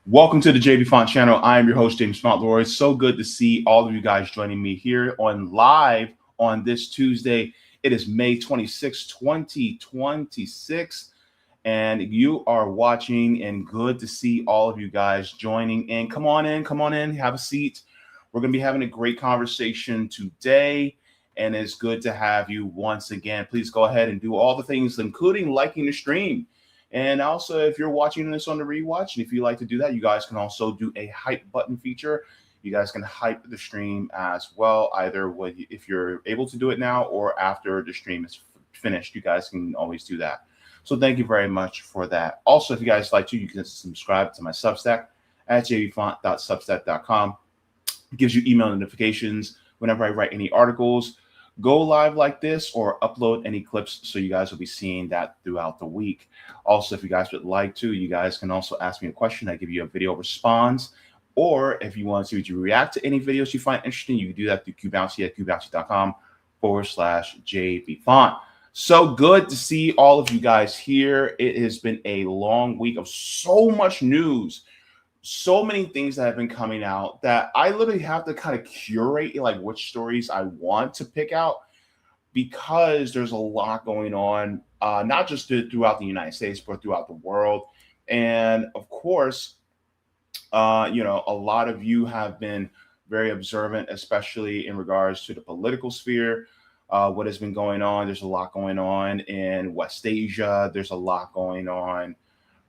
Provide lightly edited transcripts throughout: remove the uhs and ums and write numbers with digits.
Welcome to the Jaybefaunt channel. I am your host, James Fauntleroy. So good to see all of you guys joining me here on live on this Tuesday. It is May 26, 2026, and you are watching, and good to see all of you guys joining in. Come on in, have a seat. We're going to be having a great conversation today, and it's good to have you once again. Please go ahead and do all the things, including liking the stream. And also, if you're watching this on the rewatch, and if you like to do that, you guys can also do a hype button feature. You guys can hype the stream as well, either if you're able to do it now or after the stream is finished. You guys can always do that. So thank you very much for that. Also, if you guys like to, you can subscribe to my Substack at jaybefaunt.substack.com. It gives you email notifications whenever I write any articles, go live like this, or upload any clips, so you guys will be seeing that throughout the week. Also, if you guys would like to, you guys can also ask me a question. I give you a video response, or if you want to react to any videos you find interesting, you can do that through qbouncy at qbouncy.com/Jaybefaunt. So good to see all of you guys here. It has been a long week of so much news, so many things that have been coming out that I literally have to kind of curate like which stories I want to pick out, because there's a lot going on, not just throughout the United States, but throughout the world. And of course, a lot of you have been very observant, especially in regards to the political sphere, what has been going on. There's a lot going on in West Asia. There's a lot going on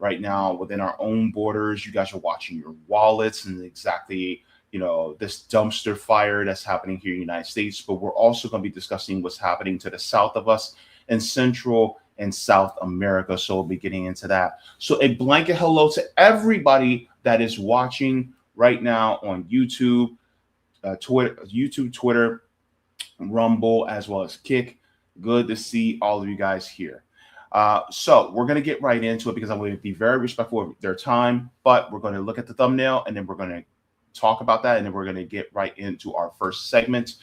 right now within our own borders. You guys are watching your wallets and exactly, this dumpster fire that's happening here in the United States. But we're also going to be discussing what's happening to the south of us in Central and South America. So we'll be getting into that. So a blanket hello to everybody that is watching right now on YouTube, Twitter, Rumble, as well as Kick. Good to see all of you guys here. So we're going to get right into it, because I'm going to be very respectful of their time, but we're going to look at the thumbnail and then we're going to talk about that. And then we're going to get right into our first segment.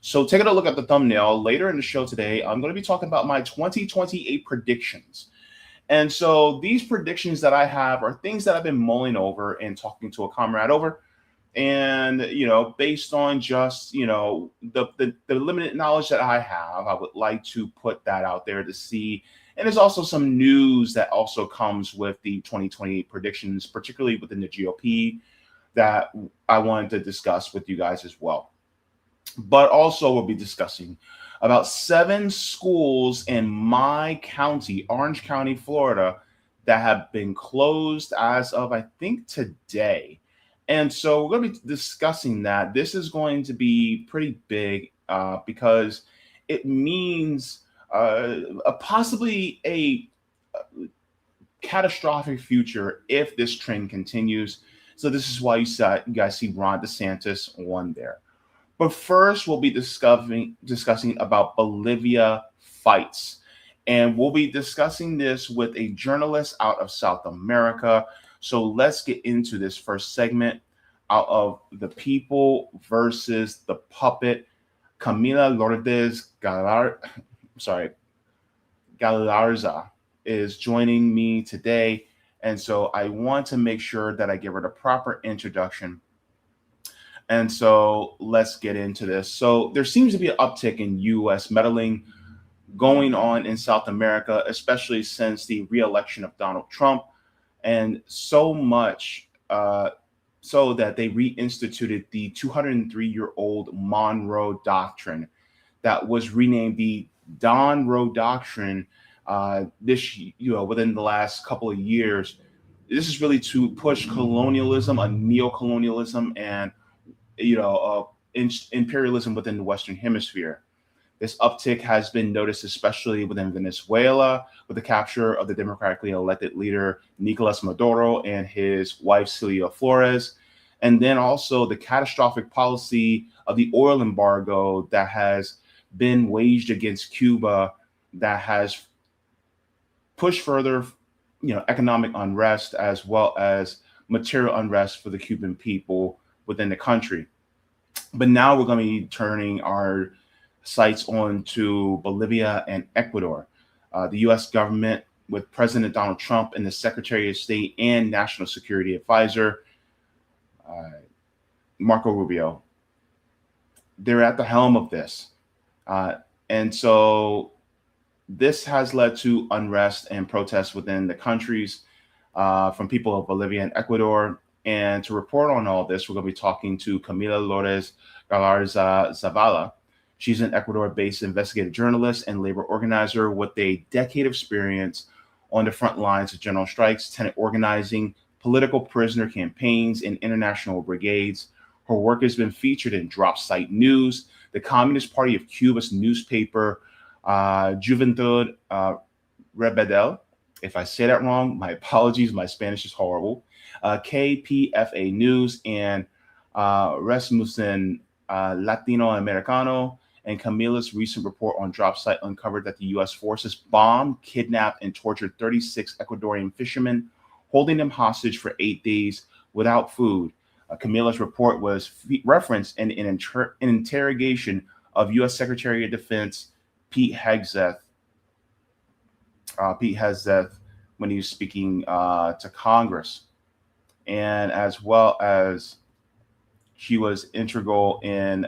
So taking a look at the thumbnail, later in the show today, I'm going to be talking about my 2028 predictions. And so these predictions that I have are things that I've been mulling over and talking to a comrade over. And, based on just, the limited knowledge that I have, I would like to put that out there to see. And there's also some news that also comes with the 2028 predictions, particularly within the GOP, that I wanted to discuss with you guys as well. But also we'll be discussing about 7 schools in my county, Orange County, Florida, that have been closed as of, I think, today. And so we're going to be discussing that. This is going to be pretty big because it means possibly a catastrophic future if this trend continues. So this is why you guys see Ron DeSantis on there. But first, we'll be discussing about Bolivia fights. And we'll be discussing this with a journalist out of South America. So let's get into this first segment out of The People versus the Puppet. Camila Lourdes Galarza is joining me today. And so I want to make sure that I give her the proper introduction. And so let's get into this. So there seems to be an uptick in U.S. meddling going on in South America, especially since the re-election of Donald Trump, and so much so that they reinstituted the 203-year-old Monroe Doctrine that was renamed the Donroe Doctrine within the last couple of years. This is really to push colonialism, a neo-colonialism, and imperialism within the Western Hemisphere. This uptick has been noticed especially within Venezuela, with the capture of the democratically elected leader Nicolas Maduro and his wife Celia Flores, and then also the catastrophic policy of the oil embargo that has been waged against Cuba, that has pushed further, economic unrest as well as material unrest for the Cuban people within the country. But now we're going to be turning our sights on to Bolivia and Ecuador. The U.S. government with President Donald Trump and the Secretary of State and National Security Advisor, Marco Rubio. They're at the helm of this. And so this has led to unrest and protests within the countries from people of Bolivia and Ecuador. And to report on all this, we're going to be talking to Camila Lourdes Galarza Zavala. She's an Ecuador-based investigative journalist and labor organizer with a decade of experience on the front lines of general strikes, tenant organizing, political prisoner campaigns, and international brigades. Her work has been featured in Drop Site News, the Communist Party of Cuba's newspaper, Juventud Rebelde. If I say that wrong, my apologies. My Spanish is horrible. KPFA News and Rasmussen Latinoamericano. And Camila's recent report on Drop Site uncovered that the U.S. forces bombed, kidnapped, and tortured 36 Ecuadorian fishermen, holding them hostage for 8 days without food. Camila's report was referenced in an interrogation of U.S. Secretary of Defense Pete Hegseth. When he was speaking to Congress, and as well as she was integral in.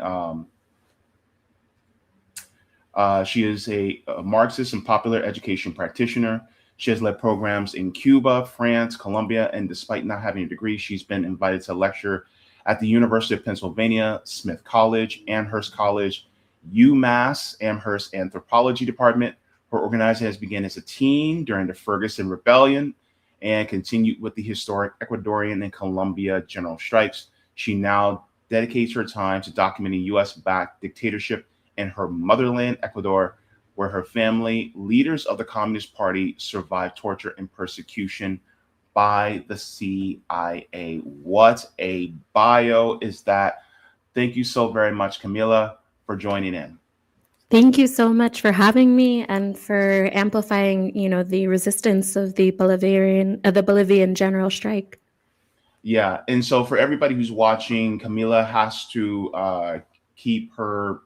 She is a Marxist and popular education practitioner. She has led programs in Cuba, France, Colombia, and despite not having a degree, she's been invited to lecture at the University of Pennsylvania, Smith College, Amherst College, UMass Amherst Anthropology Department. Her organizing has begun as a teen during the Ferguson Rebellion and continued with the historic Ecuadorian and Colombia general strikes. She now dedicates her time to documenting U.S.-backed dictatorship in her motherland, Ecuador, where her family, leaders of the Communist Party, survived torture and persecution by the CIA. What a bio is that? Thank you so very much, Camila, for joining in. Thank you so much for having me and for amplifying, the resistance of the Bolivian general strike. Yeah, and so for everybody who's watching, Camila has to keep her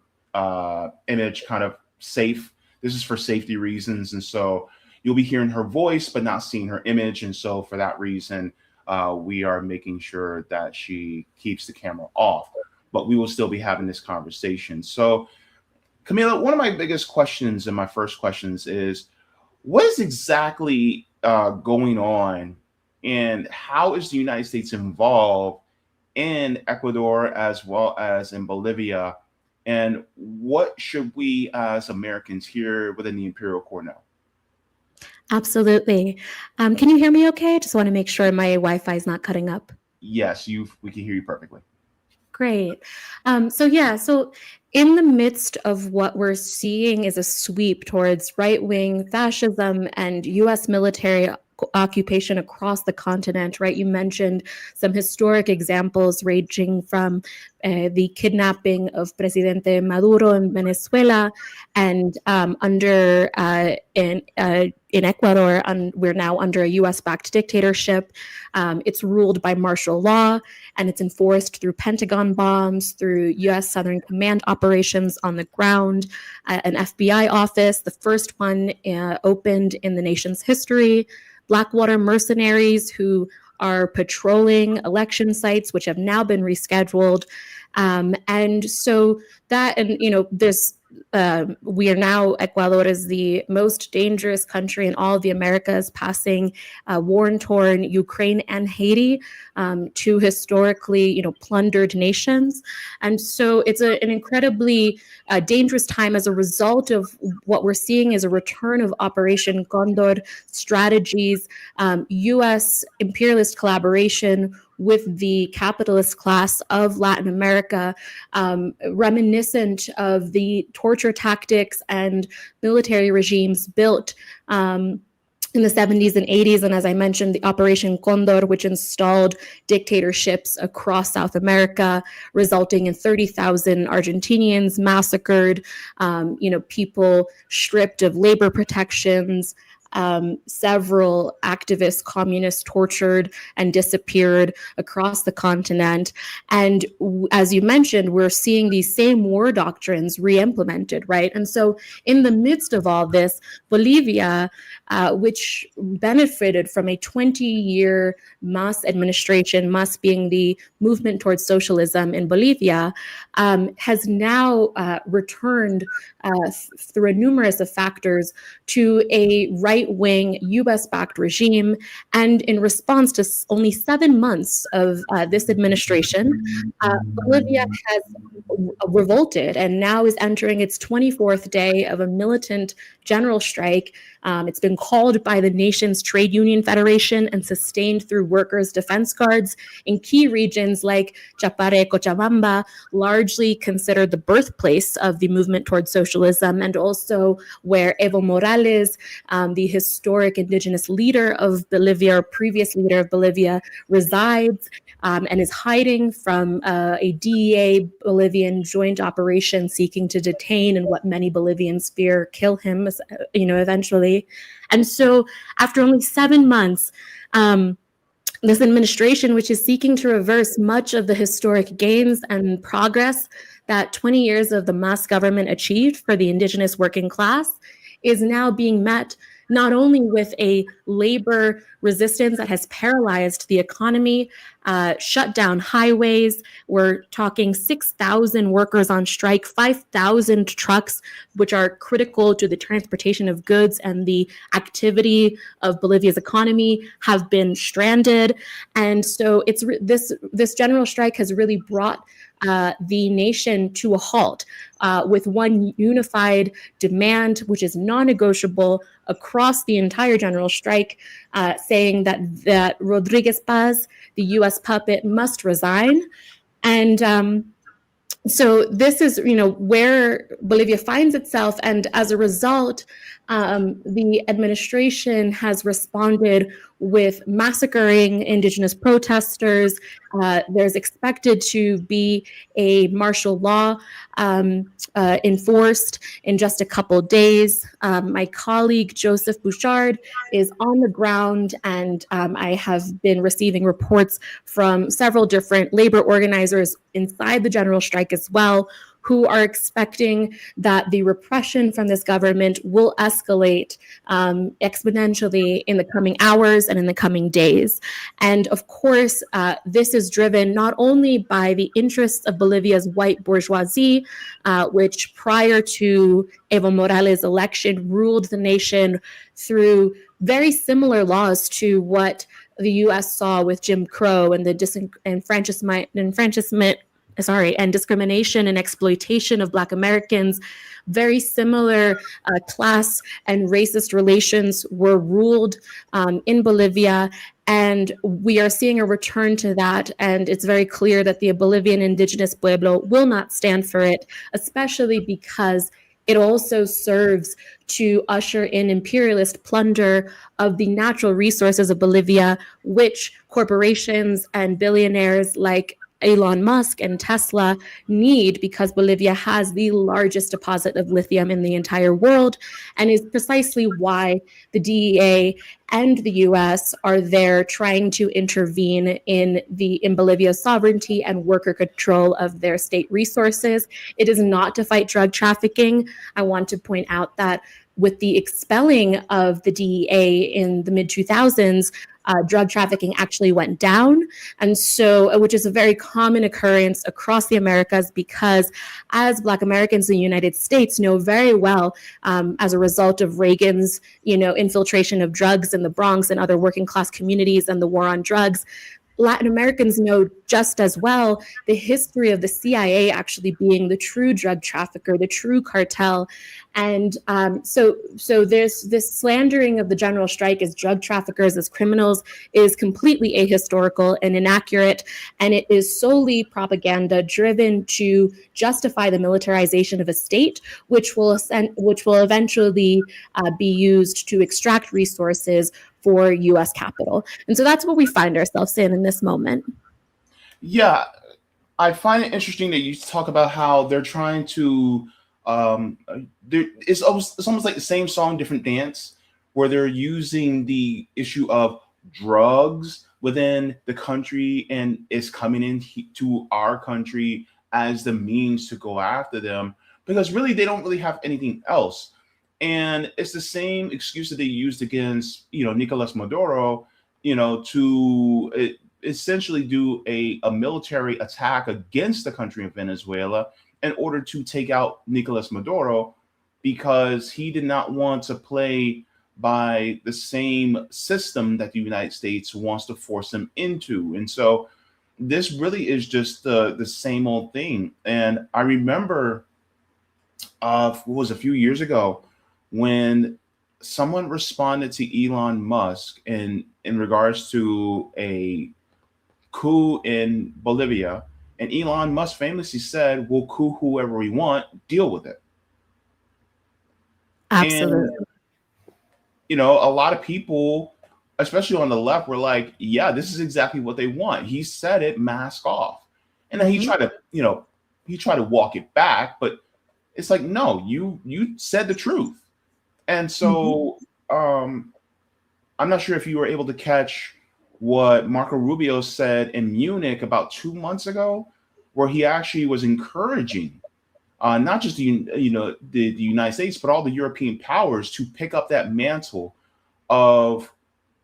image kind of safe. This is for safety reasons, and so you'll be hearing her voice but not seeing her image, and so for that reason we are making sure that she keeps the camera off, but we will still be having this conversation. So Camila, one of my biggest questions and my first questions is, what is exactly going on, and how is the United States involved in Ecuador as well as in Bolivia? And what should we as Americans here within the Imperial Core know? Absolutely. Can you hear me okay? I just want to make sure my Wi-Fi is not cutting up. Yes, we can hear you perfectly. Great. So in the midst of what we're seeing is a sweep towards right-wing fascism and U.S. military occupation across the continent, right? You mentioned some historic examples ranging from the kidnapping of Presidente Maduro in Venezuela, and in Ecuador, we're now under a U.S.-backed dictatorship. It's ruled by martial law, and it's enforced through Pentagon bombs, through U.S. Southern Command operations on the ground, an FBI office, the first one opened in the nation's history, Blackwater mercenaries who are patrolling election sites, which have now been rescheduled. And so that, and, there's we are now, Ecuador is the most dangerous country in all of the Americas, passing war-torn Ukraine and Haiti, two historically, plundered nations. And so it's an incredibly dangerous time as a result of what we're seeing is a return of Operation Condor strategies, U.S. imperialist collaboration with the capitalist class of Latin America, reminiscent of the torture tactics and military regimes built in the 70s and 80s. And as I mentioned, the Operation Condor, which installed dictatorships across South America, resulting in 30,000 Argentinians massacred, people stripped of labor protections, several activists, communists tortured and disappeared across the continent. And as you mentioned, we're seeing these same war doctrines re-implemented, right? And so in the midst of all this, Bolivia, which benefited from a 20-year MAS administration, MAS being the movement towards socialism in Bolivia, has now returned through a numerous of factors to a right-wing US-backed regime. And in response to only 7 months of this administration, Bolivia has revolted and now is entering its 24th day of a militant general strike. It's been called by the nation's trade union federation and sustained through workers' defense guards in key regions like Chapare, Cochabamba, largely considered the birthplace of the movement towards socialism, and also where Evo Morales, the historic indigenous leader of Bolivia, or previous leader of Bolivia, resides and is hiding from a DEA Bolivian joint operation seeking to detain and what many Bolivians fear kill him, eventually. And so after only 7 months, this administration, which is seeking to reverse much of the historic gains and progress that 20 years of the MAS government achieved for the indigenous working class, is now being met not only with a labor resistance that has paralyzed the economy, shut down highways. We're talking 6,000 workers on strike, 5,000 trucks, which are critical to the transportation of goods and the activity of Bolivia's economy, have been stranded. And so it's this general strike has really brought the nation to a halt with one unified demand, which is non-negotiable across the entire general strike, saying that Rodriguez Paz, the U.S. puppet, must resign. And so this is, where Bolivia finds itself. And as a result, the administration has responded with massacring indigenous protesters. There's expected to be a martial law enforced in just a couple days. My colleague, Joseph Bouchard, is on the ground, and I have been receiving reports from several different labor organizers inside the general strike as well, who are expecting that the repression from this government will escalate exponentially in the coming hours and in the coming days. And of course, this is driven not only by the interests of Bolivia's white bourgeoisie, which prior to Evo Morales' election ruled the nation through very similar laws to what the U.S. saw with Jim Crow and the and discrimination and exploitation of Black Americans. Very similar class and racist relations were ruled in Bolivia, and we are seeing a return to that. And it's very clear that the Bolivian indigenous pueblo will not stand for it, especially because it also serves to usher in imperialist plunder of the natural resources of Bolivia, which corporations and billionaires like Elon Musk and Tesla need, because Bolivia has the largest deposit of lithium in the entire world, and is precisely why the DEA and the US are there trying to intervene in Bolivia's sovereignty and worker control of their state resources. It is not to fight drug trafficking. I want to point out that with the expelling of the DEA in the mid-2000s, drug trafficking actually went down. And so, which is a very common occurrence across the Americas, because as Black Americans in the United States know very well, as a result of Reagan's, infiltration of drugs in the Bronx and other working class communities and the war on drugs, Latin Americans know just as well the history of the CIA actually being the true drug trafficker, the true cartel. And so there's this slandering of the general strike as drug traffickers, as criminals, is completely ahistorical and inaccurate. And it is solely propaganda driven to justify the militarization of a state, which will eventually be used to extract resources for U.S. capital. And so that's what we find ourselves in this moment. Yeah, I find it interesting that you talk about how they're trying to, it's almost like the same song, different dance, where they're using the issue of drugs within the country and is coming into our country as the means to go after them, because really they don't really have anything else. And it's the same excuse that they used against, Nicolas Maduro, to essentially do a military attack against the country of Venezuela in order to take out Nicolas Maduro, because he did not want to play by the same system that the United States wants to force him into. And so this really is just the same old thing. And I remember what was a few years ago when someone responded to Elon Musk in regards to a coup in Bolivia, and Elon Musk famously said, "We'll coup whoever we want, deal with it." Absolutely. And a lot of people, especially on the left, were like, "Yeah, this is exactly what they want." He said it, mask off, and then he tried to walk it back, but it's like, no, you said the truth. And so I'm not sure if you were able to catch what Marco Rubio said in Munich about 2 months ago, where he actually was encouraging not just the United States, but all the European powers to pick up that mantle of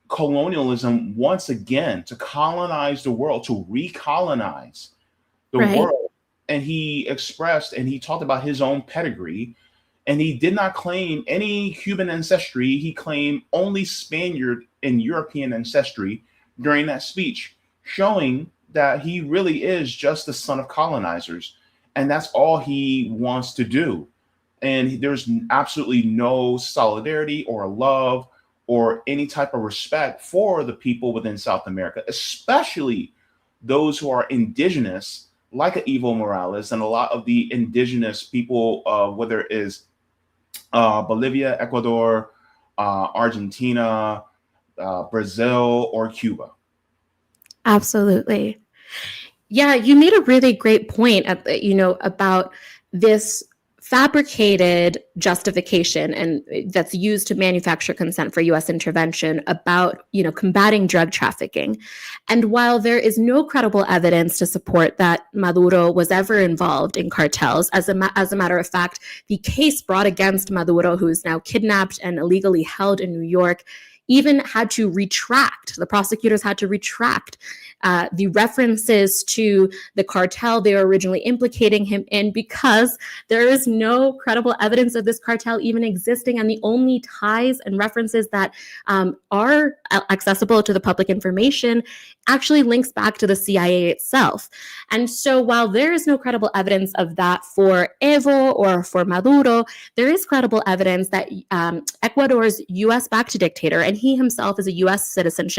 colonialism once again, to colonize the world, to recolonize the world. And he expressed and he talked about his own pedigree, and he did not claim any Cuban ancestry. He claimed only Spaniard and European ancestry during that speech, showing that he really is just the son of colonizers. And that's all he wants to do. And there's absolutely no solidarity or love or any type of respect for the people within South America, especially those who are indigenous, like Evo Morales and a lot of the indigenous people, whether it is Bolivia, Ecuador, Argentina, Brazil, or Cuba. Absolutely. Yeah, you made a really great point about this fabricated justification and that's used to manufacture consent for U.S. intervention about, combating drug trafficking. And while there is no credible evidence to support that Maduro was ever involved in cartels, as a matter of fact, the case brought against Maduro, who is now kidnapped and illegally held in New York, even had to retract, the prosecutors had to retract the references to the cartel they were originally implicating him in, because there is no credible evidence of this cartel even existing. And the only ties and references that are accessible to the public information actually links back to the CIA itself. And so while there is no credible evidence of that for Evo or for Maduro, there is credible evidence that Ecuador's US-backed dictator, and he himself is a US citizen.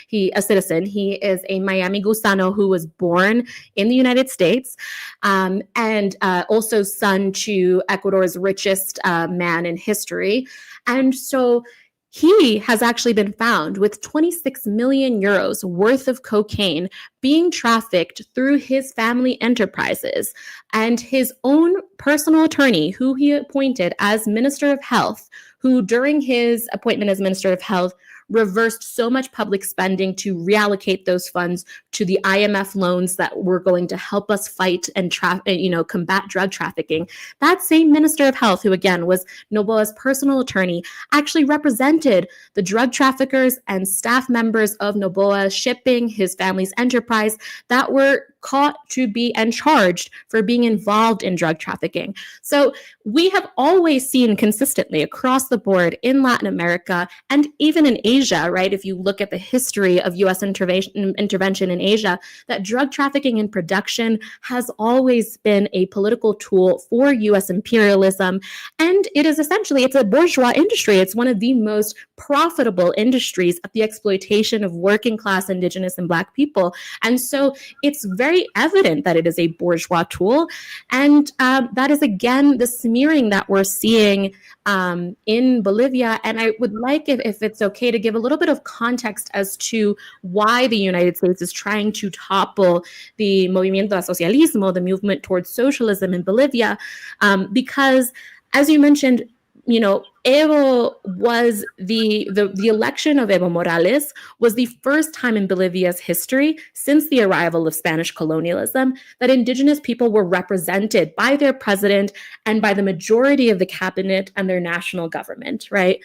He is a Miami Gusano who was born in the United States, and also son to Ecuador's richest man in history. And so he has actually been found with 26 million euros worth of cocaine being trafficked through his family enterprises. And his own personal attorney, who he appointed as Minister of Health, who during his appointment as Minister of Health reversed so much public spending to reallocate those funds to the IMF loans that were going to help us fight and combat drug trafficking. That same Minister of Health, who again was Noboa's personal attorney, actually represented the drug traffickers and staff members of Noboa shipping his family's enterprise that were caught to be and charged for being involved in drug trafficking. So we have always seen consistently across the board in Latin America and even in Asia, right? If you look at the history of U.S. intervention in Asia, that drug trafficking and production has always been a political tool for U.S. imperialism. And it is essentially, it's a bourgeois industry. It's one of the most profitable industries at the exploitation of working class, indigenous, and Black people. And so it's very evident that it is a bourgeois tool. And that is, again, the smearing that we're seeing in Bolivia. And I would like, if it's okay, to give a little bit of context as to why the United States is trying to topple the Movimiento a Socialismo, the movement towards socialism in Bolivia, because, as you mentioned, Evo was the election of Evo Morales was the first time in Bolivia's history since the arrival of Spanish colonialism that indigenous people were represented by their president and by the majority of the cabinet and their national government, right?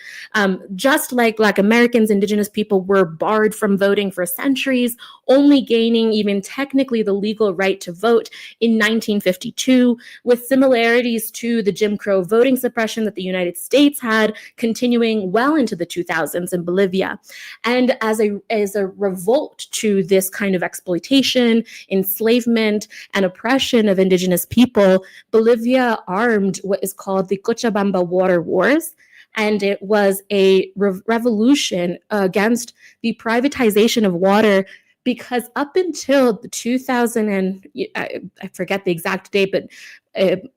Just like Black Americans, indigenous people were barred from voting for centuries, only gaining even technically the legal right to vote in 1952, with similarities to the Jim Crow voting suppression that the United States had continuing well into the 2000s in Bolivia. And as a revolt to this kind of exploitation, enslavement, and oppression of indigenous people, Bolivia armed what is called the Cochabamba Water Wars. And it was a revolution against the privatization of water, because up until the 2000 and I forget the exact date, but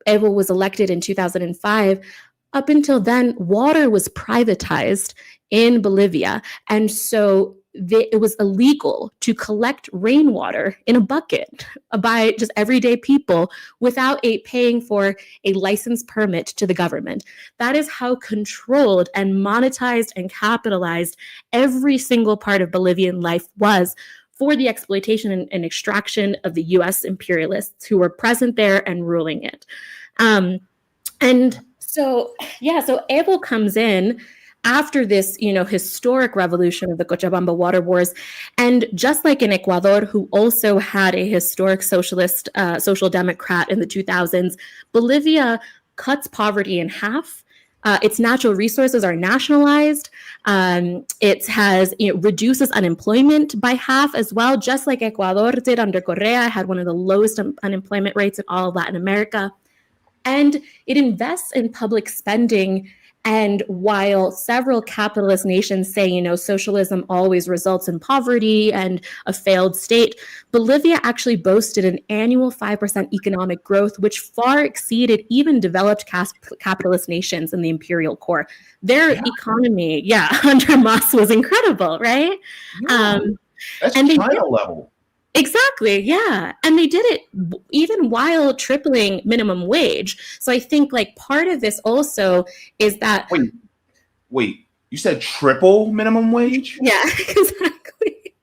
Evo was elected in 2005. Up until then, water was privatized in Bolivia. And so it was illegal to collect rainwater in a bucket by just everyday people without paying for a license permit to the government. That is how controlled and monetized and capitalized every single part of Bolivian life was for the exploitation and extraction of the US imperialists who were present there and ruling it. So Evo comes in after this, historic revolution of the Cochabamba Water Wars. And just like in Ecuador, who also had a historic socialist, social democrat in the 2000s, Bolivia cuts poverty in half. Its natural resources are nationalized. It reduces unemployment by half as well, just like Ecuador did under Correa, had one of the lowest unemployment rates in all of Latin America. And it invests in public spending. And while several capitalist nations say, socialism always results in poverty and a failed state, Bolivia actually boasted an annual 5% economic growth, which far exceeded even developed capitalist nations in the imperial core. Their economy, under Mas was incredible, right? Yeah. That's China level. Exactly. Yeah. And they did it even while tripling minimum wage. So I think part of this also is that. Wait, you said triple minimum wage? Yeah, exactly.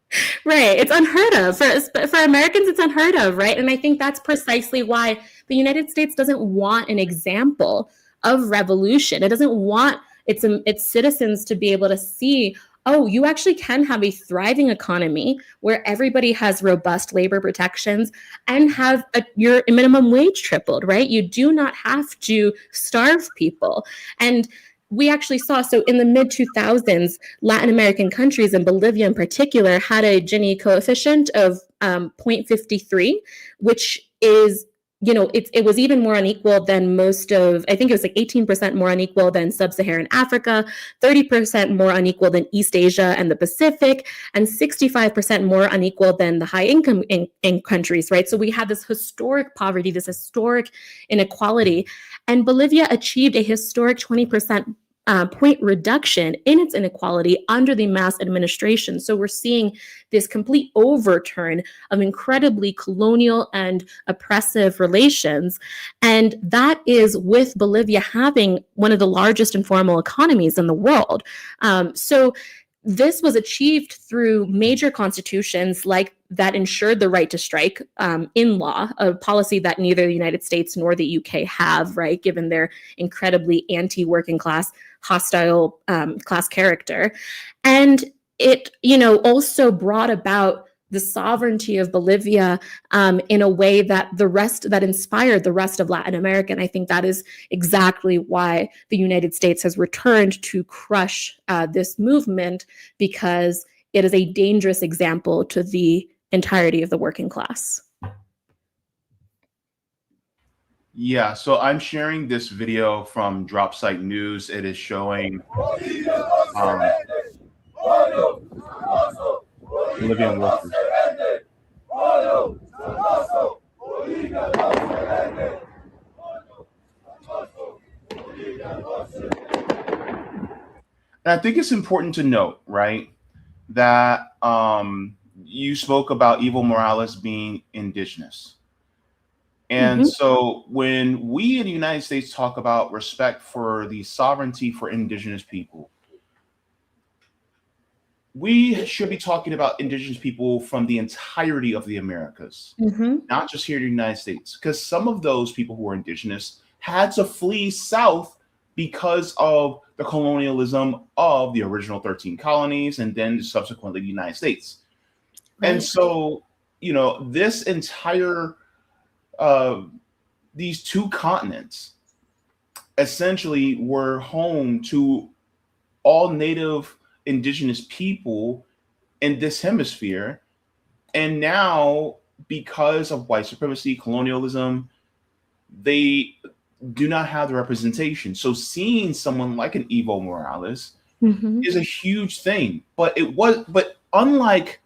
Right. It's unheard of. For Americans, it's unheard of. Right. And I think that's precisely why the United States doesn't want an example of revolution. It doesn't want its citizens to be able to see, oh, you actually can have a thriving economy where everybody has robust labor protections and have your minimum wage tripled, right? You do not have to starve people. And we actually saw, so in the mid-2000s, Latin American countries, and Bolivia in particular, had a Gini coefficient of 0.53, which is, it was even more unequal than most of, I think it was 18% more unequal than sub-Saharan Africa, 30% more unequal than East Asia and the Pacific, and 65% more unequal than the high income in countries, right? So we had this historic poverty, this historic inequality, and Bolivia achieved a historic 20% point reduction in its inequality under the Mas administration. So we're seeing this complete overturn of incredibly colonial and oppressive relations. And that is with Bolivia having one of the largest informal economies in the world. So this was achieved through major constitutions like that ensured the right to strike in law, a policy that neither the United States nor the UK have, right, given their incredibly anti-working class, hostile class character. And it, also brought about the sovereignty of Bolivia in a way that inspired the rest of Latin America. And I think that is exactly why the United States has returned to crush this movement, because it is a dangerous example to the entirety of the working class. Yeah, so I'm sharing this video from Dropsite News. It is showing Bolivian workers. And I think it's important to note, right, that you spoke about Evo Morales being indigenous. And so when we in the United States talk about respect for the sovereignty for indigenous people, we should be talking about indigenous people from the entirety of the Americas, not just here in the United States, because some of those people who were indigenous had to flee south because of the colonialism of the original 13 colonies and then subsequently the United States. Right. And so, you know, this entire, these two continents essentially were home to all native indigenous people in this hemisphere. And now, because of white supremacy, colonialism, they do not have the representation. So seeing someone like an Evo Morales is a huge thing. But unlike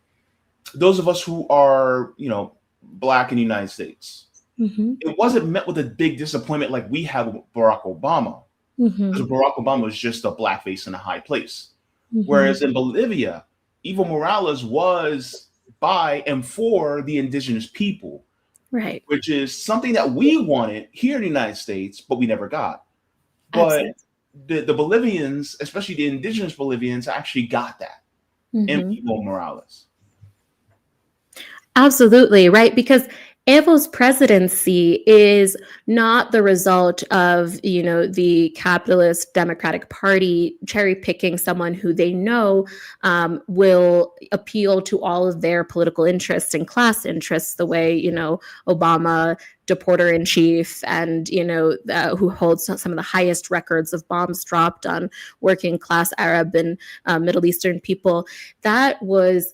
those of us who are, you know, Black in the United States, it wasn't met with a big disappointment like we had with Barack Obama. Because Barack Obama was just a blackface in a high place. Whereas in Bolivia, Evo Morales was by and for the indigenous people, right? Which is something that we wanted here in the United States, but we never got. But the Bolivians, especially the indigenous Bolivians, actually got that in Evo Morales. Absolutely, right? Because Evo's presidency is not the result of, you know, the capitalist Democratic Party cherry picking someone who they know will appeal to all of their political interests and class interests, the way, you know, Obama, deporter in chief, and, you know, who holds some of the highest records of bombs dropped on working class Arab and Middle Eastern people. That was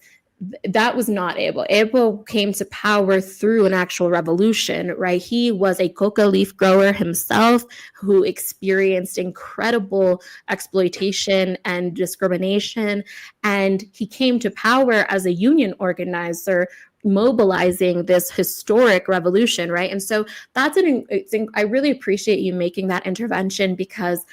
not Evo. Evo came to power through an actual revolution, right? He was a coca leaf grower himself who experienced incredible exploitation and discrimination. And he came to power as a union organizer, mobilizing this historic revolution, right? And so I really appreciate you making that intervention, because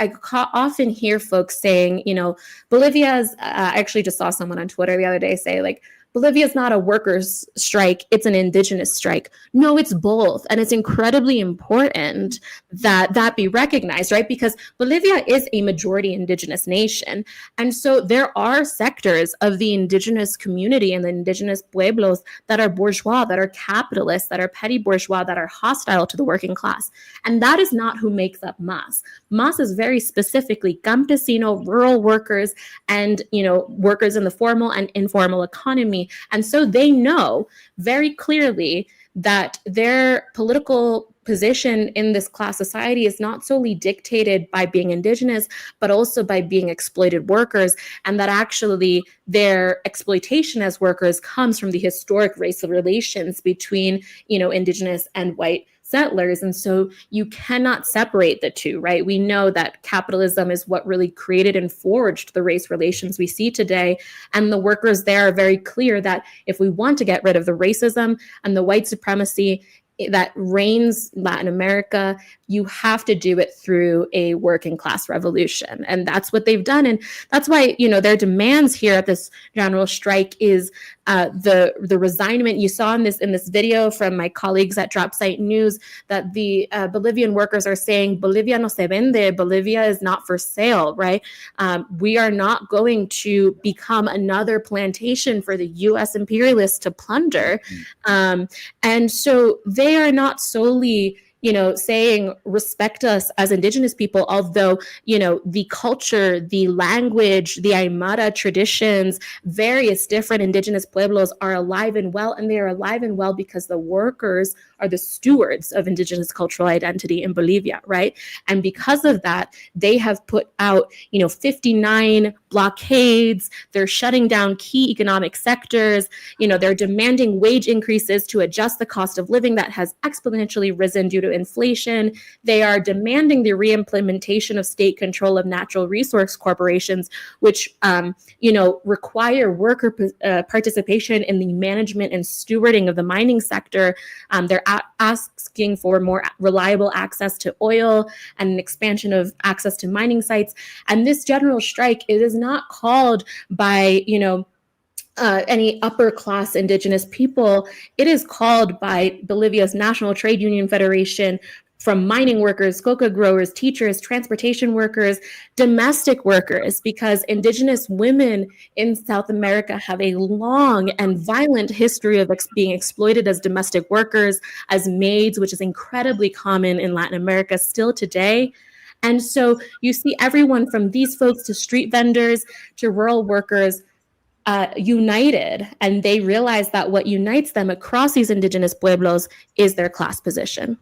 I often hear folks saying, you know, Bolivia's, I actually just saw someone on Twitter the other day say, like, Bolivia is not a workers' strike, it's an indigenous strike. No, it's both. And it's incredibly important that that be recognized, right? Because Bolivia is a majority indigenous nation. And so there are sectors of the indigenous community and the indigenous pueblos that are bourgeois, that are capitalists, that are petty bourgeois, that are hostile to the working class. And that is not who makes up MAS. MAS is very specifically campesino, rural workers, and, you know, workers in the formal and informal economy. And so they know very clearly that their political position in this class society is not solely dictated by being indigenous, but also by being exploited workers, and that actually their exploitation as workers comes from the historic racial relations between, you know, indigenous and white settlers. And so you cannot separate the two, right? We know that capitalism is what really created and forged the race relations we see today. And the workers there are very clear that if we want to get rid of the racism and the white supremacy that reigns Latin America, you have to do it through a working class revolution. And that's what they've done. And that's why, you know, their demands here at this general strike is the resignment. You saw in this video from my colleagues at Dropsite News that the Bolivian workers are saying, Bolivia no se vende, Bolivia is not for sale, right? We are not going to become another plantation for the US imperialists to plunder. And so they are not solely, you know, saying respect us as indigenous people, although, you know, the culture, the language, the Aymara traditions, various different indigenous pueblos are alive and well, and they are alive and well because the workers are the stewards of indigenous cultural identity in Bolivia, right? And because of that, they have put out, you know, 59 blockades. They're shutting down key economic sectors. You know, they're demanding wage increases to adjust the cost of living that has exponentially risen due to inflation. They are demanding the reimplementation of state control of natural resource corporations, which, you know, require worker participation in the management and stewarding of the mining sector. They're asking for more reliable access to oil and an expansion of access to mining sites. And this general strike, it is not called by, you know, any upper class indigenous people, it is called by Bolivia's National Trade Union Federation, from mining workers, coca growers, teachers, transportation workers, domestic workers, because indigenous women in South America have a long and violent history of being exploited as domestic workers, as maids, which is incredibly common in Latin America still today. And so you see everyone from these folks to street vendors to rural workers united, and they realize that what unites them across these indigenous pueblos is their class position.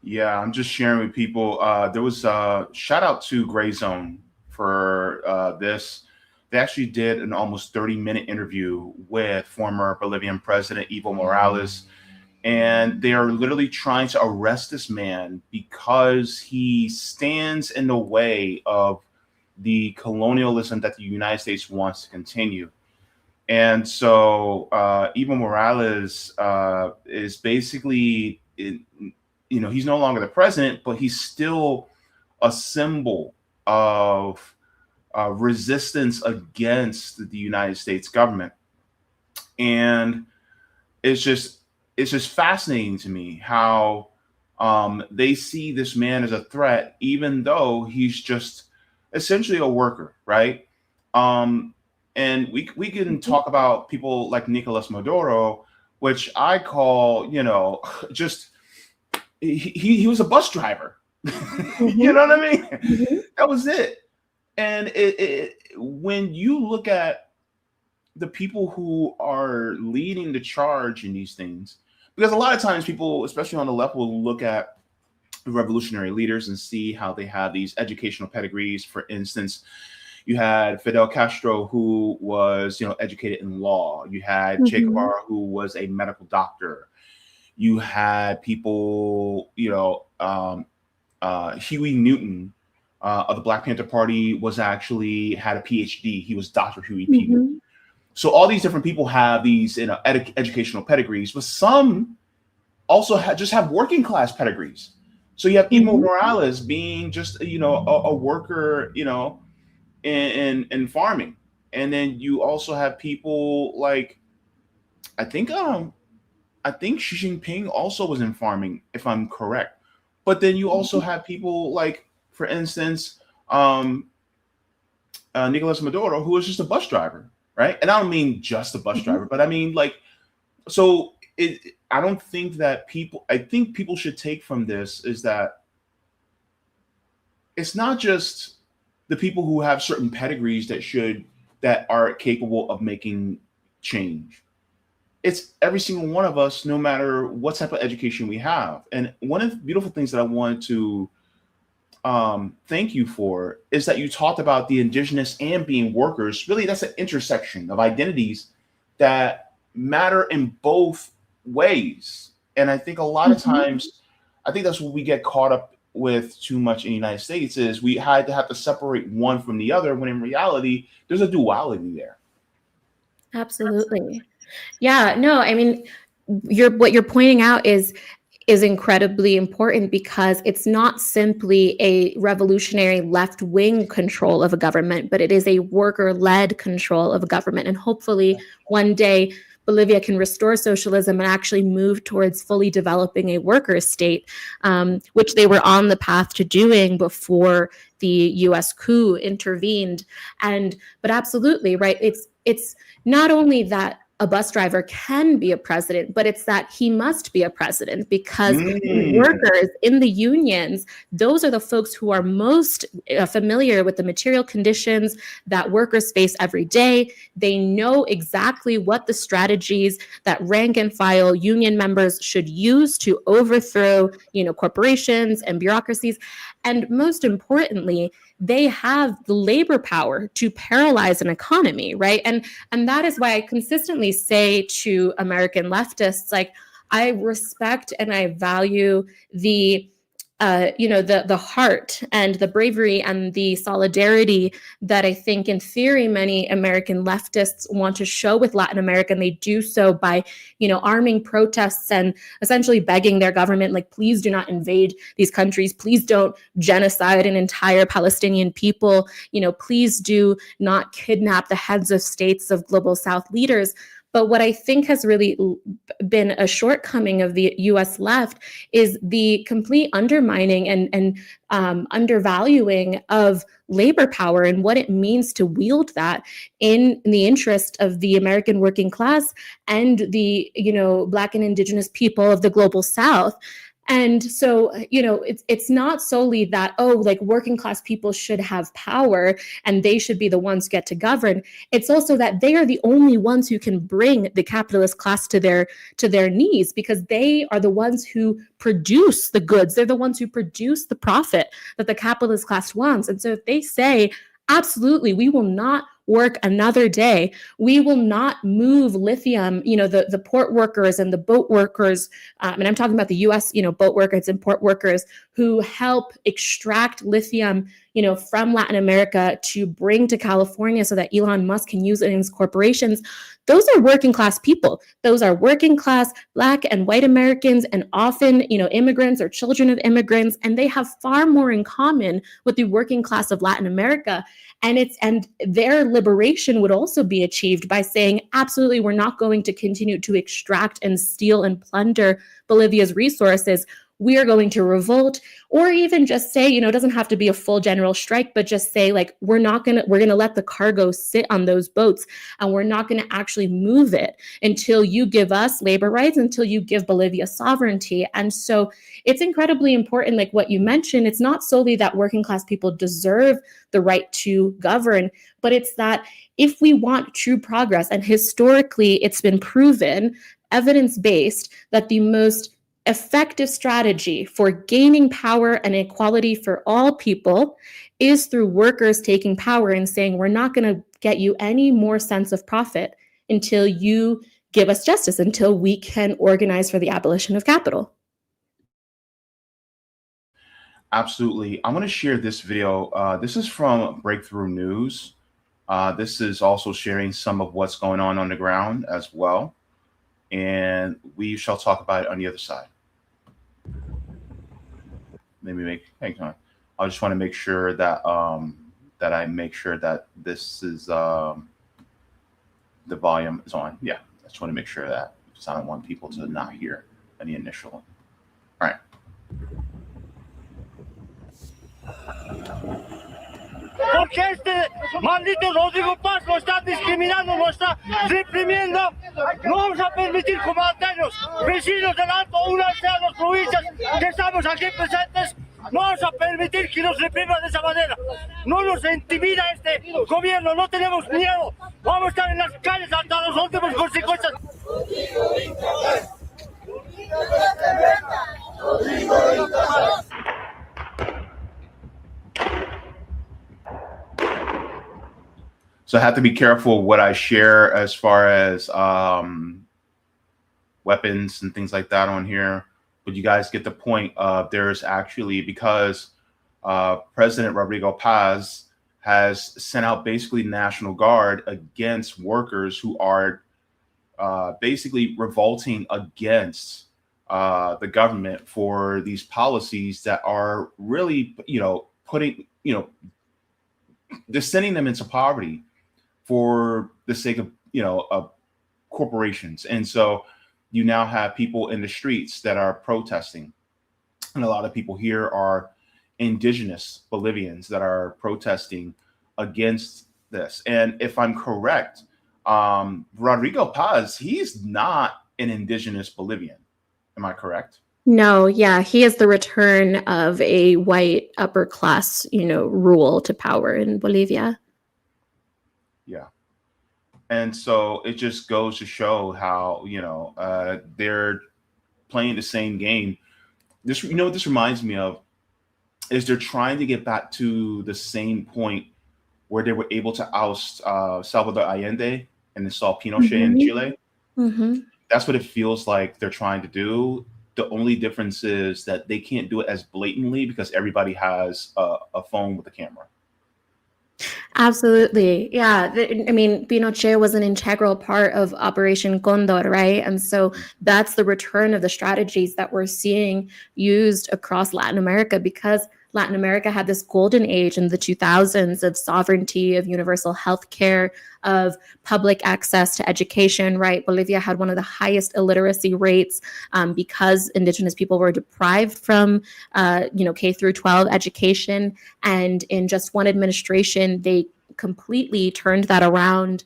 Yeah, I'm just sharing with people. There was a shout out to Gray Zone for this. They actually did an almost 30-minute interview with former Bolivian President Evo Morales, and they are literally trying to arrest this man because he stands in the way of the colonialism that the United States wants to continue. And so Evo Morales is basically, he's no longer the president, but he's still a symbol of resistance against the United States government. And it's just fascinating to me how they see this man as a threat, even though he's just essentially a worker, right? And we can talk about people like Nicolas Maduro, which I call, just he was a bus driver. Mm-hmm. You know what I mean? Mm-hmm. That was it. And when you look at the people who are leading the charge in these things, because a lot of times people, especially on the left, will look at revolutionary leaders and see how they have these educational pedigrees. For instance, you had Fidel Castro, who was, educated in law. You had Che Guevara, who was a medical doctor. You had people, Huey Newton of the Black Panther Party had a PhD. He was Dr. Huey P. Newton. So all these different people have these educational pedigrees, but some also just have working class pedigrees. So you have Evo Morales being just, a worker, in farming. And then you also have people like, I think Xi Jinping also was in farming, if I'm correct. But then you also have people like, for instance, Nicolas Maduro, who was just a bus driver, right? And I don't mean just a bus driver, but I mean I don't think that I think people should take from this is that it's not just the people who have certain pedigrees that are capable of making change. It's every single one of us, no matter what type of education we have. And one of the beautiful things that I wanted to thank you for is that you talked about the indigenous and being workers. Really, that's an intersection of identities that matter in both ways. And I think a lot of times, I think that's what we get caught up with too much in the United States is we had to have to separate one from the other, when in reality, there's a duality there. Absolutely. Yeah, no, I mean, what you're pointing out is incredibly important, because it's not simply a revolutionary left-wing control of a government, but it is a worker-led control of a government. And hopefully one day Bolivia can restore socialism and actually move towards fully developing a worker state, which they were on the path to doing before the US coup intervened. But absolutely, right, it's not only that a bus driver can be a president, but it's that he must be a president, because workers in the unions, those are the folks who are most familiar with the material conditions that workers face every day. They know exactly what the strategies that rank and file union members should use to overthrow, corporations and bureaucracies. And most importantly, they have the labor power to paralyze an economy, right? And that is why I consistently say to American leftists, like, I respect and I value the the heart and the bravery and the solidarity that I think in theory many American leftists want to show with Latin America, and they do so by arming protests and essentially begging their government, like, please do not invade these countries, please don't genocide an entire Palestinian people, please do not kidnap the heads of states of global South leaders. But what I think has really been a shortcoming of the US left is the complete undermining and undervaluing of labor power and what it means to wield that in the interest of the American working class and the Black and Indigenous people of the global South. And so, it's not solely that, like working class people should have power and they should be the ones who get to govern. It's also that they are the only ones who can bring the capitalist class to their knees, because they are the ones who produce the goods. They're the ones who produce the profit that the capitalist class wants. And so if they say, absolutely, we will not work another day, we will not move lithium, the port workers and the boat workers, and I'm talking about the US, boat workers and port workers who help extract lithium, from Latin America to bring to California so that Elon Musk can use it in his corporations. Those are working class people. Those are working class Black and white Americans, and often, immigrants or children of immigrants, and they have far more in common with the working class of Latin America. And their liberation would also be achieved by saying, absolutely, we're not going to continue to extract and steal and plunder Bolivia's resources. We are going to revolt, or even just say, it doesn't have to be a full general strike, but just say, like, we're going to let the cargo sit on those boats, and we're not going to actually move it until you give us labor rights, until you give Bolivia sovereignty. And so it's incredibly important, like what you mentioned, it's not solely that working class people deserve the right to govern, but it's that if we want true progress, and historically it's been proven, evidence-based, that the most effective strategy for gaining power and equality for all people is through workers taking power and saying, we're not going to get you any more sense of profit until you give us justice, until we can organize for the abolition of capital. Absolutely. I want to share this video. This is from Breakthrough News. This is also sharing some of what's going on the ground as well. And we shall talk about it on the other side. Hang on. I just want to make sure that that I make sure that this is the volume is on. Yeah, I just want to make sure that, because I don't want people to not hear any initial. All right. Porque este maldito Rodrigo Paz nos está discriminando, nos está reprimiendo. No vamos a permitir como aldeanos, vecinos del Alto, unas sean las provincias que estamos aquí presentes, no vamos a permitir que nos repriman de esa manera. No nos intimida este gobierno, no tenemos miedo. Vamos a estar en las calles hasta las últimas consecuencias. So I have to be careful what I share as far as weapons and things like that on here. But you guys get the point. There's actually, because President Rodrigo Paz has sent out basically National Guard against workers who are basically revolting against the government for these policies that are really, putting, just sending them into poverty for the sake of, corporations. And so you now have people in the streets that are protesting. And a lot of people here are indigenous Bolivians that are protesting against this. And if I'm correct, Rodrigo Paz, he's not an indigenous Bolivian. Am I correct? No, yeah, he is the return of a white upper class, rule to power in Bolivia. Yeah. And so it just goes to show how, they're playing the same game. This, what this reminds me of is they're trying to get back to the same point where they were able to oust Salvador Allende and install Pinochet in Chile. Mm-hmm. That's what it feels like they're trying to do. the only difference is that they can't do it as blatantly because everybody has a phone with a camera. Absolutely. Yeah. I mean, Pinochet was an integral part of Operation Condor, right? And so that's the return of the strategies that we're seeing used across Latin America, because Latin America had this golden age in the 2000s of sovereignty, of universal health care, of public access to education, right? Bolivia had one of the highest illiteracy rates because indigenous people were deprived from, K through 12 education. And in just one administration, they completely turned that around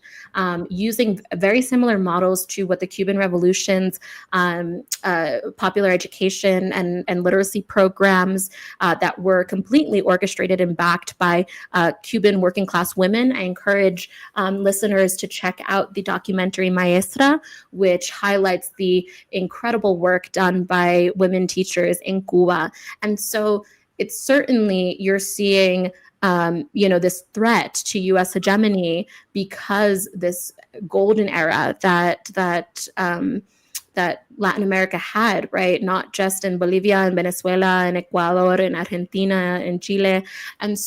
using very similar models to what the Cuban Revolution's popular education and literacy programs that were completely orchestrated and backed by Cuban working class women. I encourage listeners to check out the documentary Maestra, which highlights the incredible work done by women teachers in Cuba. And so it's certainly, you're seeing this threat to U.S. hegemony because this golden era that Latin America had, right? Not just in Bolivia and Venezuela and Ecuador and Argentina and Chile. And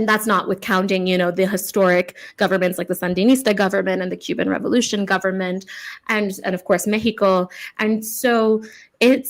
that's not with counting, the historic governments like the Sandinista government and the Cuban Revolution government, and of course Mexico. And so it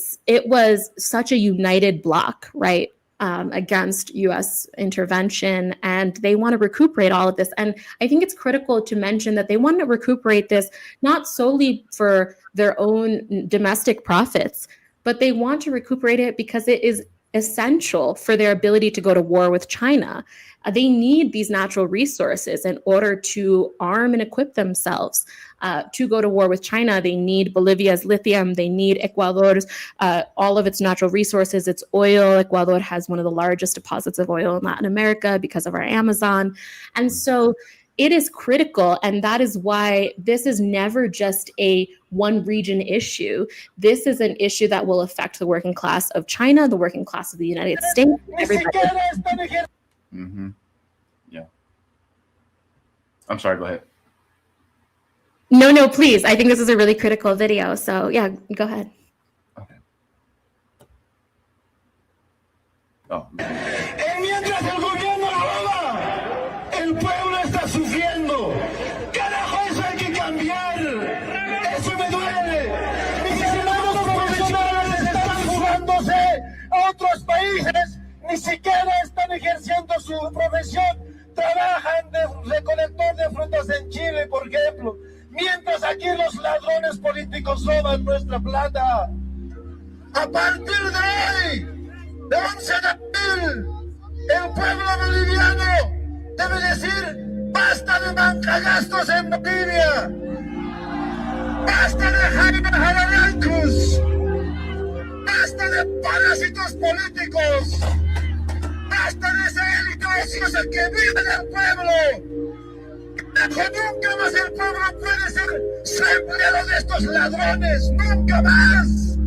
was such a united bloc, right? Against U.S. intervention, and they want to recuperate all of this. And I think it's critical to mention that they want to recuperate this not solely for their own domestic profits, but they want to recuperate it because it is essential for their ability to go to war with China. They need these natural resources in order to arm and equip themselves to go to war with China. They need Bolivia's lithium. They need Ecuador's, all of its natural resources, its oil. Ecuador has one of the largest deposits of oil in Latin America because of our Amazon. And so it is critical, and that is why this is never just a one region issue. This is an issue that will affect the working class of China, the working class of the United States, everybody. Mm-hmm. Yeah. I'm sorry, go ahead. No, please. I think this is a really critical video. So yeah, go ahead. Okay. Oh. Mientras el gobierno roba, el pueblo está sufriendo. Carajo, eso hay que cambiar. Eso me duele. Mis hermanos profesionales están fugándose a otros países. Ni siquiera están ejerciendo su profesión. Trabajan de recolector de frutas en Chile, por ejemplo. Mientras aquí los ladrones políticos roban nuestra plata. A partir de hoy, de 11 de abril, el pueblo boliviano debe decir basta de bancagastos en Bolivia, basta de Jaime Jararancos, basta de parásitos políticos, basta de esa élite ociosa que vive en el pueblo. Que nunca más el pueblo puede ser empleado de estos ladrones, nunca más.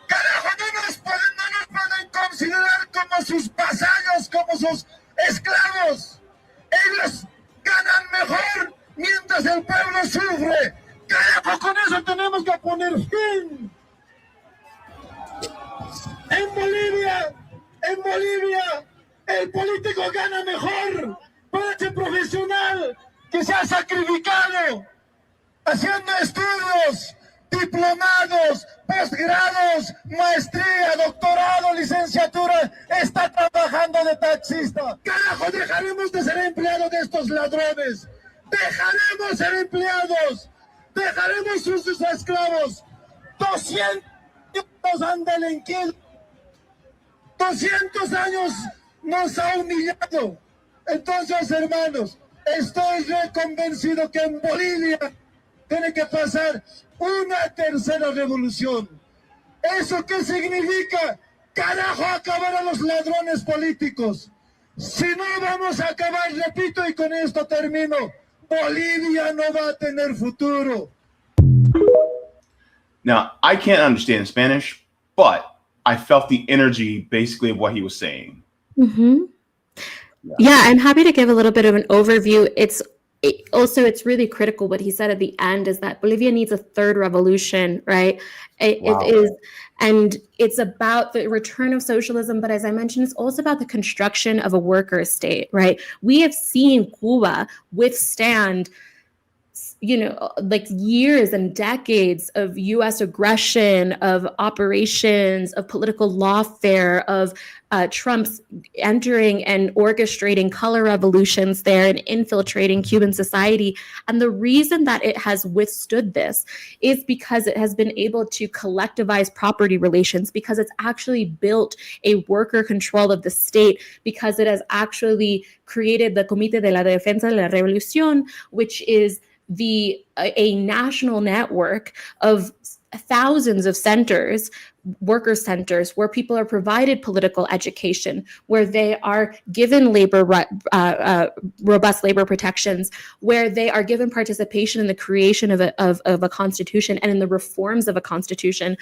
Carajo, no nos pueden considerar como sus vasallos, como sus esclavos. Ellos ganan mejor mientras el pueblo sufre. Carajo, con eso tenemos que poner fin. En Bolivia, el político gana mejor. Para ese profesional que se ha sacrificado haciendo estudios, diplomados, posgrados, maestría, doctorado, licenciatura, está trabajando de taxista. Carajo, dejaremos de ser empleados de estos ladrones. Dejaremos de ser empleados. Dejaremos sus esclavos. 200 años han delinquido. 200 años nos ha humillado. Entonces, hermanos, estoy convencido que en Bolivia tiene que pasar una tercera revolución. ¿Eso qué significa? Carajo, acabar a los ladrones políticos. Si no vamos a acabar, repito, y con esto termino, Bolivia no va a tener futuro. Now, I can't understand Spanish, but I felt the energy basically of what he was saying. Mm-hmm. Yeah, I'm happy to give a little bit of an overview. It's also, it's really critical what he said at the end is that Bolivia needs a third revolution, right? It is, and it's about the return of socialism. But as I mentioned, it's also about the construction of a worker state, right? We have seen Cuba withstand like years and decades of US aggression, of operations, of political lawfare, of Trump's entering and orchestrating color revolutions there and infiltrating Cuban society. And the reason that it has withstood this is because it has been able to collectivize property relations, because it's actually built a worker control of the state, because it has actually created the Comité de la Defensa de la Revolución, which is a national network of thousands of centers, worker centers, where people are provided political education, where they are given robust labor protections, where they are given participation in the creation of a constitution and in the reforms of a constitution,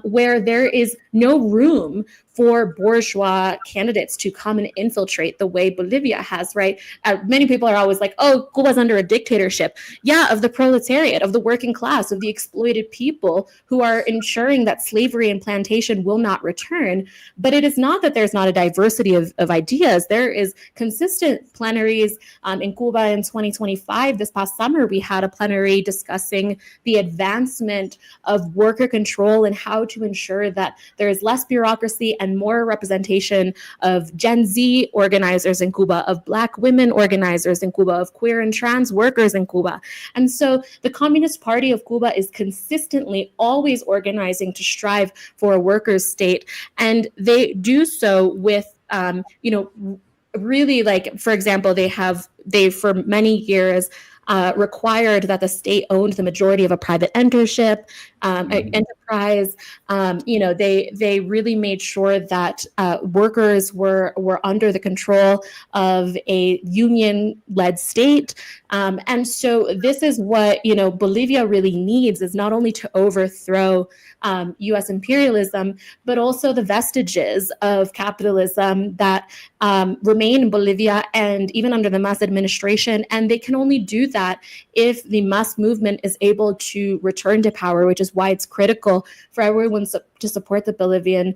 where there is no room for bourgeois candidates to come and infiltrate the way Bolivia has, right? Many people are always like, oh, Cuba's under a dictatorship. Yeah, of the proletariat, of the working class, of the exploited people who are ensuring that slavery and plantation will not return. But it is not that there's not a diversity of ideas. There is consistent plenaries in Cuba in 2025. This past summer, we had a plenary discussing the advancement of worker control and how to ensure that there is less bureaucracy and more representation of Gen Z organizers in Cuba, of Black women organizers in Cuba, of queer and trans workers in Cuba. And so the Communist Party of Cuba is consistently always organizing to strive for a workers' state. And they do so with, really, like, for example, they for many years required that the state owned the majority of a private enterprise. They really made sure that workers were under the control of a union-led state. And so this is what Bolivia really needs, is not only to overthrow U.S. imperialism, but also the vestiges of capitalism that remain in Bolivia and even under the Mas administration. And they can only do that if the Mas movement is able to return to power, which is why it's critical for everyone to support the Bolivian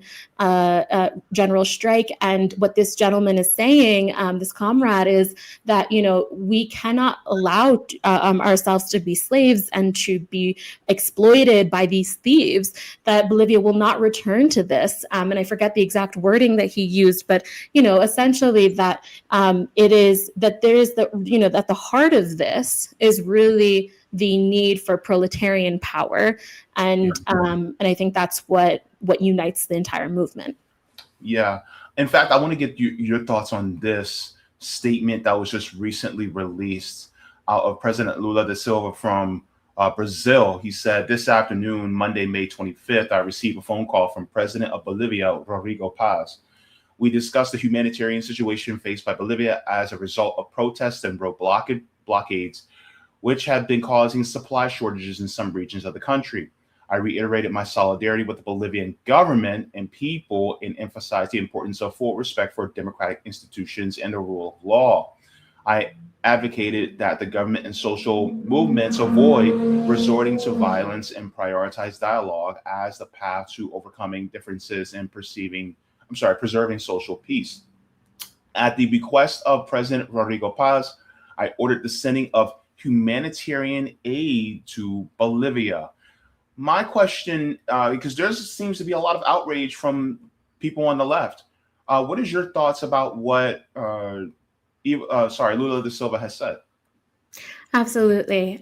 general strike. And what this gentleman is saying, this comrade, is that, we cannot allow ourselves to be slaves and to be exploited by these thieves, that Bolivia will not return to this. And I forget the exact wording that he used, but, essentially that it is that there is that the heart of this is really the need for proletarian power. And I think that's what unites the entire movement. Yeah. In fact, I want to get your thoughts on this statement that was just recently released out of President Lula da Silva from Brazil. He said, this afternoon, Monday, May 25th, I received a phone call from President of Bolivia, Rodrigo. We discussed the humanitarian situation faced by Bolivia as a result of protests and road blockades, which have been causing supply shortages in some regions of the country. I reiterated my solidarity with the Bolivian government and people and emphasized the importance of full respect for democratic institutions and the rule of law. I advocated that the government and social movements avoid resorting to violence and prioritize dialogue as the path to overcoming differences and preserving social peace. At the bequest of President Rodrigo Paz, I ordered the sending of humanitarian aid to Bolivia. My question, because there seems to be a lot of outrage from people on the left. What is your thoughts about what Lula da Silva has said? Absolutely.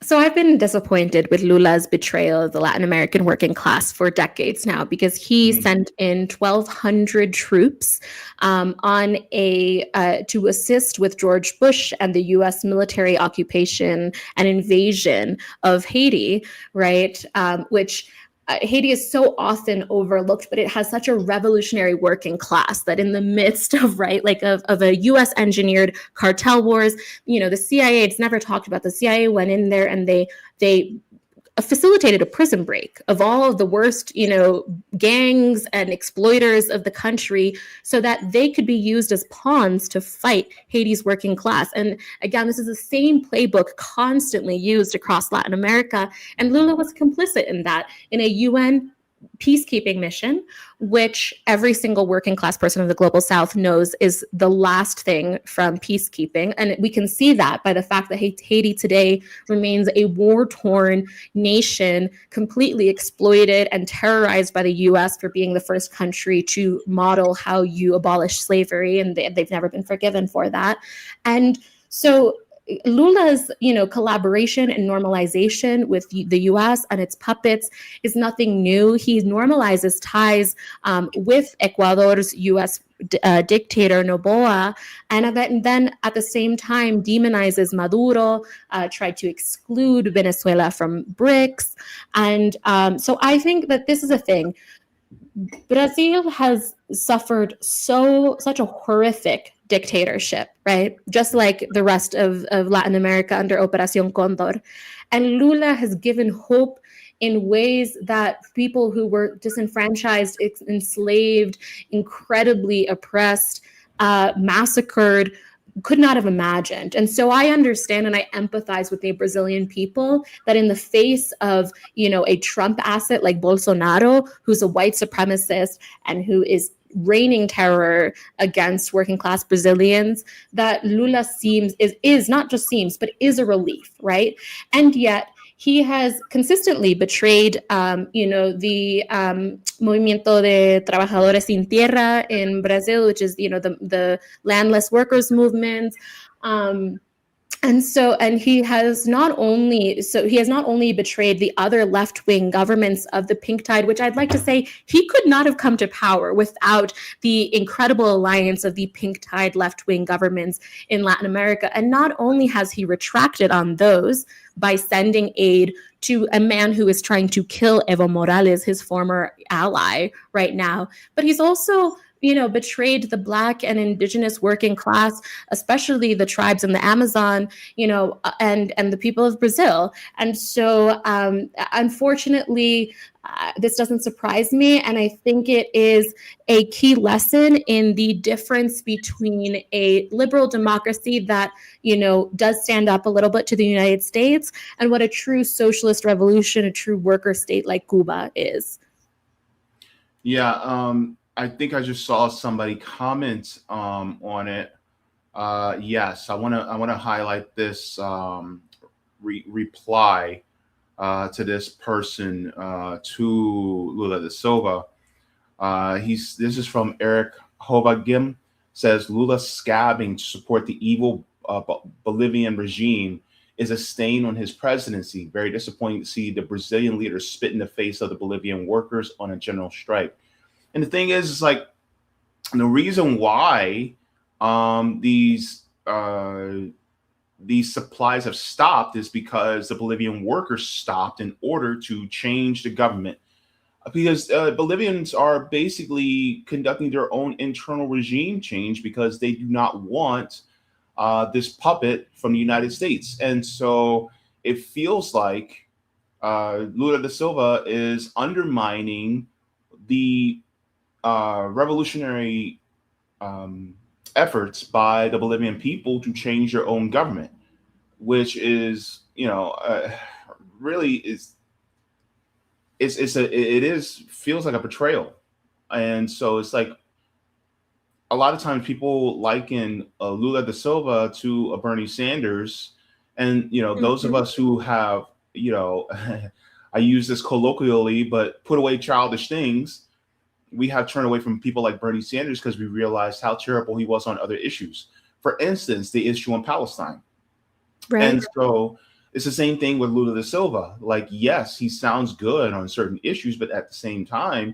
So I've been disappointed with Lula's betrayal of the Latin American working class for decades now, because he sent in 1,200 troops to assist with George Bush and the U.S. military occupation and invasion of Haiti, right? Which Haiti is so often overlooked, but it has such a revolutionary working class that in the midst of of a U.S. engineered cartel wars, the CIA, it's never talked about. The CIA went in there and they facilitated a prison break of all of the worst, gangs and exploiters of the country so that they could be used as pawns to fight Haiti's working class. And again, this is the same playbook constantly used across Latin America. And Lula was complicit in that in a UN peacekeeping mission, which every single working class person of the global south knows is the last thing from peacekeeping. And we can see that by the fact that Haiti today remains a war-torn nation, completely exploited and terrorized by the US for being the first country to model how you abolish slavery, and they've never been forgiven for that. And so Lula's, collaboration and normalization with the U.S. and its puppets is nothing new. He normalizes ties with Ecuador's U.S. Dictator Noboa, and then at the same time demonizes Maduro, tried to exclude Venezuela from BRICS. And so I think that this is a thing. Brazil has suffered such a horrific dictatorship, right? Just like the rest of Latin America under Operación Condor. And Lula has given hope in ways that people who were disenfranchised, enslaved, incredibly oppressed, massacred, could not have imagined. And so I understand and I empathize with the Brazilian people that in the face of, a Trump asset like Bolsonaro, who's a white supremacist and who is raining terror against working class Brazilians, that Lula is not just seems, but is a relief, right? And yet he has consistently betrayed, the Movimiento de Trabajadores Sin Tierra in Brazil, which is, the landless workers movement. And he has not only betrayed the other left-wing governments of the Pink Tide, which I'd like to say he could not have come to power without the incredible alliance of the Pink Tide left-wing governments in Latin America. And not only has he retracted on those by sending aid to a man who is trying to kill Evo Morales, his former ally right now, but he's also betrayed the Black and indigenous working class, especially the tribes in the Amazon, and the people of Brazil. And so, unfortunately, this doesn't surprise me. And I think it is a key lesson in the difference between a liberal democracy that, does stand up a little bit to the United States and what a true socialist revolution, a true worker state like Cuba is. Yeah. I think I just saw somebody comment on it. Yes, I want to highlight this reply to this person to Lula da Silva. This is from Eric Hovagim. Says Lula scabbing to support the evil Bolivian regime is a stain on his presidency. Very disappointing to see the Brazilian leader spit in the face of the Bolivian workers on a general strike. And the thing is like the reason why these supplies have stopped is because the Bolivian workers stopped in order to change the government. Because Bolivians are basically conducting their own internal regime change because they do not want this puppet from the United States. And so it feels like Lula da Silva is undermining the revolutionary efforts by the Bolivian people to change their own government, which is, really feels like a betrayal. And so it's like a lot of times people liken Lula da Silva to a Bernie Sanders, and those of us who have I use this colloquially, but put away childish things. We have turned away from people like Bernie Sanders because we realized how terrible he was on other issues. For instance, the issue in Palestine. Right. And so it's the same thing with Lula da Silva. Like, yes, he sounds good on certain issues, but at the same time,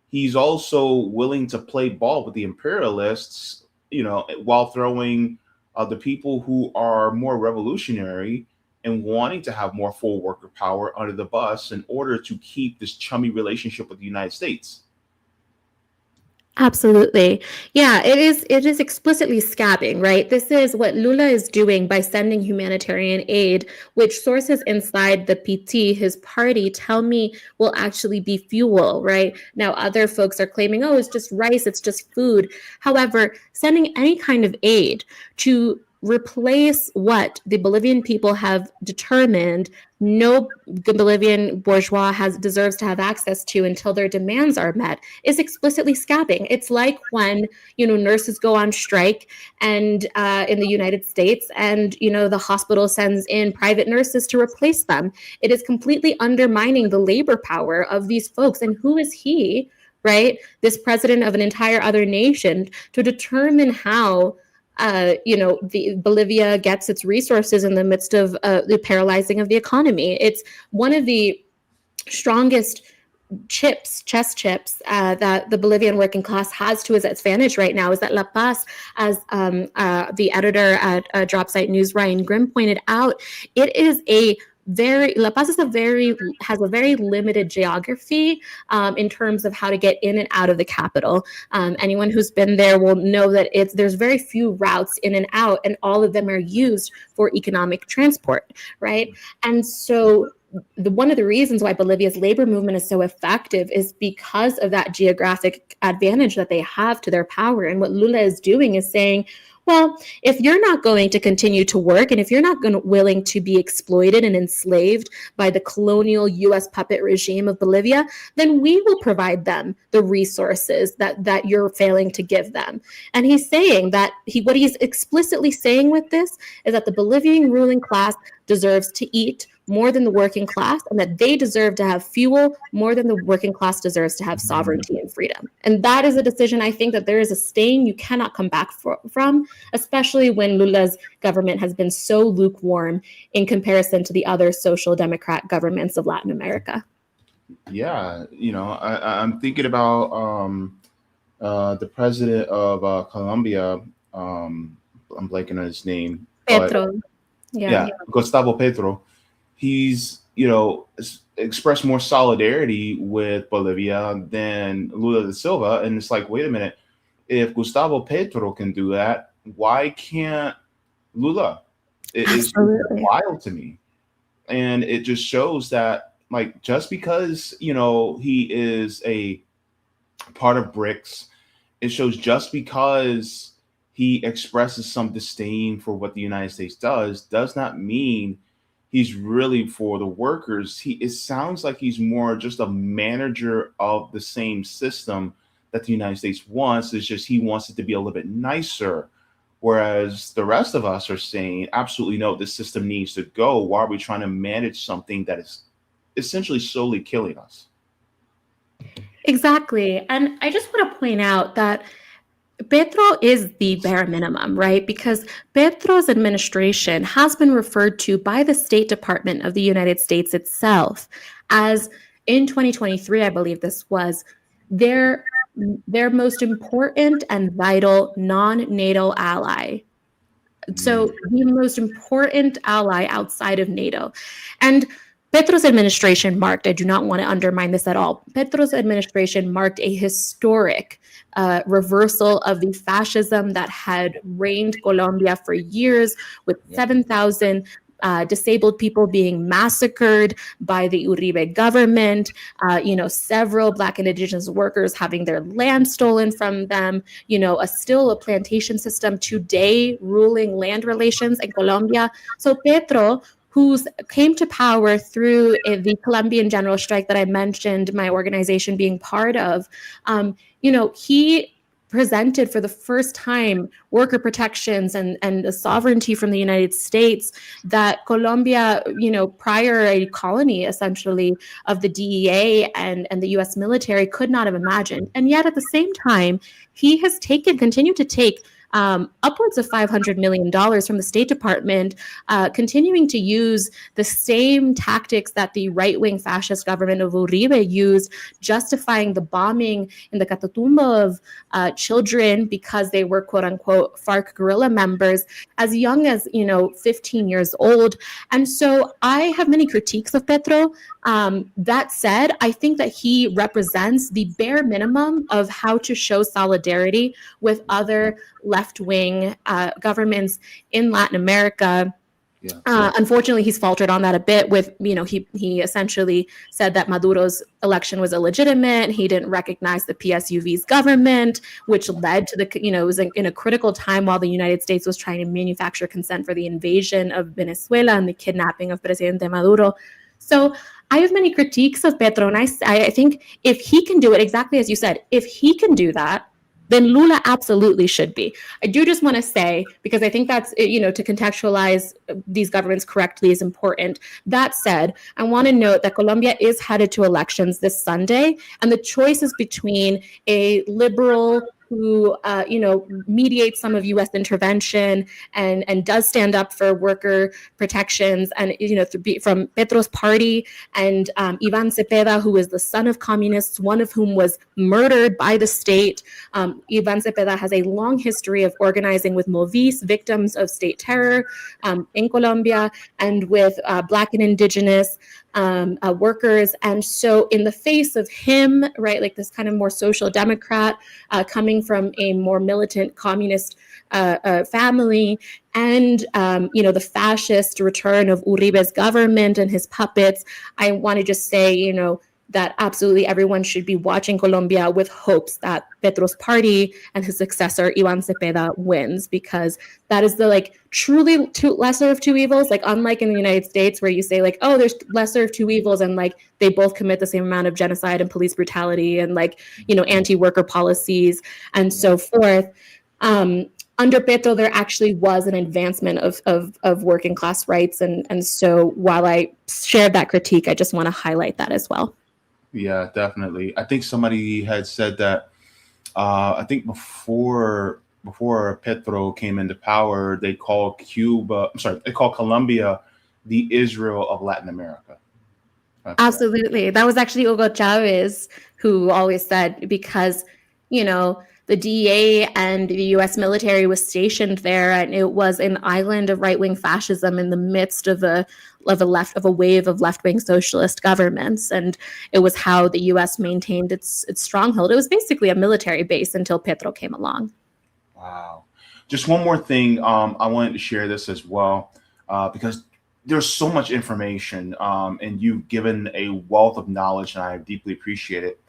he's also willing to play ball with the imperialists, while throwing the people who are more revolutionary and wanting to have more full worker power under the bus in order to keep this chummy relationship with the United States. Absolutely. Yeah, it is explicitly scabbing, right? This is what Lula is doing by sending humanitarian aid, which sources inside the PT, his party, tell me will actually be fuel, right? Now other folks are claiming, oh, it's just rice, it's just food. However, sending any kind of aid to replace what the Bolivian people have determined no Bolivian bourgeois deserves to have access to until their demands are met is explicitly scabbing. It's like when nurses go on strike and in the United States, and the hospital sends in private nurses to replace them. It is completely undermining the labor power of these folks. And who is he, right? This president of an entire other nation to determine how the Bolivia gets its resources in the midst of the paralyzing of the economy. It's one of the strongest chess chips that the Bolivian working class has to its advantage right now is that La Paz, as the editor at Dropsite News, Ryan Grimm, pointed out, La Paz has a very limited geography in terms of how to get in and out of the capital. Anyone who's been there will know that there's very few routes in and out, and all of them are used for economic transport, right? And so one of the reasons why Bolivia's labor movement is so effective is because of that geographic advantage that they have to their power. And what Lula is doing is saying, well, if you're not going to continue to work, and if you're not willing to be exploited and enslaved by the colonial U.S. puppet regime of Bolivia, then we will provide them the resources that you're failing to give them. And he's saying that what he's explicitly saying with this is that the Bolivian ruling class deserves to eat more than the working class, and that they deserve to have fuel more than the working class deserves to have sovereignty and freedom. And that is a decision, I think, that there is a stain you cannot come back from, especially when Lula's government has been so lukewarm in comparison to the other social democrat governments of Latin America. Yeah, I'm thinking about the president of Colombia. I'm blanking on his name. Petro. Yeah, Gustavo Petro. He's, expressed more solidarity with Bolivia than Lula da Silva. And it's like, wait a minute, if Gustavo Petro can do that, why can't Lula? It's wild to me. And it just shows that, like, just because, he is a part of BRICS, it shows just because he expresses some disdain for what the United States does not mean he's really for the workers. It sounds like he's more just a manager of the same system that the United States wants. It's just he wants it to be a little bit nicer. Whereas the rest of us are saying, absolutely no, this system needs to go. Why are we trying to manage something that is essentially solely killing us? Exactly. And I just want to point out that Petro is the bare minimum, right? Because Petro's administration has been referred to by the State Department of the United States itself as, in 2023, I believe this was, their most important and vital non-NATO ally. So the most important ally outside of NATO. And Petro's administration marked, I do not want to undermine this at all, Petro's administration marked a historic reversal of the fascism that had reigned Colombia for years, with 7,000 disabled people being massacred by the Uribe government, several Black and Indigenous workers having their land stolen from them, still a plantation system today ruling land relations in Colombia. So Petro, who came to power through the Colombian general strike that I mentioned, my organization being part of, he presented for the first time worker protections and the sovereignty from the United States that Colombia, prior a colony essentially of the DEA and the US military, could not have imagined. And yet at the same time, he has continued to take upwards of $500 million from the State Department, continuing to use the same tactics that the right-wing fascist government of Uribe used, justifying the bombing in the Catatumbo of children because they were quote-unquote FARC guerrilla members as young as 15 years old. And so I have many critiques of Petro. That said, I think that he represents the bare minimum of how to show solidarity with other left-wing governments in Latin America. Yeah. Unfortunately, he's faltered on that a bit with, he essentially said that Maduro's election was illegitimate. He didn't recognize the PSUV's government, which led to it was in a critical time while the United States was trying to manufacture consent for the invasion of Venezuela and the kidnapping of Presidente Maduro. So I have many critiques of Petro, and I think if he can do it, exactly as you said, if he can do that, then Lula absolutely should be. I do just want to say, because I think that's, to contextualize these governments correctly is important. That said, I want to note that Colombia is headed to elections this Sunday, and the choice is between a liberal who, mediates some of U.S. intervention and does stand up for worker protections, and from Petro's party, and Iván Cepeda, who is the son of communists, one of whom was murdered by the state. Iván Cepeda has a long history of organizing with Movis, victims of state terror in Colombia, and with Black and Indigenous workers. And so in the face of him, right, like this kind of more social democrat coming from a more militant communist family, and the fascist return of Uribe's government and his puppets, I want to just say, that absolutely everyone should be watching Colombia with hopes that Petro's party and his successor, Iván Cepeda, wins, because that is the truly lesser of two evils. Unlike in the United States where you say there's lesser of two evils and they both commit the same amount of genocide and police brutality and anti-worker policies and so forth. Under Petro, there actually was an advancement of working class rights. And so while I shared that critique, I just want to highlight that as well. Yeah, definitely. I think somebody had said that, I think before Petro came into power, they called Colombia the Israel of Latin America. Absolutely. That was actually Hugo Chavez who always said, because, the DEA and the U.S. military was stationed there, and it was an island of right-wing fascism in the midst of a wave of left-wing socialist governments, and it was how the U.S. maintained its stronghold. It was basically a military base until Petro came along. Wow! Just one more thing, I wanted to share this as well, because there's so much information, and you've given a wealth of knowledge, and I deeply appreciate it.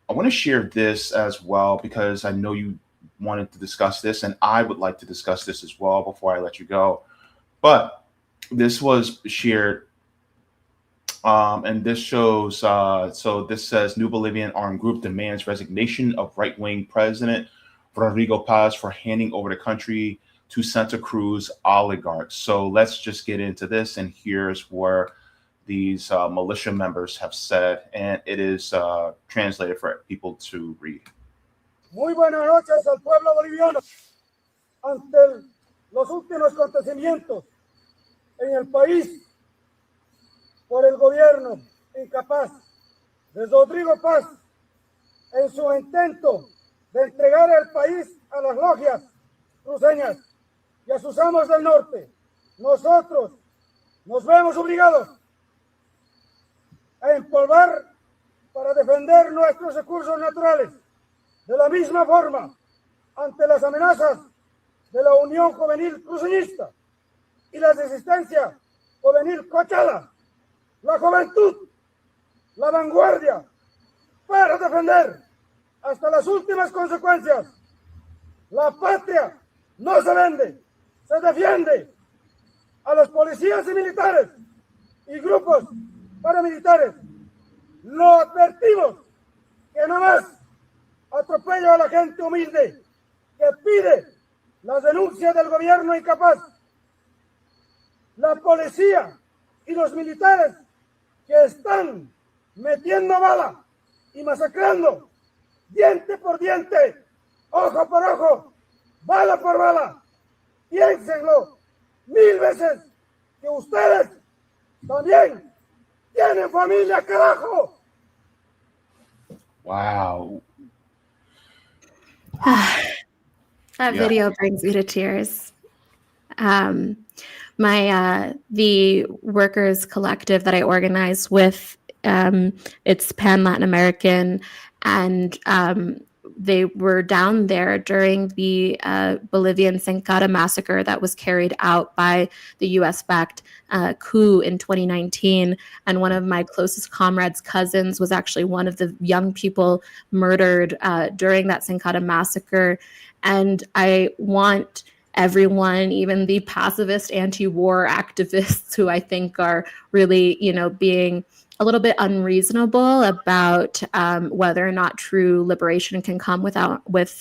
I want to share this as well because I know you wanted to discuss this, and I would like to discuss this as well before I let you go. But this was shared, and this shows, so this says, New Bolivian Armed Group demands resignation of right-wing President Rodrigo Paz for handing over the country to Santa Cruz oligarchs. So let's just get into this, and here's where these militia members have said, and it is translated for people to read. Muy buenas noches al pueblo boliviano. Ante los últimos acontecimientos en el país por el gobierno incapaz de Rodrigo Paz en su intento de entregar el país a las logias cruceñas y a sus amos del norte, nosotros nos vemos obligados a empolvar para defender nuestros recursos naturales. De la misma forma, ante las amenazas de la Unión Juvenil Cruceñista y la resistencia juvenil cochada, la juventud, la vanguardia, para defender hasta las últimas consecuencias. La patria no se vende, se defiende. A los policías y militares y grupos paramilitares, lo advertimos que no más atropello a la gente humilde que pide las denuncias del gobierno incapaz. La policía y los militares que están metiendo bala y masacrando diente por diente, ojo por ojo, bala por bala. Piénsenlo 1000 veces que ustedes también tienen familia, carajo. Wow. That video brings me to tears. The workers collective that I organize with, it's Pan Latin American, and they were down there during the Bolivian Sencada massacre that was carried out by the US-backed coup in 2019. And one of my closest comrades' cousins was actually one of the young people murdered during that Sencada massacre. And I want everyone, even the pacifist anti-war activists who I think are really, being a little bit unreasonable about whether or not true liberation can come with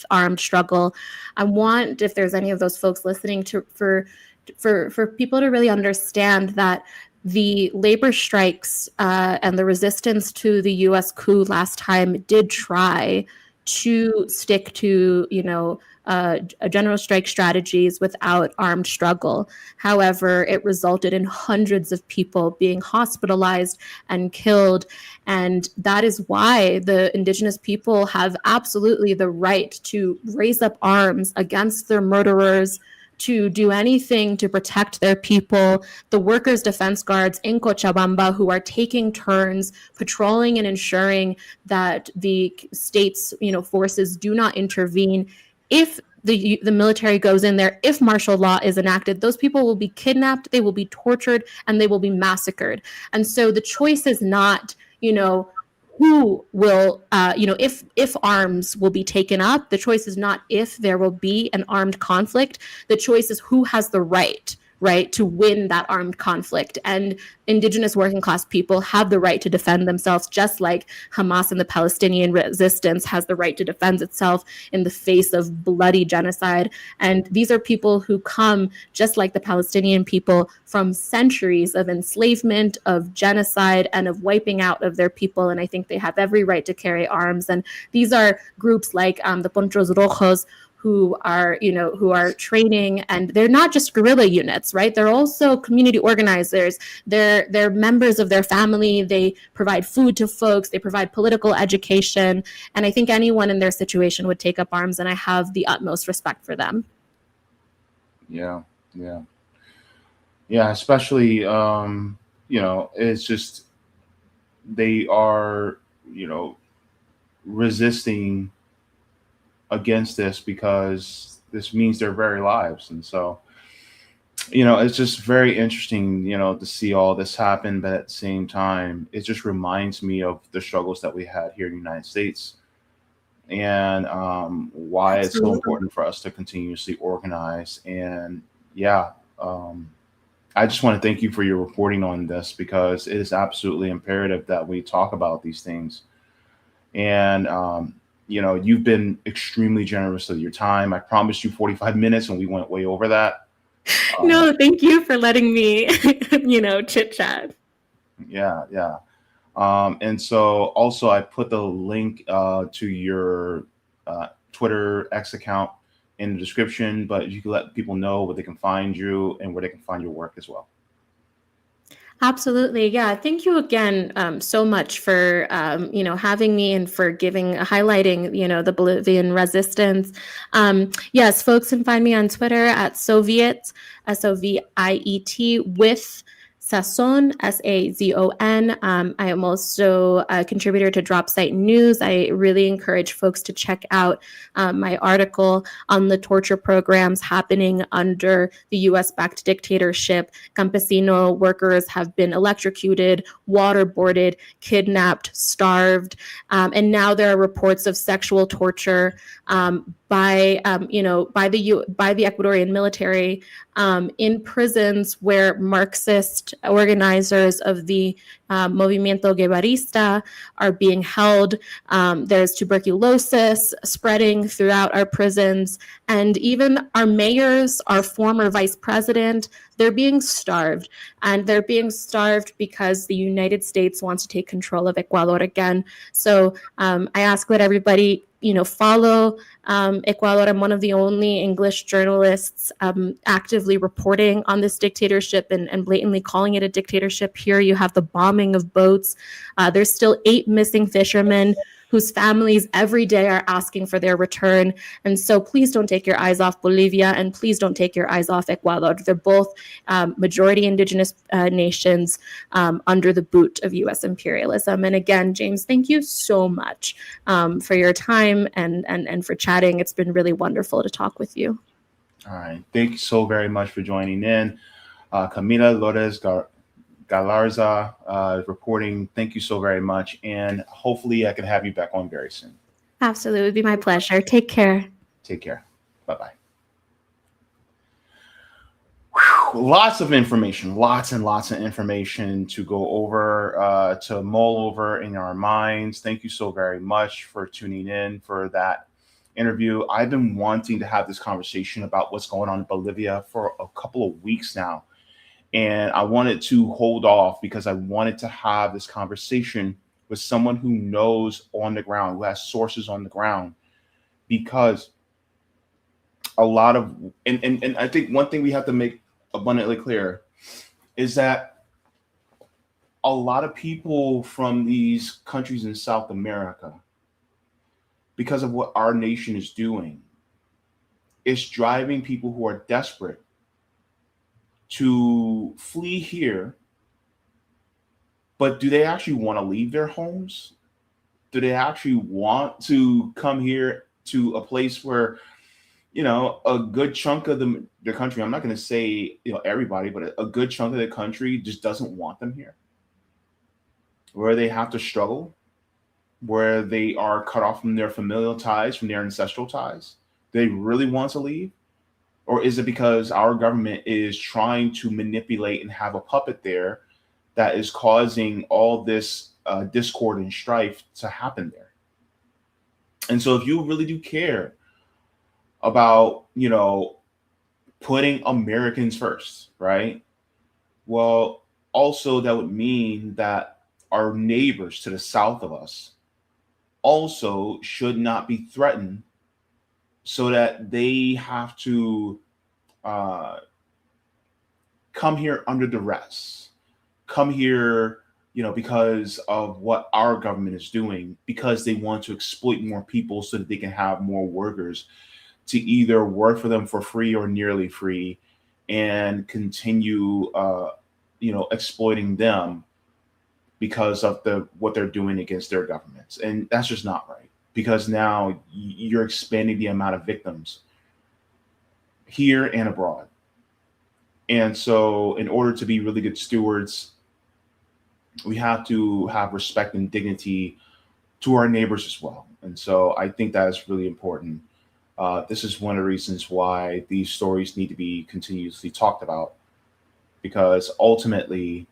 armed struggle. I want, if there's any of those folks listening, for people to really understand that the labor strikes and the resistance to the U.S. coup last time did try to stick to, general strike strategies without armed struggle. However, it resulted in hundreds of people being hospitalized and killed. And that is why the indigenous people have absolutely the right to raise up arms against their murderers, to do anything to protect their people. The workers' defense guards in Cochabamba, who are taking turns patrolling and ensuring that the state's forces do not intervene. If the military goes in there, if martial law is enacted, those people will be kidnapped, they will be tortured, and they will be massacred. And so the choice is not, who will, if arms will be taken up. The choice is not if there will be an armed conflict. The choice is who has the right to win that armed conflict. And indigenous working class people have the right to defend themselves, just like Hamas and the Palestinian resistance has the right to defend itself in the face of bloody genocide. And these are people who come, just like the Palestinian people, from centuries of enslavement, of genocide, and of wiping out of their people. And I think they have every right to carry arms. And these are groups like the Ponchos Rojos, who are training, and they're not just guerrilla units, right? They're also community organizers. They're members of their family. They provide food to folks. They provide political education. And I think anyone in their situation would take up arms, and I have the utmost respect for them. Yeah. Especially, it's just, they are, resisting against this because this means their very lives. And so, it's just very interesting, to see all this happen. But at the same time, it just reminds me of the struggles that we had here in the United States, and why it's so important for us to continuously organize. And I just want to thank you for your reporting on this, because it is absolutely imperative that we talk about these things. And you've been extremely generous with your time. I promised you 45 minutes and we went way over that. No, thank you for letting me, chit chat. Yeah. And so also I put the link to your Twitter X account in the description, but you can let people know where they can find you and where they can find your work as well. Absolutely. Yeah. Thank you again so much for, having me and for highlighting, the Bolivian resistance. Yes, folks can find me on Twitter at Soviet, Soviet, with Sazon, Sazon. I am also a contributor to Drop Site News. I really encourage folks to check out my article on the torture programs happening under the US-backed dictatorship. Campesino workers have been electrocuted, waterboarded, kidnapped, starved, and now there are reports of sexual torture by the Ecuadorian military in prisons where Marxist organizers of the Movimiento Guevarista are being held. There's tuberculosis spreading throughout our prisons, and even our mayors, our former vice president, they're being starved. And they're being starved because the United States wants to take control of Ecuador again. So I ask that everybody follow Ecuador. I'm one of the only English journalists actively reporting on this dictatorship and blatantly calling it a dictatorship. Here you have the bombing of boats. There's still 8 missing fishermen whose families every day are asking for their return. And so please don't take your eyes off Bolivia, and please don't take your eyes off Ecuador. They're both majority indigenous nations under the boot of U.S. imperialism. And again, James, thank you so much for your time and for chatting. It's been really wonderful to talk with you. All right. Thank you so very much for joining in. Camila Lourdes Galarza reporting. Thank you so very much. And hopefully I can have you back on very soon. Absolutely. It would be my pleasure. Take care. Take care. Bye-bye. Lots of information, lots and lots of information to go over, to mull over in our minds. Thank you so very much for tuning in for that interview. I've been wanting to have this conversation about what's going on in Bolivia for a couple of weeks now. And I wanted to hold off because I wanted to have this conversation with someone who knows on the ground, who has sources on the ground, because a lot of, and I think one thing we have to make abundantly clear is that a lot of people from these countries in South America, because of what our nation is doing, is driving people who are desperate to flee here. But do they actually want to leave their homes? Do they actually want to come here to a place where, a good chunk of the country, I'm not going to say, everybody, but a good chunk of the country just doesn't want them here, where they have to struggle, where they are cut off from their familial ties, from their ancestral ties? Do they really want to leave? Or is it because our government is trying to manipulate and have a puppet there that is causing all this discord and strife to happen there? And so if you really do care about, putting Americans first, right? Well, also that would mean that our neighbors to the south of us also should not be threatened, so that they have to come here under duress, come here, because of what our government is doing, because they want to exploit more people so that they can have more workers to either work for them for free or nearly free and continue, exploiting them because of what they're doing against their governments. And that's just not right, because now you're expanding the amount of victims here and abroad. And so in order to be really good stewards, we have to have respect and dignity to our neighbors as well. And so I think that is really important. This is one of the reasons why these stories need to be continuously talked about, because ultimately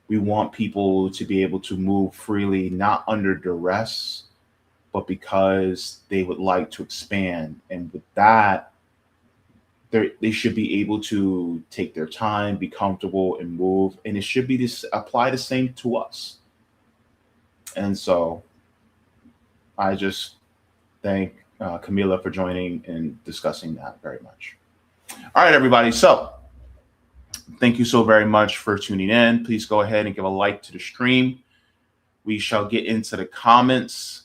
we want people to be able to move freely, not under duress, but because they would like to expand. And with that, they should be able to take their time, be comfortable, and move. And it should be apply the same to us. And so I just thank Camila for joining and discussing that very much. All right, everybody. So thank you so very much for tuning in. Please go ahead and give a like to the stream. We shall get into the comments.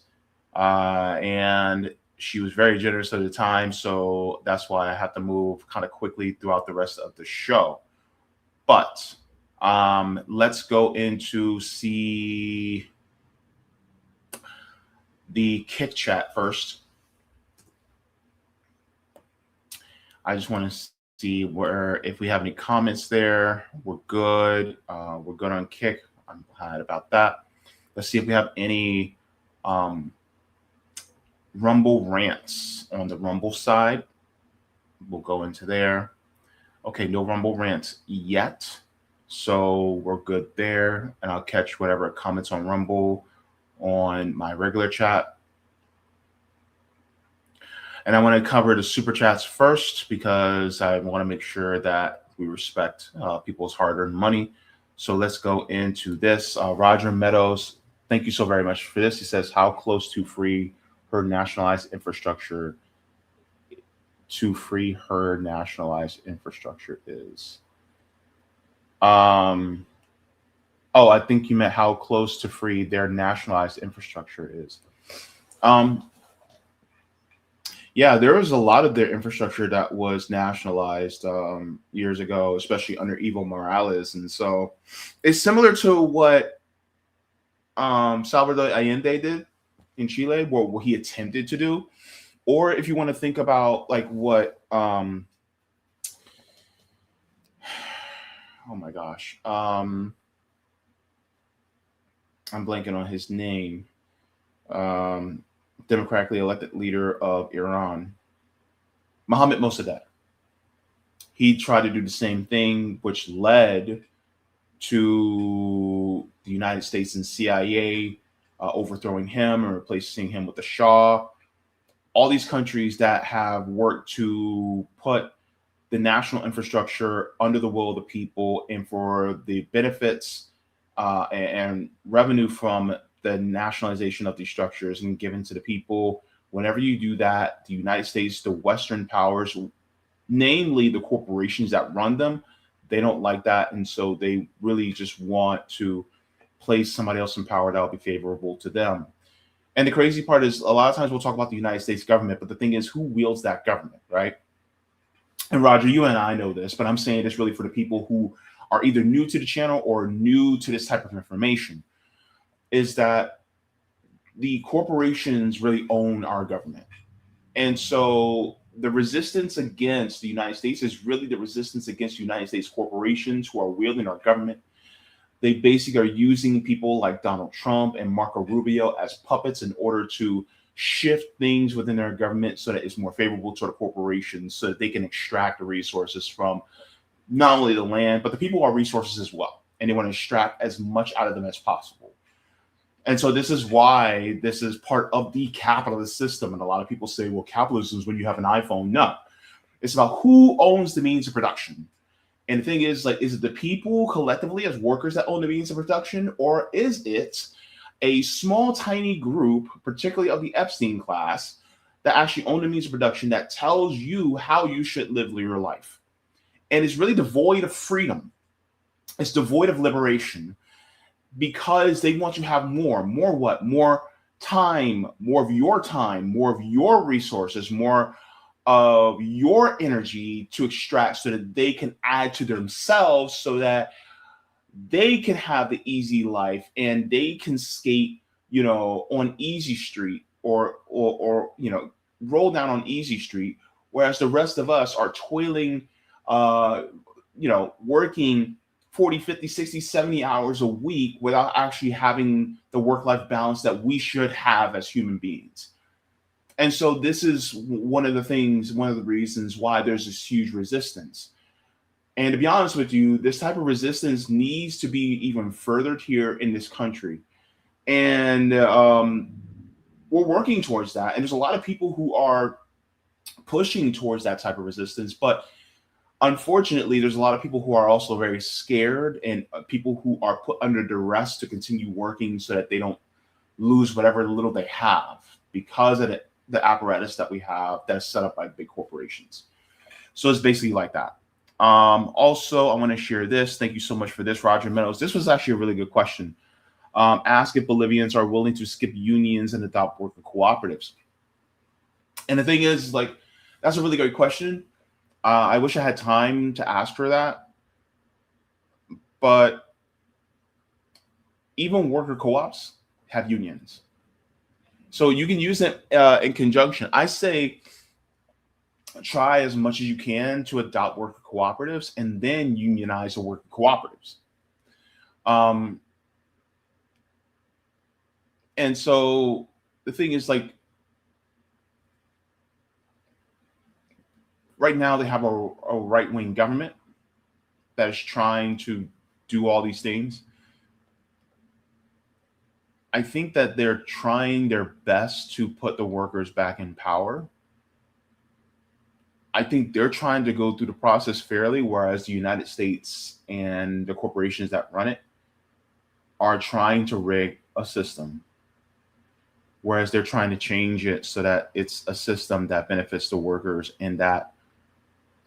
And she was very generous at the time, so that's why I have to move kind of quickly throughout the rest of the show. But let's go into see the Kick chat first. I just want to see if we have any comments there. We're good. We're good on Kick. I'm glad about that. Let's see if we have any Rumble rants on the Rumble side. We'll go into there. Okay, no Rumble rants yet, so we're good there. And I'll catch whatever comments on Rumble on my regular chat. And I want to cover the super chats first, because I want to make sure that we respect people's hard-earned money. So let's go into this. Roger Meadows, thank you so very much for this. He says, how close to free her nationalized infrastructure is. Oh, I think you meant how close to free their nationalized infrastructure is. Yeah, there was a lot of their infrastructure that was nationalized years ago, especially under Evo Morales. And so it's similar to what Salvador Allende did in Chile, what he attempted to do. Or if you want to think about like what, oh my gosh, I'm blanking on his name. Democratically elected leader of Iran, Mohammad Mossadegh. He tried to do the same thing, which led to the United States and CIA overthrowing him and replacing him with the Shah. All these countries that have worked to put the national infrastructure under the will of the people and for the benefits and revenue from the nationalization of these structures and given to the people. Whenever you do that, the United States, the Western powers, namely the corporations that run them, they don't like that. And so they really just want to place somebody else in power that will be favorable to them. And the crazy part is a lot of times we'll talk about the United States government, but the thing is, who wields that government, right? And Roger, you and I know this, but I'm saying this really for the people who are either new to the channel or new to this type of information, is that the corporations really own our government. And so the resistance against the United States is really the resistance against United States corporations who are wielding our government. They basically are using people like Donald Trump and Marco Rubio as puppets in order to shift things within their government so that it's more favorable to the corporations so that they can extract the resources from not only the land, but the people are resources as well. And they want to extract as much out of them as possible. And so this is why this is part of the capitalist system. And a lot of people say, well, capitalism is when you have an iPhone. No, it's about who owns the means of production. And the thing is, like, is it the people collectively as workers that own the means of production, or is it a small, tiny group, particularly of the Epstein class, that actually own the means of production that tells you how you should live your life? And it's really devoid of freedom. It's devoid of liberation because they want you to have more what? More time, more of your resources, more of your energy to extract so that they can add to themselves so that they can have the easy life and they can skate, on easy street or roll down on easy street. Whereas the rest of us are toiling, working 40, 50, 60, 70 hours a week without actually having the work-life balance that we should have as human beings. And so this is one of the reasons why there's this huge resistance. And to be honest with you, this type of resistance needs to be even furthered here in this country. And we're working towards that. And there's a lot of people who are pushing towards that type of resistance. But unfortunately, there's a lot of people who are also very scared and people who are put under duress to continue working so that they don't lose whatever little they have because of the apparatus that we have that's set up by big corporations. So it's basically like that. Also, I want to share this. Thank you so much for this, Roger Meadows. This was actually a really good question. Ask if Bolivians are willing to skip unions and adopt worker cooperatives. And the thing is, that's a really great question. I wish I had time to ask her that. But even worker co-ops have unions. So you can use it in conjunction. I say try as much as you can to adopt worker cooperatives and then unionize the worker cooperatives. And so the thing is, right now they have a right-wing government that is trying to do all these things. I think that they're trying their best to put the workers back in power. I think they're trying to go through the process fairly, whereas the United States and the corporations that run it are trying to rig a system whereas they're trying to change it so that it's a system that benefits the workers and that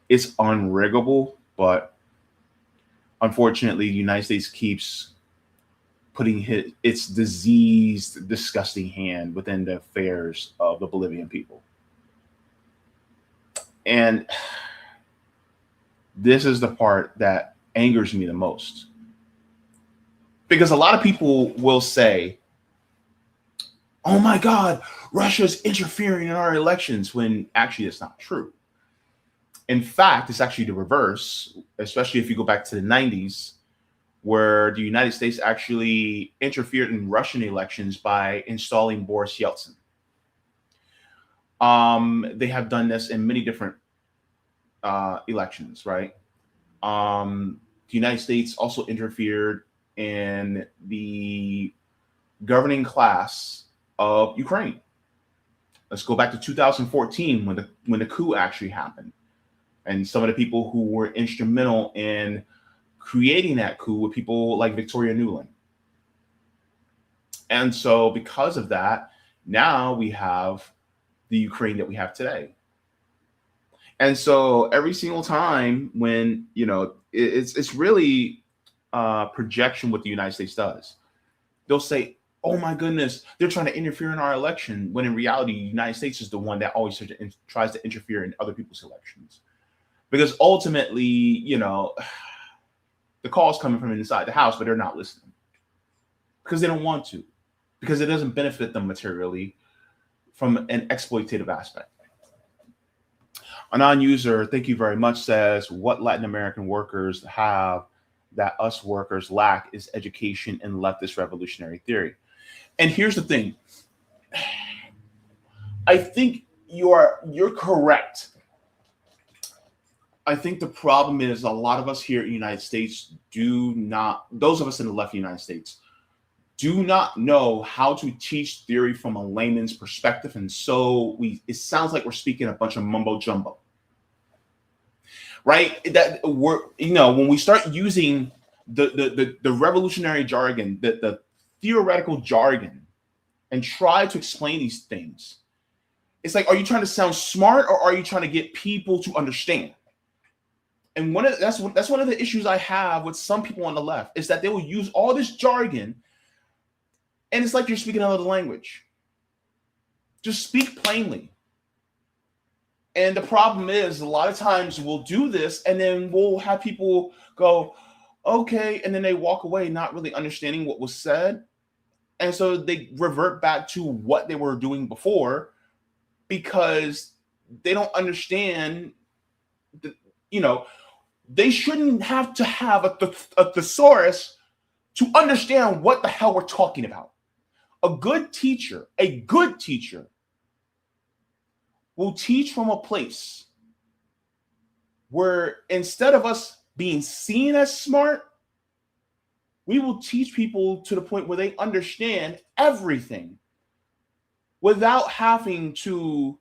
it's unriggable. But unfortunately, the United States keeps putting its diseased, disgusting hand within the affairs of the Bolivian people. And this is the part that angers me the most. Because a lot of people will say, oh my God, Russia's interfering in our elections, when actually it's not true. In fact, it's actually the reverse, especially if you go back to the 90s, where the United States actually interfered in Russian elections by installing Boris Yeltsin. They have done this in many different elections, right? The United States also interfered in the governing class of Ukraine. Let's go back to 2014 when the coup actually happened. And some of the people who were instrumental in creating that coup were people like Victoria Nuland. And so because of that, now we have the Ukraine that we have today. And so every single time when, you know, it's really projection what the United States does. They'll say, oh my goodness, they're trying to interfere in our election, when in reality, the United States is the one that always tries to interfere in other people's elections. Because ultimately, you know, the call is coming from inside the house, but they're not listening. Because they don't want to. Because it doesn't benefit them materially from an exploitative aspect. A non-user, thank you very much, says, what Latin American workers have that us workers lack is education and leftist revolutionary theory. And here's the thing. I think you're correct. I think the problem is a lot of us here in the United States those of us in the left United States, do not know how to teach theory from a layman's perspective. And so it sounds like we're speaking a bunch of mumbo jumbo. Right? That we're, you know, when we start using the revolutionary jargon, the theoretical jargon, and try to explain these things, it's like, are you trying to sound smart or are you trying to get people to understand? And that's one of the issues I have with some people on the left, is that they will use all this jargon, and it's like you're speaking another language. Just speak plainly. And the problem is, a lot of times we'll do this, and then we'll have people go, okay, and then they walk away not really understanding what was said. And so they revert back to what they were doing before, because they don't understand that, you know, they shouldn't have to have a thesaurus to understand what the hell we're talking about. A good teacher will teach from a place where, instead of us being seen as smart, we will teach people to the point where they understand everything without having to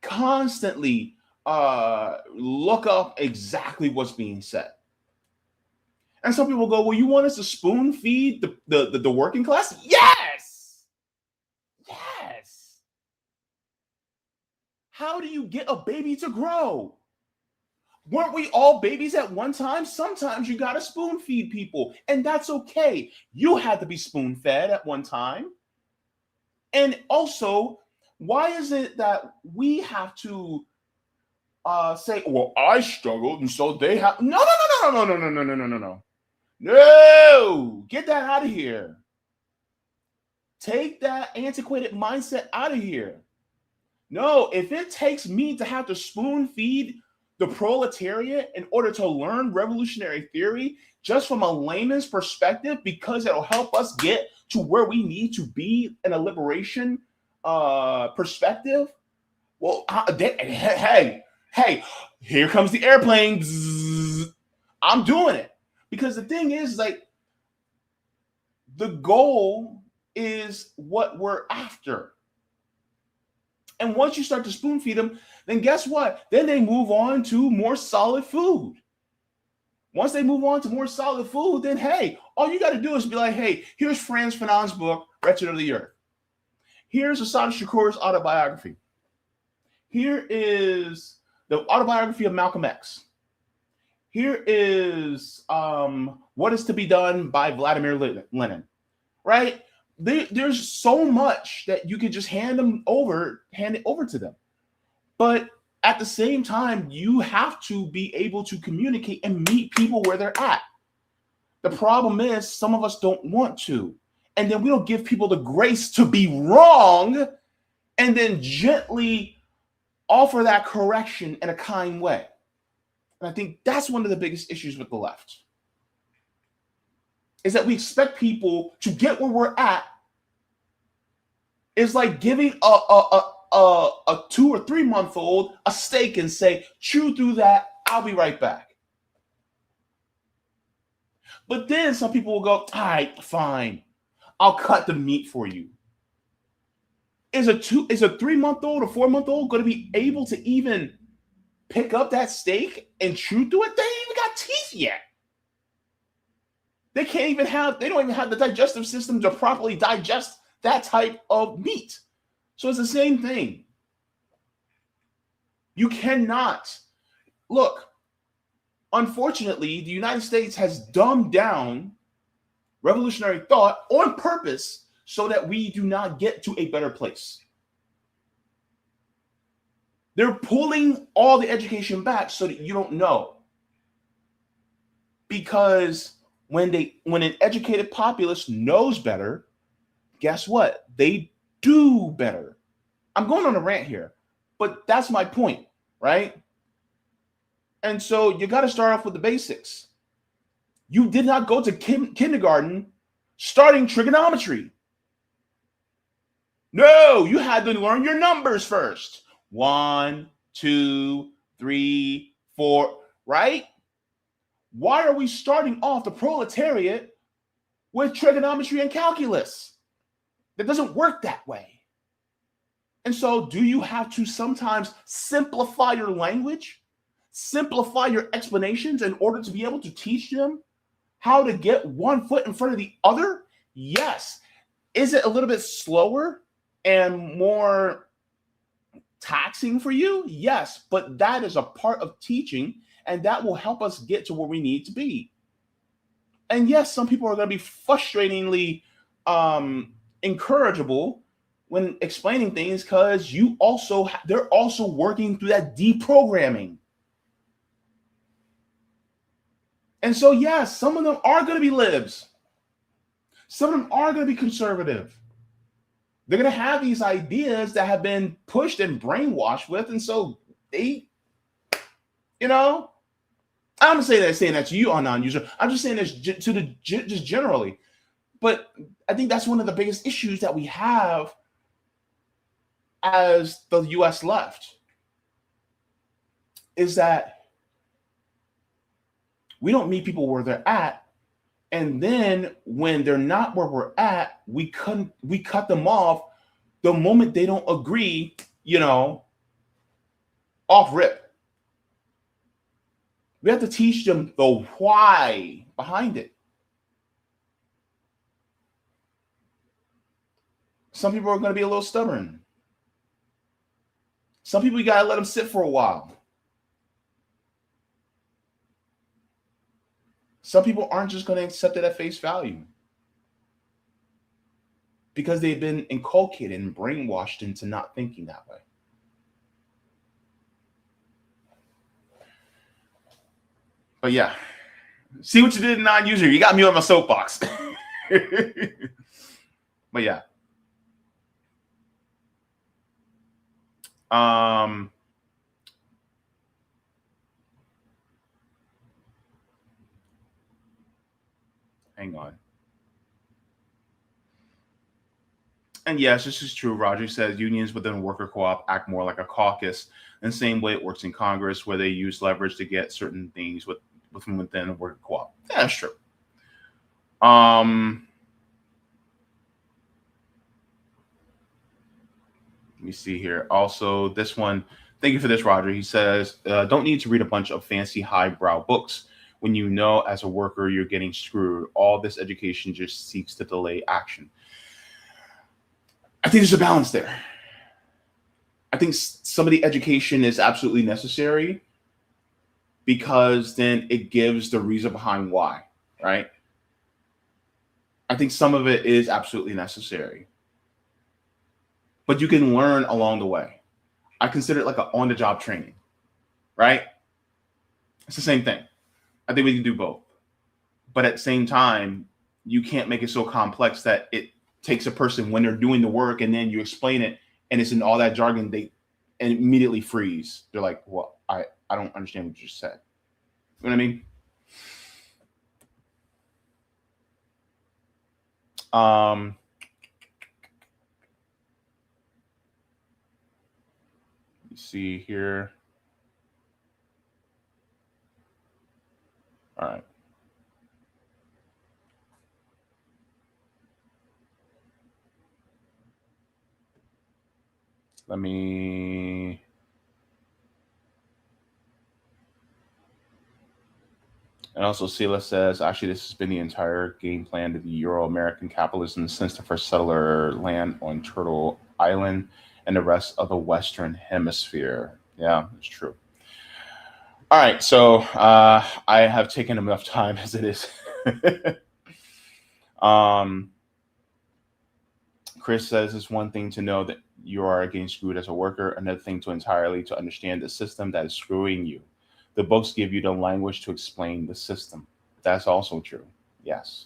constantly look up exactly what's being said. And some people go, well, you want us to spoon feed the working class? Yes. How do you get a baby to grow? Weren't we all babies at one time? Sometimes you got to spoon feed people, and that's okay. You had to be spoon fed at one time. And also, why is it that we have to say, well, I struggled, and so they have? No. No, get that out of here. Take that antiquated mindset out of here. No, if it takes me to have to spoon feed the proletariat in order to learn revolutionary theory just from a layman's perspective, because it'll help us get to where we need to be in a liberation perspective, well, hey, here comes the airplane. Bzzz. I'm doing it. Because the thing is, like, the goal is what we're after. And once you start to spoon feed them, then guess what? Then they move on to more solid food. Once they move on to more solid food, then, hey, all you got to do is be like, hey, here's Frantz Fanon's book, Wretched of the Earth. Here's Assad Shakur's autobiography. Here is the autobiography of Malcolm X. Here is What is to be Done by Vladimir Lenin, right? There's so much that you could just hand it over to them. But at the same time, you have to be able to communicate and meet people where they're at. The problem is some of us don't want to. And then we don't give people the grace to be wrong and then gently offer that correction in a kind way. And I think that's one of the biggest issues with the left, is that we expect people to get where we're at. It's like giving a 2 or 3 month old a steak and say, chew through that, I'll be right back. But then some people will go, all right, fine, I'll cut the meat for you. Is a 3 month old or 4 month old going to be able to even pick up that steak and chew through it? They ain't even got teeth yet. They don't even have the digestive system to properly digest that type of meat. So it's the same thing. You cannot look. Unfortunately, the United States has dumbed down revolutionary thought on purpose so that we do not get to a better place. They're pulling all the education back so that you don't know. Because when an educated populace knows better, guess what? They do better. I'm going on a rant here, but that's my point, right? And so you got to start off with the basics. You did not go to kindergarten starting trigonometry. No, you had to learn your numbers first. 1, 2, 3, 4, right? Why are we starting off the proletariat with trigonometry and calculus? That doesn't work that way. And so do you have to sometimes simplify your language, simplify your explanations in order to be able to teach them how to get one foot in front of the other? Yes. Is it a little bit slower and more taxing for you? Yes, but that is a part of teaching, and that will help us get to where we need to be. And yes, some people are going to be frustratingly encourageable when explaining things because they're also working through that deprogramming. And so, yes, some of them are going to be libs. Some of them are going to be conservative. They're going to have these ideas that have been pushed and brainwashed with. And so they, I'm not saying that to you, non-user. I'm just saying this just generally. But I think that's one of the biggest issues that we have as the U.S. left is that we don't meet people where they're at. And then when they're not where we're at, we cut them off the moment they don't agree, off rip. We have to teach them the why behind it. Some people are going to be a little stubborn. Some people, you got to let them sit for a while. Some people aren't just going to accept it at face value because they've been inculcated and brainwashed into not thinking that way. But yeah, see what you did, non-user. You got me on my soapbox. But yeah. Hang on. And yes, this is true. Roger says unions within a worker co-op act more like a caucus, and the same way it works in Congress, where they use leverage to get certain things within a worker co-op. Yeah, that's true. Let me see here. Also, this one. Thank you for this, Roger. He says, don't need to read a bunch of fancy highbrow books when you know as a worker you're getting screwed. All this education just seeks to delay action. I think there's a balance there. I think some of the education is absolutely necessary because then it gives the reason behind why, right? I think some of it is absolutely necessary, but you can learn along the way. I consider it like an on-the-job training, right? It's the same thing. I think we can do both, but at the same time, you can't make it so complex that it takes a person when they're doing the work and then you explain it and it's in all that jargon, they immediately freeze. They're like, well, I don't understand what you just said. You know what I mean? You see here. All right. Let me. And also, Sela says, actually, this has been the entire game plan of the Euro-American capitalism since the first settler land on Turtle Island and the rest of the Western Hemisphere. Yeah, it's true. All right, so I have taken enough time as it is. Chris says it's one thing to know that you are getting screwed as a worker, another thing to entirely to understand the system that is screwing you. The books give you the language to explain the system. That's also true. Yes.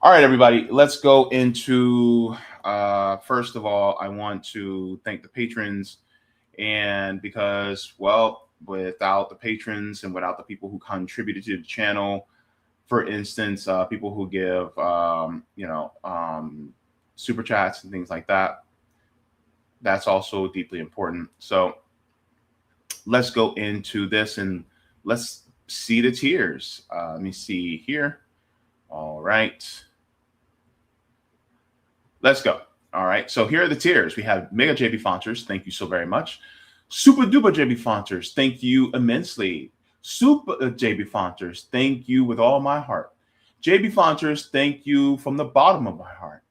All right, everybody, let's go into, first of all, I want to thank the patrons. And because, well, without the patrons and without the people who contributed to the channel, for instance, people who give, super chats and things like that, that's also deeply important. So let's go into this and let's see the tiers. Let me see here. All right. Let's go. All right. So here are the tiers. We have Mega Jaybefaunters. Thank you so very much. Super Duper Jaybefaunters. Thank you immensely. Super Jaybefaunters. Thank you with all my heart. Jaybefaunters. Thank you from the bottom of my heart.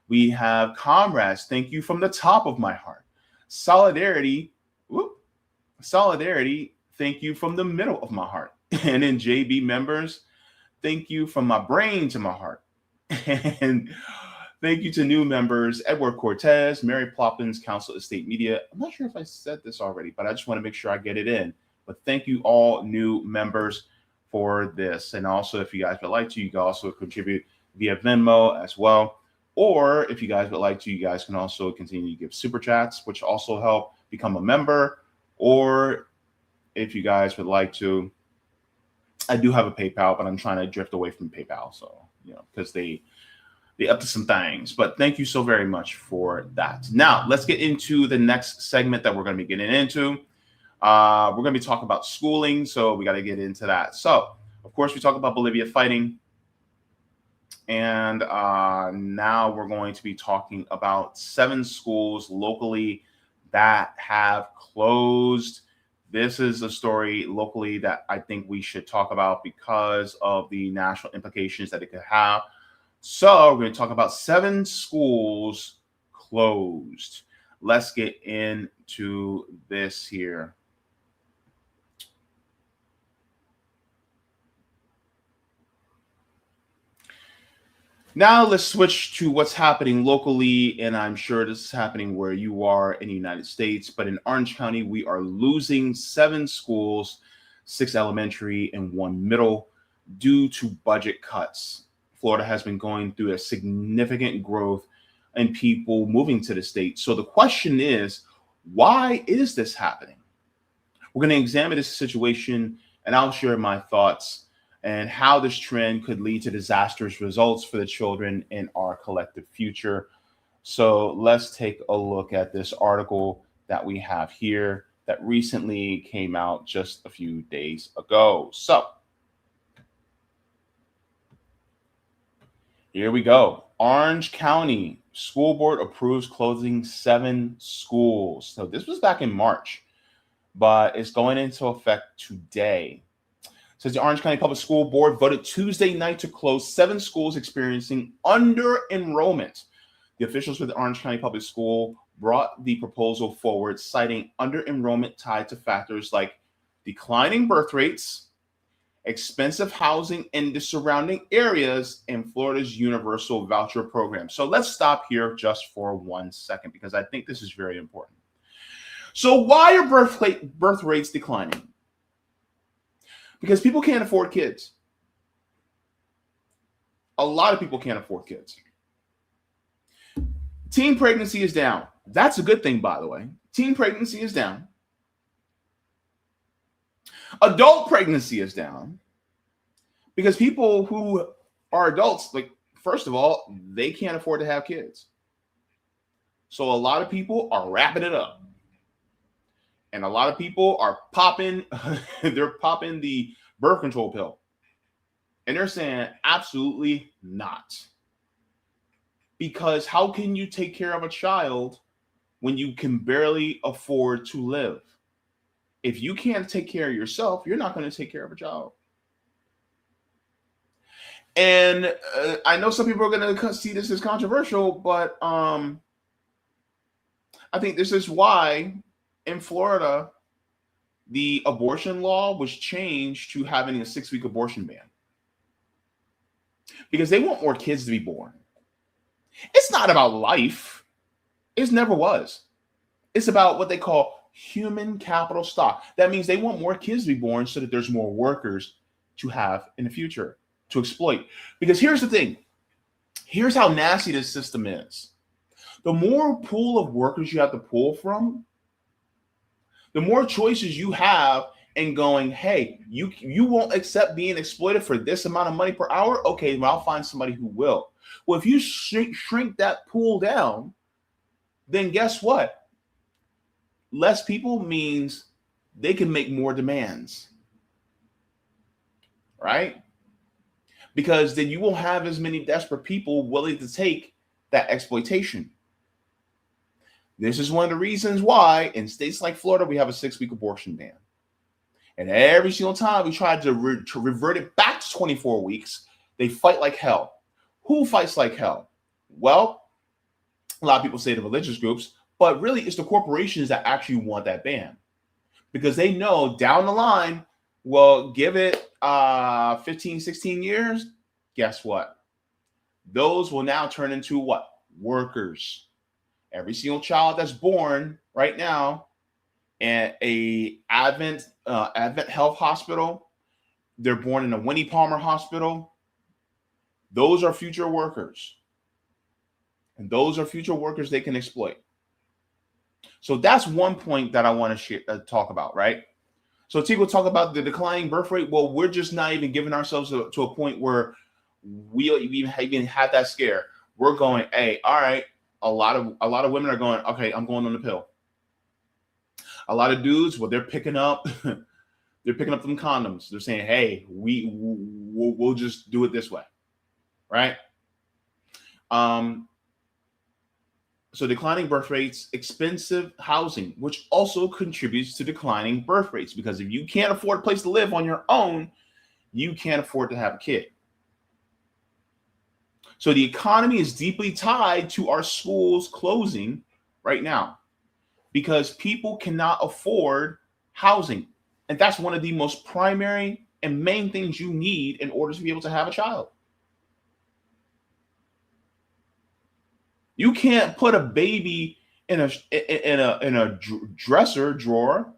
We have Comrades. Thank you from the top of my heart. Solidarity. Whoop. Solidarity, thank you from the middle of my heart. And then JB members, thank you from my brain to my heart. And thank you to new members, Edward Cortez, Mary Ploppins, Council Estate Media. I'm not sure if I said this already, but I just want to make sure I get it in. But thank you all new members for this. And also, if you guys would like to, you can also contribute via Venmo as well. Or if you guys would like to, you guys can also continue to give super chats, which also help become a member. Or if you guys would like to, I do have a PayPal, but I'm trying to drift away from PayPal. So, because they up to some things. But thank you so very much for that. Now, let's get into the next segment that we're going to be getting into. We're going to be talking about schooling. So we got to get into that. So, of course, we talk about Bolivia fighting. And now we're going to be talking about 7 schools locally that have closed. This is a story locally that I think we should talk about because of the national implications that it could have. So we're going to talk about 7 schools closed. Let's get into this here. Now let's switch to what's happening locally, and I'm sure this is happening where you are in the United States, but in Orange County, we are losing 7 schools, 6 elementary and 1 middle, due to budget cuts. Florida has been going through a significant growth in people moving to the state. So the question is, why is this happening? We're going to examine this situation, and I'll share my thoughts and how this trend could lead to disastrous results for the children in our collective future. So let's take a look at this article that we have here that recently came out just a few days ago. So here we go. Orange County School Board approves closing 7 schools. So this was back in March, but it's going into effect today. Says the Orange County Public School Board voted Tuesday night to close 7 schools experiencing under-enrollment The officials with the Orange County Public School brought the proposal forward, citing under-enrollment tied to factors like declining birth rates, expensive housing in the surrounding areas, and Florida's universal voucher program. So let's stop here just for 1 second, because I think this is very important. So why are birth rates declining? Because people can't afford kids. A lot of people can't afford kids. Teen pregnancy is down. That's a good thing, by the way. Teen pregnancy is down. Adult pregnancy is down because people who are adults, like, first of all, they can't afford to have kids. So a lot of people are wrapping it up. And a lot of people are popping, they're popping the birth control pill. And they're saying, absolutely not. Because how can you take care of a child when you can barely afford to live? If you can't take care of yourself, you're not going to take care of a child. And I know some people are going to see this as controversial, but I think this is why in Florida, the abortion law was changed to having a 6-week abortion ban. Because they want more kids to be born. It's not about life. It never was. It's about what they call human capital stock. That means they want more kids to be born so that there's more workers to have in the future to exploit. Because here's the thing. Here's how nasty this system is. The more pool of workers you have to pull from, the more choices you have in going, hey, you won't accept being exploited for this amount of money per hour? Okay, well, I'll find somebody who will. Well, if you shrink that pool down, then guess what? Less people means they can make more demands, right? Because then you won't have as many desperate people willing to take that exploitation. This is one of the reasons why in states like Florida, we have a 6-week abortion ban. And every single time we try to revert it back to 24 weeks, they fight like hell. Who fights like hell? Well, a lot of people say the religious groups, but really it's the corporations that actually want that ban. Because they know down the line, well, give it 15, 16 years, guess what? Those will now turn into what? Workers. Every single child that's born right now at a Advent Health Hospital, they're born in a Winnie Palmer Hospital. Those are future workers. And those are future workers they can exploit. So that's one point that I want to talk about, right? So T will talk about the declining birth rate. Well, we're just not even giving ourselves to a point where we even have that scare. We're going, hey, all right. A lot of women are going, okay, I'm going on the pill. A lot of dudes, well, they're picking up them condoms. They're saying, hey, we'll just do it this way, right? So declining birth rates, expensive housing, which also contributes to declining birth rates, because if you can't afford a place to live on your own, you can't afford to have a kid. So the economy is deeply tied to our schools closing right now because people cannot afford housing. And that's one of the most primary and main things you need in order to be able to have a child. You can't put a baby in a dresser drawer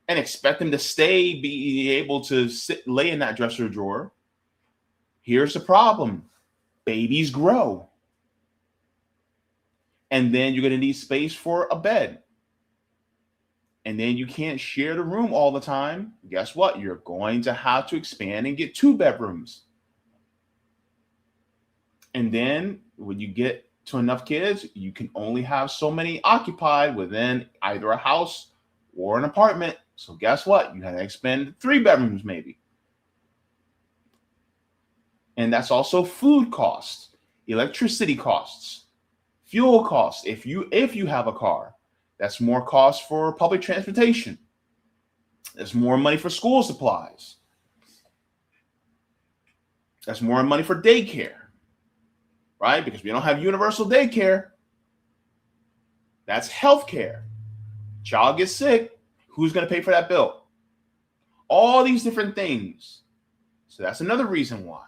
and expect them to be able to lay in that dresser drawer. Here's the problem. Babies grow. And then you're going to need space for a bed. And then you can't share the room all the time. Guess what? You're going to have to expand and get 2 bedrooms. And then when you get to enough kids, you can only have so many occupied within either a house or an apartment. So guess what? You have to expand 3 bedrooms maybe. And that's also food costs, electricity costs, fuel costs. If you have a car, that's more cost for public transportation. There's more money for school supplies. That's more money for daycare, right? Because we don't have universal daycare. That's healthcare. Child gets sick, who's going to pay for that bill? All these different things. So that's another reason why.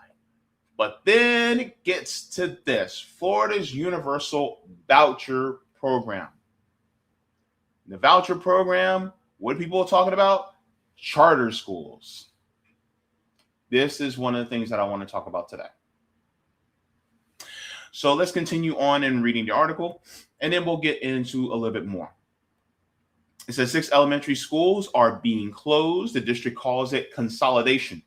But then it gets to this: Florida's universal voucher program. The voucher program, what are people talking about? Charter schools. This is one of the things that I want to talk about today. So let's continue on in reading the article, and then we'll get into a little bit more. It says 6 elementary schools are being closed. The district calls it consolidation.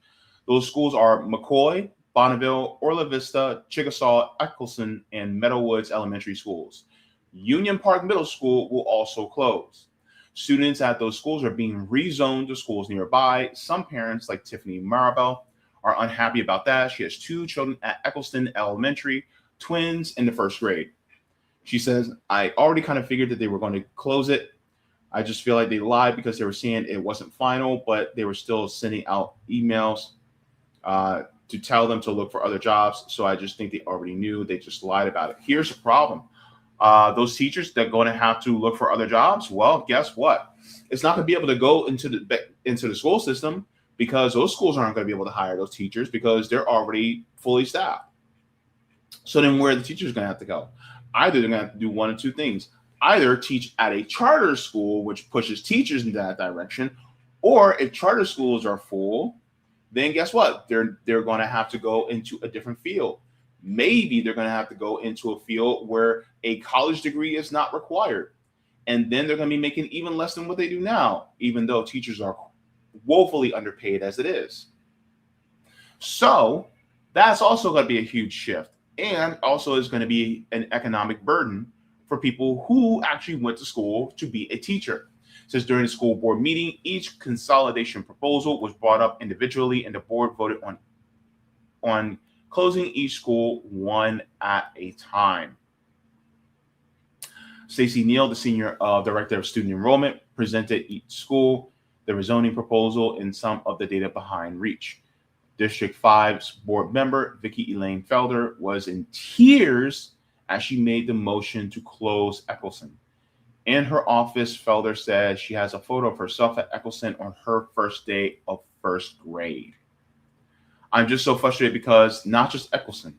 Those schools are McCoy, Bonneville, Orla Vista, Chickasaw, Eccleston, and Meadowwoods elementary schools. Union Park Middle School will also close. Students at those schools are being rezoned to schools nearby. Some parents, like Tiffany Maribel, are unhappy about that. She has 2 children at Eccleston Elementary, twins in the 1st grade. She says, I already kind of figured that they were going to close it. I just feel like they lied because they were saying it wasn't final, but they were still sending out emails to tell them to look for other jobs. So I just think they already knew. They just lied about it. Here's the problem. Those teachers that are going to have to look for other jobs, well, guess what? It's not going to be able to go into the school system, because those schools aren't going to be able to hire those teachers because they're already fully staffed. So then where are the teachers going to have to go? Either they're going to have to do one of 2 things. Either teach at a charter school, which pushes teachers in that direction, or if charter schools are full, then guess what? They're going to have to go into a different field. Maybe they're going to have to go into a field where a college degree is not required. And then they're going to be making even less than what they do now, even though teachers are woefully underpaid as it is. So that's also going to be a huge shift, and also is going to be an economic burden for people who actually went to school to be a teacher. It says during the school board meeting, each consolidation proposal was brought up individually, and the board voted on closing each school one at a time. Stacey Neal, the senior director of student enrollment, presented each school the rezoning proposal and some of the data behind REACH. District 5's board member, Vicki Elaine Felder, was in tears as she made the motion to close Eccleston. In her office, Felder said she has a photo of herself at Eccleston on her first day of 1st grade. I'm just so frustrated because not just Eccleston.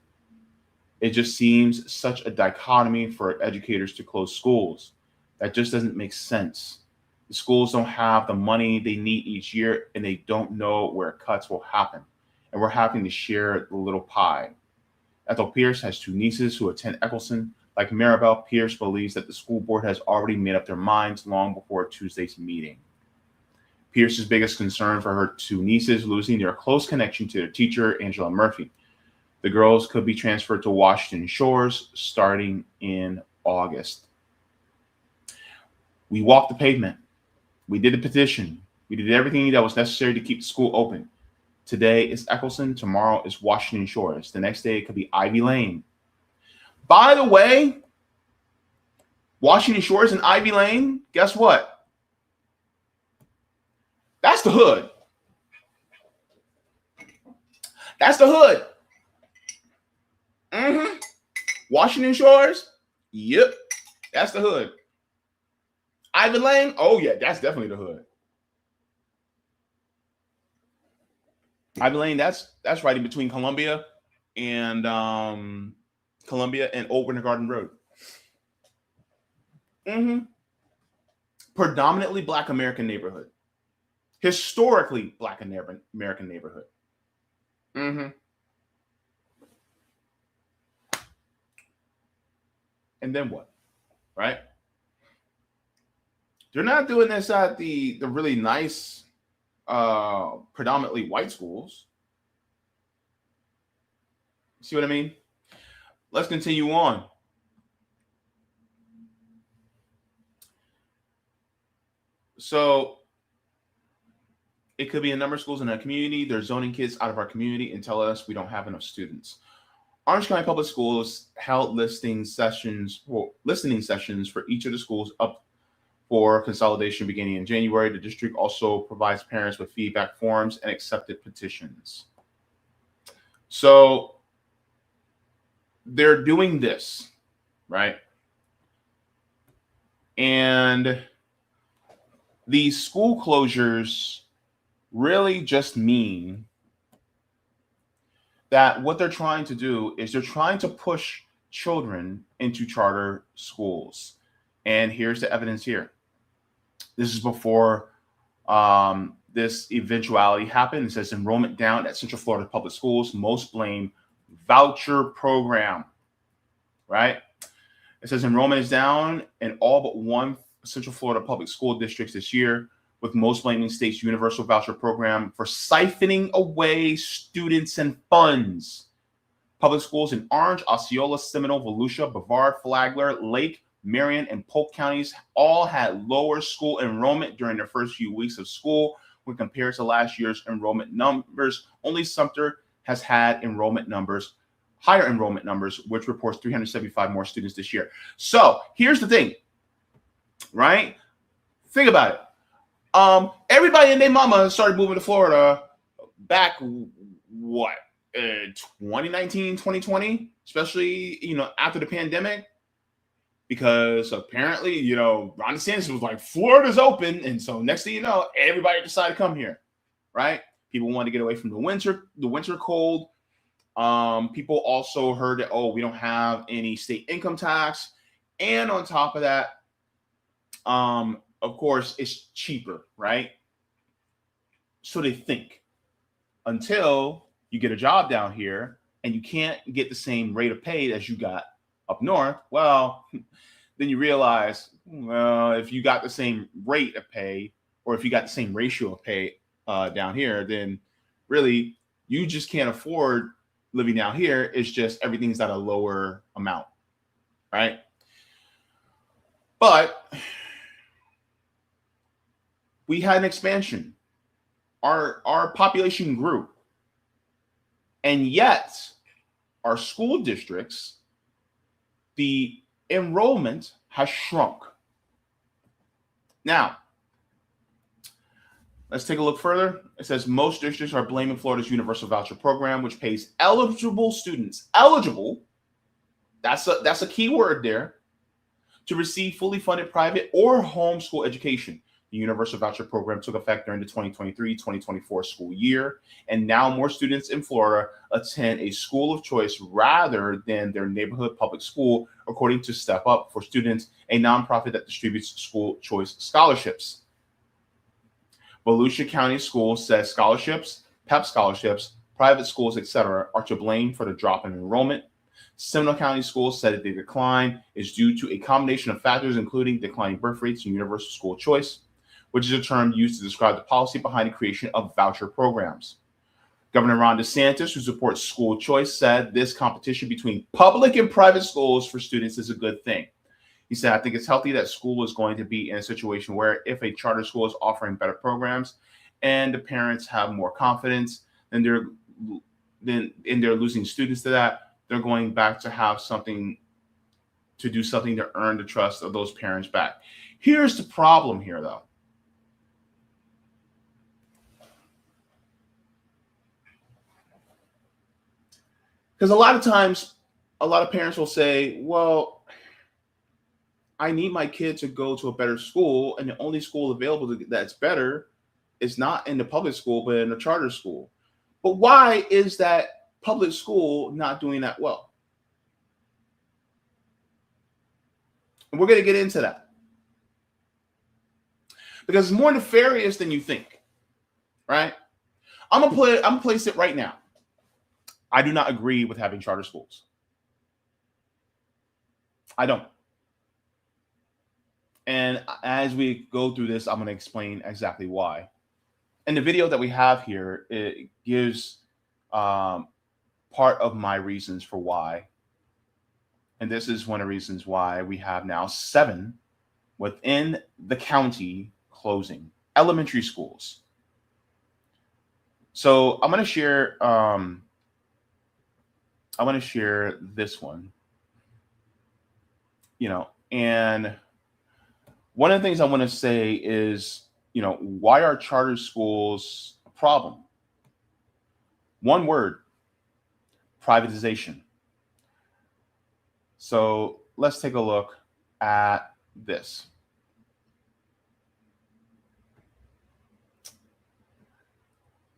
It just seems such a dichotomy for educators to close schools. That just doesn't make sense. The schools don't have the money they need each year, and they don't know where cuts will happen. And we're having to share the little pie. Ethel Pierce has 2 nieces who attend Eccleston. Like Maribel, Pierce believes that the school board has already made up their minds long before Tuesday's meeting. Pierce's biggest concern for her 2 nieces losing their close connection to their teacher, Angela Murphy. The girls could be transferred to Washington Shores starting in August. We walked the pavement. We did the petition. We did everything that was necessary to keep the school open. Today is Eccleston. Tomorrow is Washington Shores. The next day it could be Ivy Lane. By the way, Washington Shores and Ivy Lane, guess what? That's the hood. That's the hood. Washington Shores, yep, that's the hood. Ivy Lane, oh yeah, that's definitely the hood. Ivy Lane, that's right in between Columbia and Old Winter Garden Road. Predominantly Black American neighborhood. Historically Black American neighborhood. And then what? Right? They're not doing this at the really nice, predominantly white schools. See what I mean? Let's continue on. So it could be a number of schools in our community. They're zoning kids out of our community and tell us we don't have enough students. Orange County Public Schools held listening sessions for each of the schools up for consolidation beginning in January. The district also provides parents with feedback forms and accepted petitions. So they're doing this, right? And these school closures really just mean that what they're trying to do is they're trying to push children into charter schools. And here's the evidence here. This is before this eventuality happened. It says enrollment down at Central Florida public schools. Most blame voucher program, right? It says enrollment is down in all but one Central Florida public school districts this year, with most blaming state's universal voucher program for siphoning away students and funds. Public schools in Orange, Osceola, Seminole, Volusia, Brevard, Flagler, Lake, Marion, and Polk counties all had lower school enrollment during the first few weeks of school when compared to last year's enrollment numbers. Only Sumter has had higher enrollment numbers, which reports 375 more students this year. So here's the thing, right? Think about it. Everybody and their mama started moving to Florida back, 2019, 2020, especially, after the pandemic, because apparently, Ron DeSantis was like, Florida's open. And so next thing you know, everybody decided to come here, right? People wanted to get away from the winter cold. People also heard that, we don't have any state income tax. And on top of that, of course, it's cheaper, right? So they think until you get a job down here and you can't get the same rate of pay as you got up north. Well, then you realize, if you got the same rate of pay, or if you got the same ratio of pay down here, then really you just can't afford living down here. It's just everything's at a lower amount, right? But we had an expansion. Our population grew. And yet, our school districts, the enrollment has shrunk. Now, let's take a look further. It says most districts are blaming Florida's universal voucher program, which pays eligible students, that's a key word there, to receive fully funded private or homeschool education. The universal voucher program took effect during the 2023-2024 school year, and now more students in Florida attend a school of choice rather than their neighborhood public school, according to Step Up for Students, a nonprofit that distributes school choice scholarships. Volusia County Schools says scholarships, PEP scholarships, private schools, etc., are to blame for the drop in enrollment. Seminole County Schools said that the decline is due to a combination of factors, including declining birth rates and universal school choice, which is a term used to describe the policy behind the creation of voucher programs. Governor Ron DeSantis, who supports school choice, said this competition between public and private schools for students is a good thing. He said, I think it's healthy that school is going to be in a situation where if a charter school is offering better programs and the parents have more confidence, then they're losing students to that, they're going back to have something to do something to earn the trust of those parents back. Here's the problem here, though. Because a lot of times, a lot of parents will say, well, I need my kid to go to a better school, and the only school available that's better is not in the public school, but in a charter school. But why is that public school not doing that well? And we're going to get into that. Because it's more nefarious than you think, right? I'm gonna place it right now. I do not agree with having charter schools. I don't. And as we go through this, I'm going to explain exactly why. In the video that we have here, it gives part of my reasons for why. And this is one of the reasons why we have now 7 within the county closing elementary schools. So I'm going to share this one, and one of the things I want to say is, why are charter schools a problem? One word: privatization. So let's take a look at this.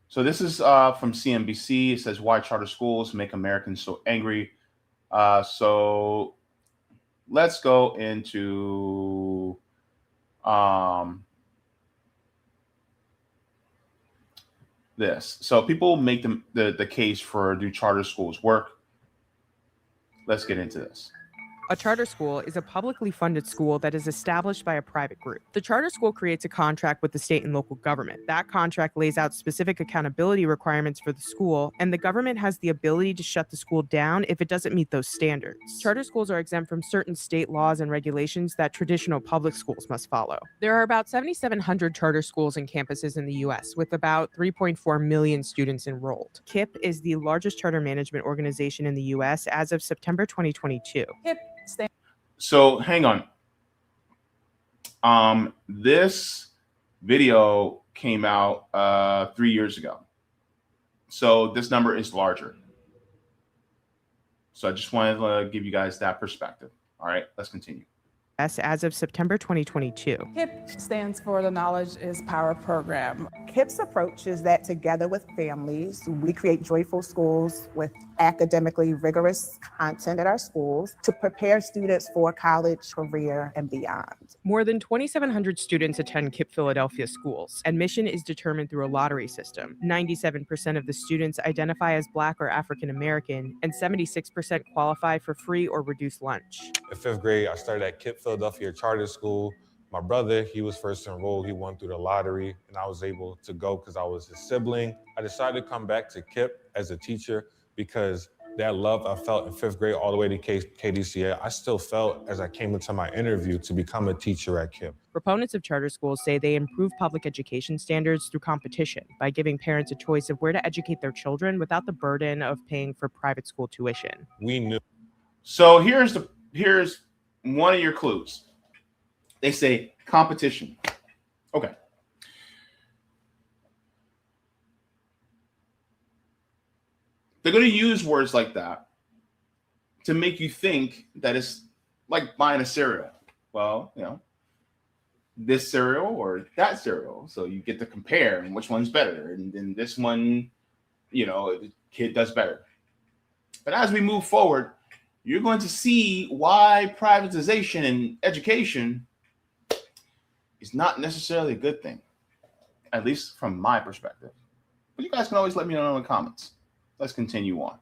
So this is from CNBC. It says, why charter schools make Americans so angry. So let's go into this. So people make the case for do charter schools work? Let's get into this. A charter school is a publicly funded school that is established by a private group. The charter school creates a contract with the state and local government. That contract lays out specific accountability requirements for the school, and the government has the ability to shut the school down if it doesn't meet those standards. Charter schools are exempt from certain state laws and regulations that traditional public schools must follow. There are about 7,700 charter schools and campuses in the U.S., with about 3.4 million students enrolled. KIPP is the largest charter management organization in the U.S. as of September 2022. So hang on. This video came out 3 years ago. So this number is larger. So I just wanted to give you guys that perspective. All right, let's continue. As of September 2022. KIPP stands for the Knowledge is Power program. KIPP's approach is that together with families, we create joyful schools with academically rigorous content at our schools to prepare students for college, career, and beyond. More than 2,700 students attend KIPP Philadelphia schools. Admission is determined through a lottery system. 97% of the students identify as Black or African American, and 76% qualify for free or reduced lunch. In 5th grade, I started at KIPP Philadelphia Charter School. My brother, he was first enrolled. He won through the lottery, and I was able to go because I was his sibling. I decided to come back to KIPP as a teacher because that love I felt in 5th grade all the way to KDCA, I still felt as I came into my interview to become a teacher at KIPP. Proponents of charter schools say they improve public education standards through competition by giving parents a choice of where to educate their children without the burden of paying for private school tuition. We knew. So here's one of your clues. They say competition. Okay. They're going to use words like that to make you think that it's like buying a cereal. Well, you know, this cereal or that cereal. So you get to compare and which one's better. And then this one, you know, the kid does better. But as we move forward, you're going to see why privatization in education is not necessarily a good thing, at least from my perspective. But you guys can always let me know in the comments. Let's continue on.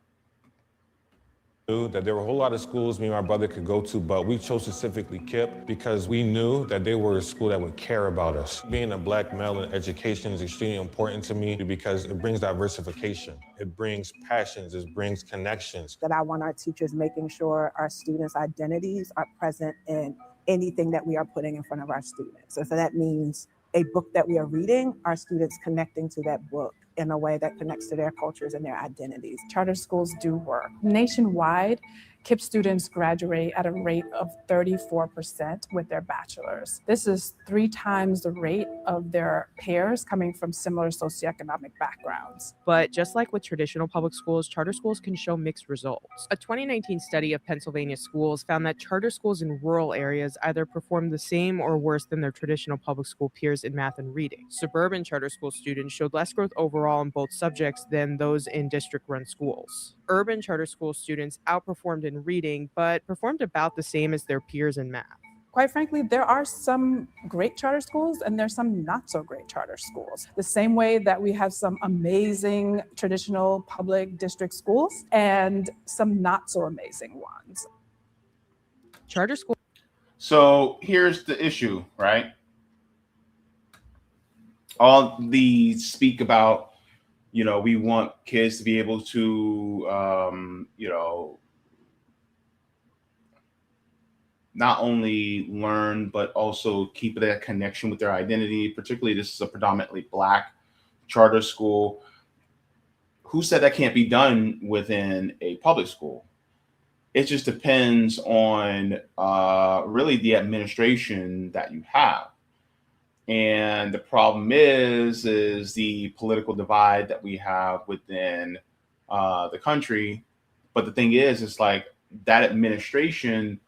Knew that there were a whole lot of schools me and my brother could go to, but we chose specifically KIPP because we knew that they were a school that would care about us. Being a Black male in education is extremely important to me because it brings diversification. It brings passions, it brings connections. That I want our teachers making sure our students' identities are present in anything that we are putting in front of our students. So that means a book that we are reading, our students connecting to that book in a way that connects to their cultures and their identities. Charter schools do work. Nationwide, KIPP students graduate at a rate of 34% with their bachelor's. This is 3 times the rate of their peers coming from similar socioeconomic backgrounds. But just like with traditional public schools, charter schools can show mixed results. A 2019 study of Pennsylvania schools found that charter schools in rural areas either performed the same or worse than their traditional public school peers in math and reading. Suburban charter school students showed less growth overall in both subjects than those in district-run schools. Urban charter school students outperformed in reading, but performed about the same as their peers in math. Quite frankly, there are some great charter schools and there's some not so great charter schools. The same way that we have some amazing traditional public district schools and some not so amazing ones. Charter school. So here's the issue, right? All these speak about, you know, we want kids to be able to, you know, not only learn, but also keep that connection with their identity. Particularly, this is a predominantly Black charter school. Who said that can't be done within a public school? It just depends on really the administration that you have. And the problem is the political divide that we have within the country. But the thing is, it's like that administration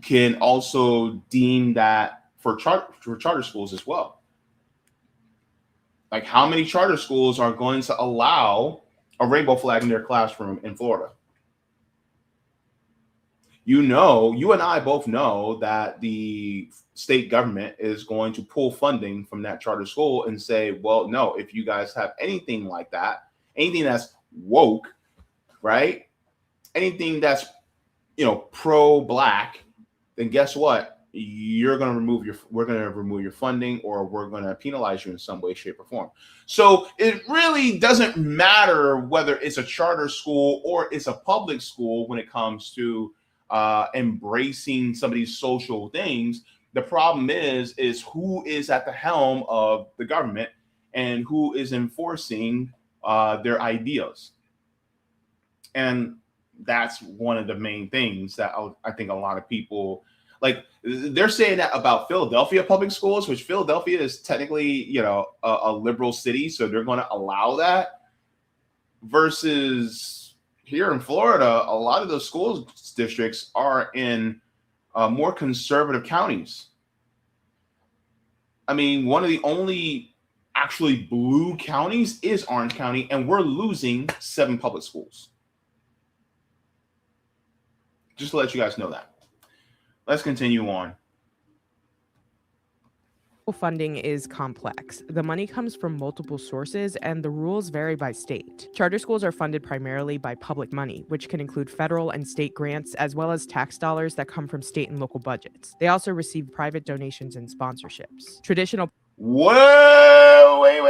can also deem that for charter schools as well. Like, how many charter schools are going to allow a rainbow flag in their classroom in Florida? You know, you and I both know that the state government is going to pull funding from that charter school and say, well, no, if you guys have anything like that, anything that's woke, right? Anything that's, pro-black, then guess what? We're going to remove your funding, or we're going to penalize you in some way, shape, or form. So it really doesn't matter whether it's a charter school or it's a public school when it comes to embracing some of these social things. The problem is who is at the helm of the government and who is enforcing their ideas. And that's one of the main things that I think a lot of people, like, they're saying that about Philadelphia public schools, which Philadelphia is technically, a liberal city, so they're going to allow that. Versus here in Florida, a lot of those school districts are in more conservative counties. I mean, one of the only actually blue counties is Orange County, and we're losing 7 public schools. Just to let you guys know that. Let's continue on. Funding is complex. The money comes from multiple sources, and the rules vary by state. Charter schools are funded primarily by public money, which can include federal and state grants, as well as tax dollars that come from state and local budgets. They also receive private donations and sponsorships. Traditional. Whoa! Wait.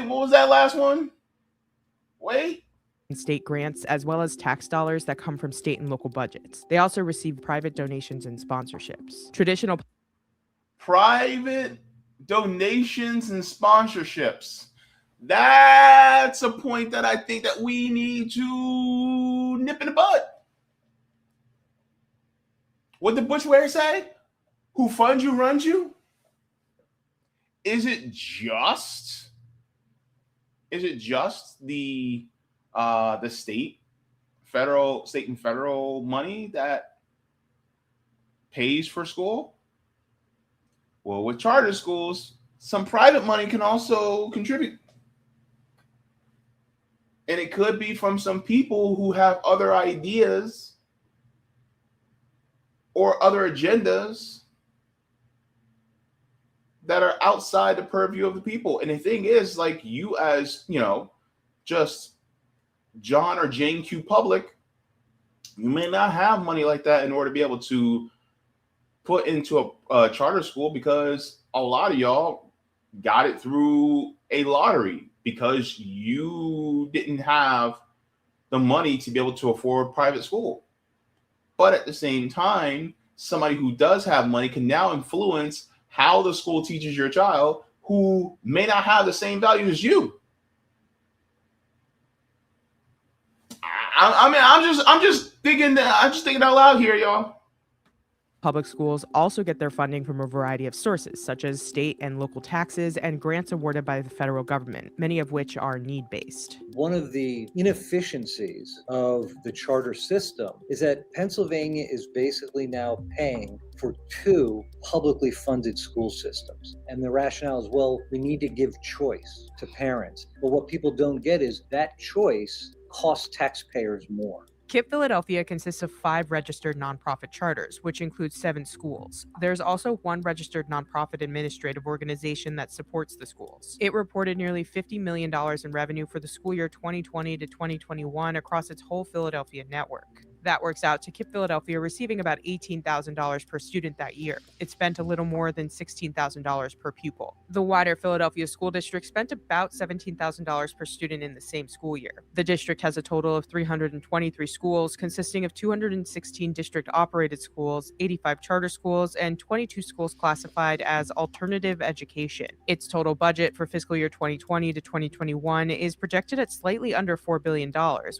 What was that last one? Wait. State grants, as well as tax dollars that come from state and local budgets. They also receive private donations and sponsorships. Traditional private donations and sponsorships. That's a point that I think that we need to nip in the bud. What did Bushware say? Who funds you runs you? Is it just the state and federal money that pays for school? Well, with charter schools, some private money can also contribute. And it could be from some people who have other ideas or other agendas that are outside the purview of the people. And the thing is, like, you as, just John or Jane Q. Public, you may not have money like that in order to be able to put into a charter school, because a lot of y'all got it through a lottery because you didn't have the money to be able to afford private school. But at the same time, somebody who does have money can now influence how the school teaches your child, who may not have the same value as you. I'm just thinking out loud here, y'all. Public schools also get their funding from a variety of sources, such as state and local taxes and grants awarded by the federal government, many of which are need-based. One of the inefficiencies of the charter system is that Pennsylvania is basically now paying for 2 publicly funded school systems. And the rationale is, well, we need to give choice to parents. But what people don't get is that choice costs taxpayers more. KIPP Philadelphia consists of 5 registered nonprofit charters, which includes 7 schools. There's also 1 registered nonprofit administrative organization that supports the schools. It reported nearly $50 million in revenue for the school year 2020 to 2021 across its whole Philadelphia network. That works out to KIPP Philadelphia receiving about $18,000 per student that year. It spent a little more than $16,000 per pupil. The wider Philadelphia school district spent about $17,000 per student in the same school year. The district has a total of 323 schools, consisting of 216 district-operated schools, 85 charter schools, and 22 schools classified as alternative education. Its total budget for fiscal year 2020 to 2021 is projected at slightly under $4 billion,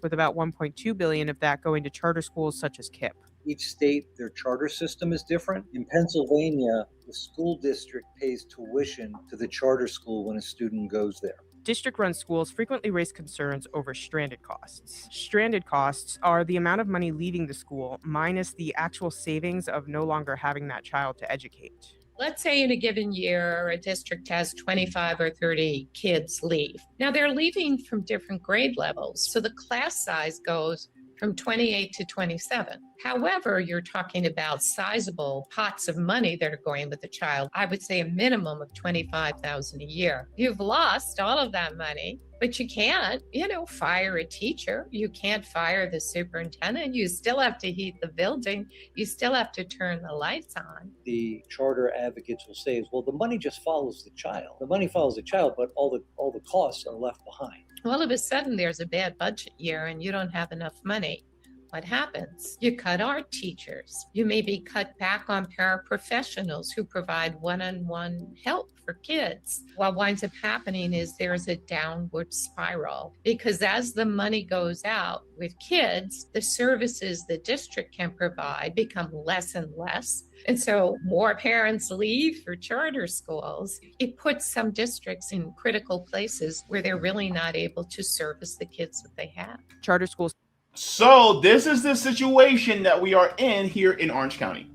with about $1.2 billion of that going to charter schools such as KIPP. Each state, their charter system is different. In Pennsylvania, the school district pays tuition to the charter school when a student goes there. District-run schools frequently raise concerns over stranded costs. Stranded costs are the amount of money leaving the school minus the actual savings of no longer having that child to educate. Let's say in a given year, a district has 25 or 30 kids leave. Now they're leaving from different grade levels, so the class size goes from 28 to 27. However, you're talking about sizable pots of money that are going with the child. I would say a minimum of $25,000 a year. You've lost all of that money, but you can't, fire a teacher. You can't fire the superintendent. You still have to heat the building. You still have to turn the lights on. The charter advocates will say, well, the money just follows the child. The money follows the child, but all the costs are left behind. All of a sudden, there's a bad budget year and you don't have enough money. What happens? You cut art teachers. You maybe cut back on paraprofessionals who provide one-on-one help for kids. What winds up happening is there's a downward spiral, because as the money goes out with kids, the services the district can provide become less and less. And so more parents leave for charter schools. It puts some districts in critical places where they're really not able to service the kids that they have. Charter schools. So this is the situation that we are in here in Orange County.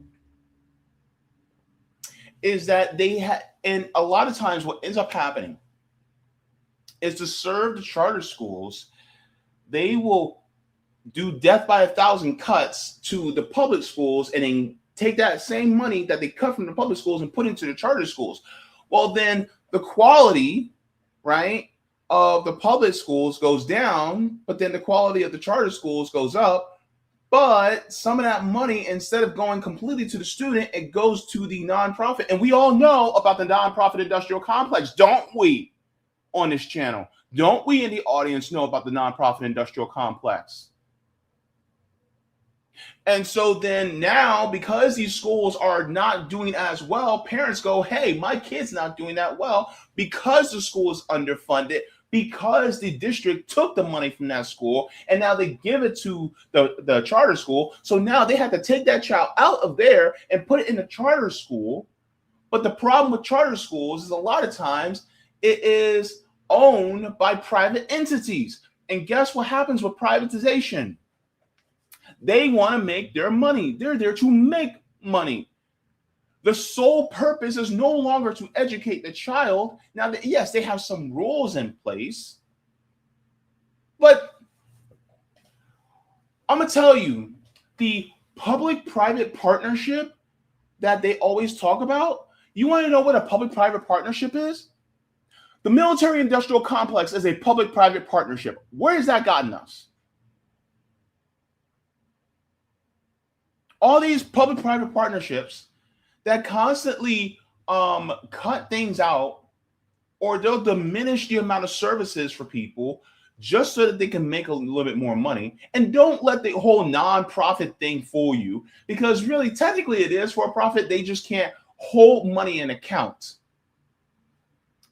Is that they had, and a lot of times what ends up happening is to serve the charter schools, they will do death by 1,000 cuts to the public schools and then take that same money that they cut from the public schools and put into the charter schools. Well, then the quality, right, of the public schools goes down, but then the quality of the charter schools goes up. But some of that money, instead of going completely to the student, it goes to the nonprofit. And we all know about the nonprofit industrial complex, don't we, on this channel? Don't we in the audience know about the nonprofit industrial complex? And so then now, because these schools are not doing as well, parents go, hey, my kid's not doing that well because the school is underfunded, because the district took the money from that school and now they give it to the charter school. So now they have to take that child out of there and put it in the charter school. But the problem with charter schools is a lot of times it is owned by private entities. And guess what happens with privatization? They want to make their money. They're there to make money. The sole purpose is no longer to educate the child. Now, yes, they have some rules in place, but I'm going to tell you, the public-private partnership that they always talk about, you want to know what a public-private partnership is? The military-industrial complex is a public-private partnership. Where has that gotten us? All these public-private partnerships that constantly cut things out, or they'll diminish the amount of services for people just so that they can make a little bit more money. And don't let the whole nonprofit thing fool you, because really, technically it is for a profit. They just can't hold money in account,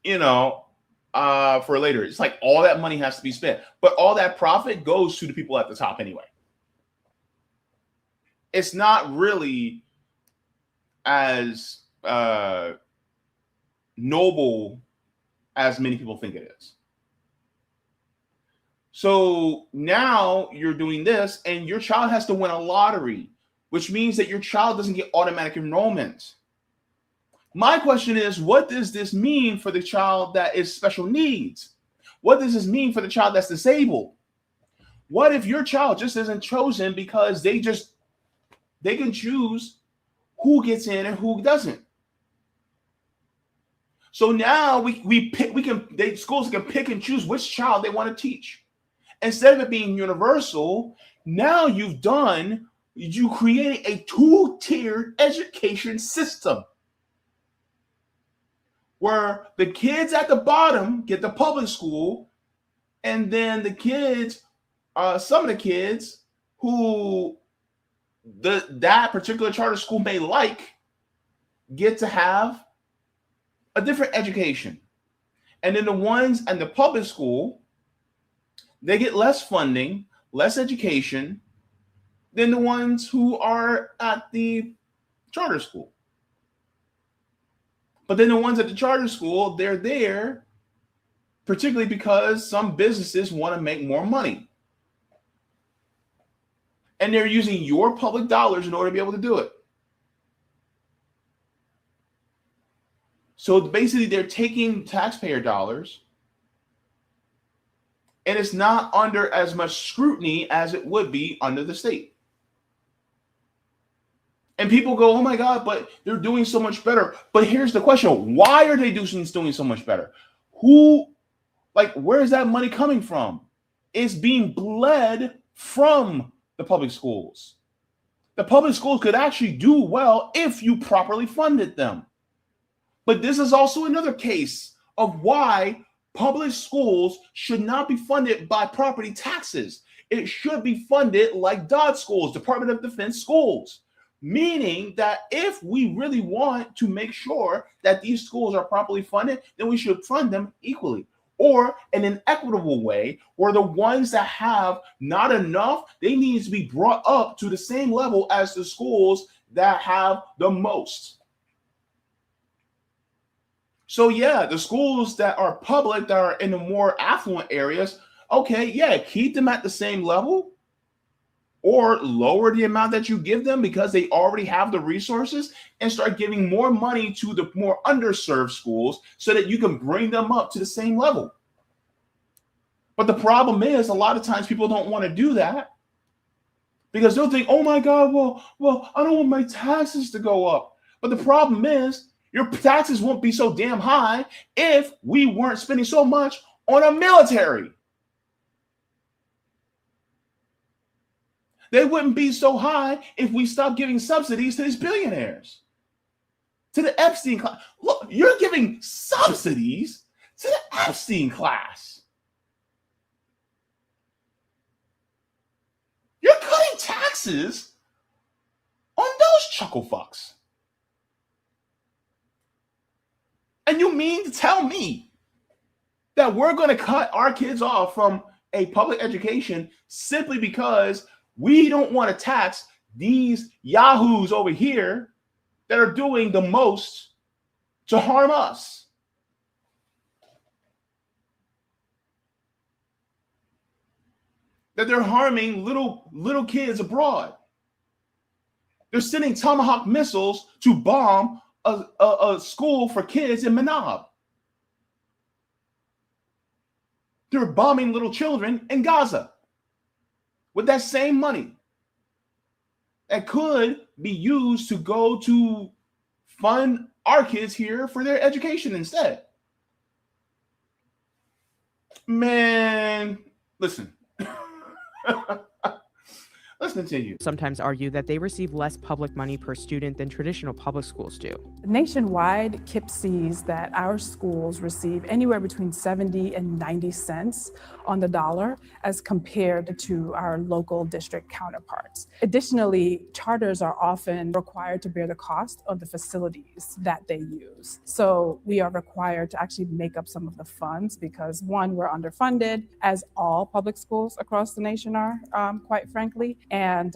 for later. It's like all that money has to be spent, but all that profit goes to the people at the top anyway. It's not really as noble as many people think it is. So now you're doing this and your child has to win a lottery, which means that your child doesn't get automatic enrollment. My question is, what does this mean for the child that is special needs? What does this mean for the child that's disabled? What if your child just isn't chosen because they can choose who gets in and who doesn't? So now schools can pick and choose which child they want to teach. Instead of it being universal, now you created a two-tiered education system where the kids at the bottom get the public school, and then the kids, some of the kids who that particular charter school may like, get to have a different education. And then the ones in the public school, they get less funding, less education than the ones who are at the charter school. But then the ones at the charter school, they're there particularly because some businesses want to make more money. And they're using your public dollars in order to be able to do it. So basically, they're taking taxpayer dollars, and it's not under as much scrutiny as it would be under the state. And people go, oh my God, but they're doing so much better. But here's the question. Why are they doing so much better? Where is that money coming from? It's being bled from the public schools. The public schools could actually do well if you properly funded them. But this is also another case of why public schools should not be funded by property taxes. It should be funded like DOD schools, Department of Defense schools. Meaning that if we really want to make sure that these schools are properly funded, then we should fund them equally, or in an equitable way, where the ones that have not enough, they need to be brought up to the same level as the schools that have the most. So yeah, the schools that are public, that are in the more affluent areas, okay, yeah, keep them at the same level, or lower the amount that you give them because they already have the resources, and start giving more money to the more underserved schools so that you can bring them up to the same level. But the problem is, a lot of times people don't want to do that because they'll think, oh my God, well, I don't want my taxes to go up. But the problem is, your taxes won't be so damn high if we weren't spending so much on a military. They wouldn't be so high if we stopped giving subsidies to these billionaires, to the Epstein class. Look, you're giving subsidies to the Epstein class. You're cutting taxes on those chuckle fucks. And you mean to tell me that we're going to cut our kids off from a public education simply because we don't want to tax these yahoos over here that are doing the most to harm us? That they're harming little kids abroad. They're sending Tomahawk missiles to bomb a school for kids in Manab. They're bombing little children in Gaza with that same money that could be used to go to fund our kids here for their education instead. Man, listen. Let's continue. Sometimes argue that they receive less public money per student than traditional public schools do. Nationwide, KIPP sees that our schools receive anywhere between 70 and 90 cents on the dollar as compared to our local district counterparts. Additionally, charters are often required to bear the cost of the facilities that they use. So we are required to actually make up some of the funds because, one, we're underfunded, as all public schools across the nation are, quite frankly, and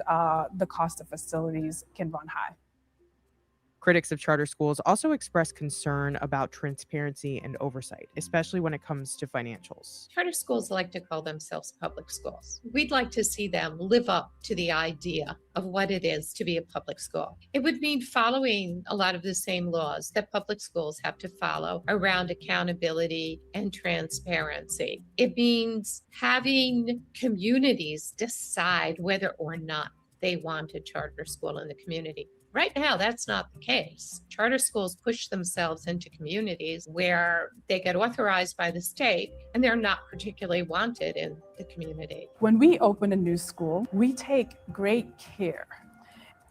the cost of facilities can run high. Critics of charter schools also express concern about transparency and oversight, especially when it comes to financials. Charter schools like to call themselves public schools. We'd like to see them live up to the idea of what it is to be a public school. It would mean following a lot of the same laws that public schools have to follow around accountability and transparency. It means having communities decide whether or not they want a charter school in the community. Right now, that's not the case. Charter schools push themselves into communities where they get authorized by the state and they're not particularly wanted in the community. When we open a new school, we take great care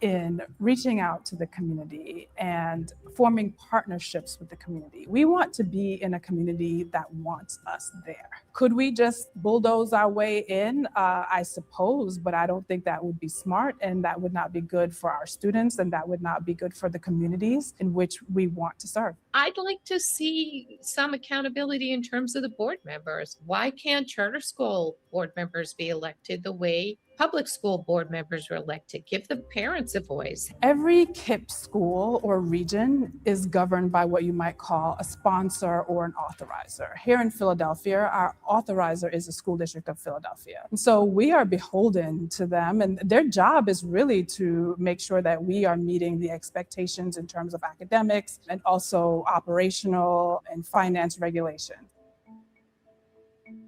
in reaching out to the community and forming partnerships with the community. We want to be in a community that wants us there. Could we just bulldoze our way in? I suppose, but I don't think that would be smart, and that would not be good for our students, and that would not be good for the communities in which we want to serve. I'd like to see some accountability in terms of the board members. Why can't charter school board members be elected the way public school board members are elected. Give the parents a voice. Every KIPP school or region is governed by what you might call a sponsor or an authorizer. Here in Philadelphia, our authorizer is the School District of Philadelphia. And so we are beholden to them, and their job is really to make sure that we are meeting the expectations in terms of academics and also operational and finance regulation.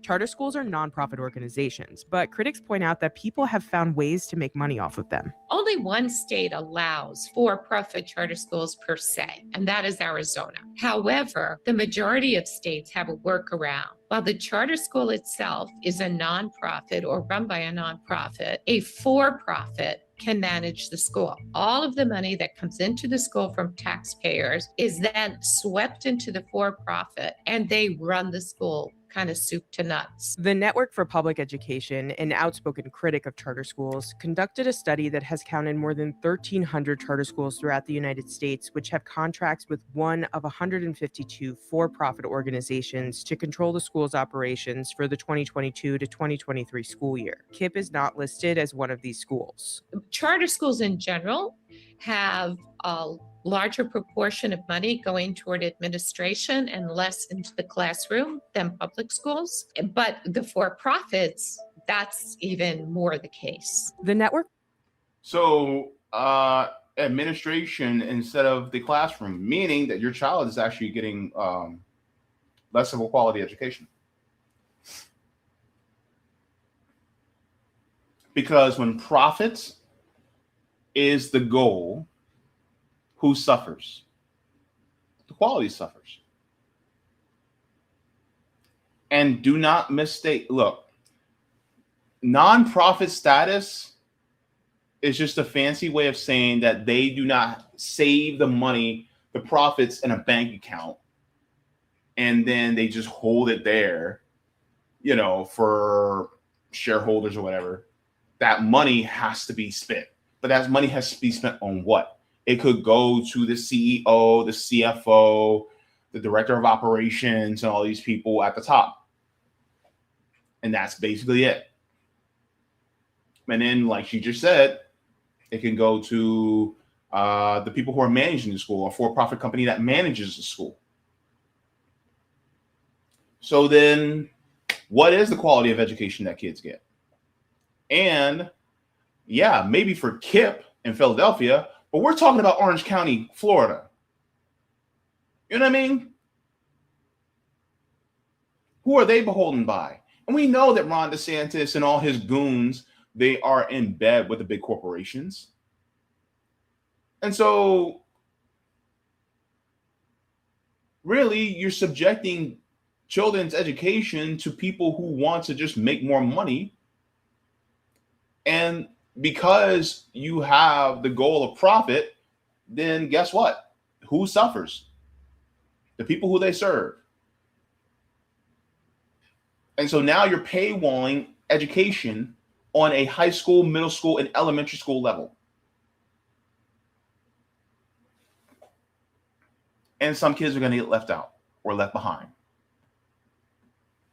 Charter schools are nonprofit organizations, but critics point out that people have found ways to make money off of them. Only one state allows for-profit charter schools per se, and that is Arizona. However, the majority of states have a workaround. While the charter school itself is a nonprofit or run by a nonprofit, a for-profit can manage the school. All of the money that comes into the school from taxpayers is then swept into the for-profit, and they run the school kind of soup to nuts. The Network for Public Education, an outspoken critic of charter schools, conducted a study that has counted more than 1,300 charter schools throughout the United States, which have contracts with one of 152 for-profit organizations to control the school's operations for the 2022 to 2023 school year. KIPP is not listed as one of these schools. Charter schools in general have a larger proportion of money going toward administration and less into the classroom than public schools. But the for-profits, that's even more the case. The network. So administration instead of the classroom, meaning that your child is actually getting less of a quality education. Because when profits is the goal, who suffers? The quality suffers. And do not mistake, look, nonprofit status is just a fancy way of saying that they do not save the money, the profits in a bank account, and then they just hold it there, you know, for shareholders or whatever. That money has to be spent. But that money has to be spent on what? It could go to the CEO, the CFO, the director of operations, and all these people at the top. And that's basically it. And then, like she just said, it can go to the people who are managing the school, a for-profit company that manages the school. So then, what is the quality of education that kids get? And yeah, maybe for KIPP in Philadelphia, but we're talking about Orange County, Florida. You know what I mean? Who are they beholden by? And we know that Ron DeSantis and all his goons, they are in bed with the big corporations. And so really, you're subjecting children's education to people who want to just make more money. And because you have the goal of profit, then guess what? Who suffers? The people who they serve. And so now you're paywalling education on a high school, middle school, and elementary school level. And some kids are going to get left out or left behind.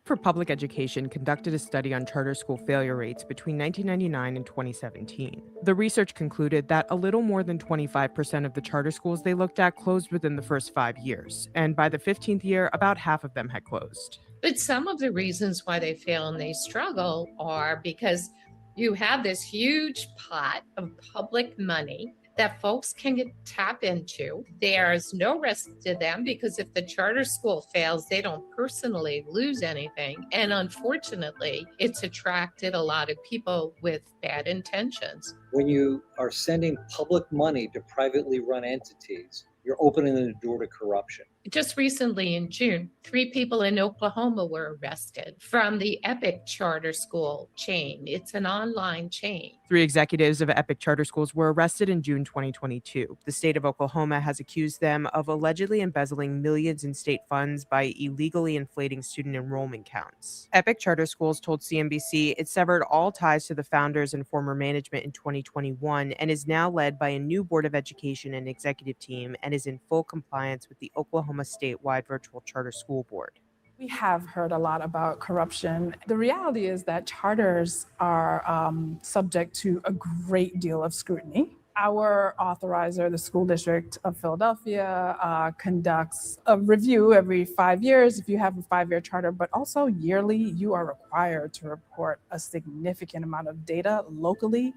For Public Education conducted a study on charter school failure rates between 1999 and 2017. The research concluded that a little more than 25% of the charter schools they looked at closed within the first 5 years, and by the 15th year, about half of them had closed. But some of the reasons why they fail and they struggle are because you have this huge pot of public money that folks can tap into. There's no risk to them because if the charter school fails, they don't personally lose anything. And unfortunately, it's attracted a lot of people with bad intentions. When you are sending public money to privately run entities, you're opening the door to corruption. Just recently in June, 3 people in Oklahoma were arrested from the Epic Charter School chain. It's an online chain. 3 executives of Epic Charter Schools were arrested in June 2022. The state of Oklahoma has accused them of allegedly embezzling millions in state funds by illegally inflating student enrollment counts. Epic Charter Schools told CNBC it severed all ties to the founders and former management in 2021 and is now led by a new Board of Education and executive team and is in full compliance with the Oklahoma statewide virtual charter school board. We have heard a lot about corruption. The reality is that charters are subject to a great deal of scrutiny. Our authorizer, the School District of Philadelphia, conducts a review every 5 years if you have a 5-year charter, but also yearly, you are required to report a significant amount of data locally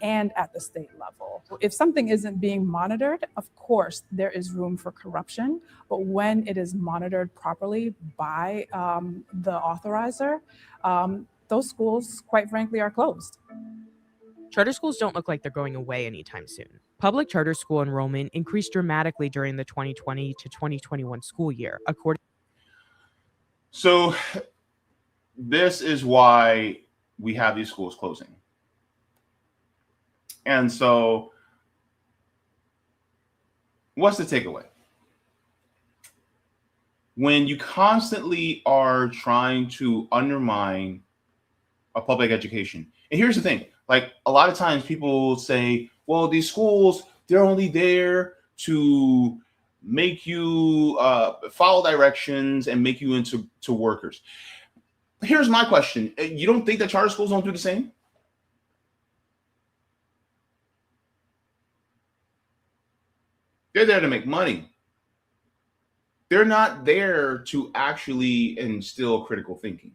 and at the state level. If something isn't being monitored, of course, there is room for corruption, but when it is monitored properly by the authorizer, those schools, quite frankly, are closed. Charter schools don't look like they're going away anytime soon. Public charter school enrollment increased dramatically during the 2020 to 2021 school year, according. So this is why we have these schools closing. And so what's the takeaway? When you constantly are trying to undermine a public education, and here's the thing, like a lot of times people say, well, these schools, they're only there to make you follow directions and make you into workers. Here's my question. You don't think that charter schools don't do the same? They're there to make money. They're not there to actually instill critical thinking.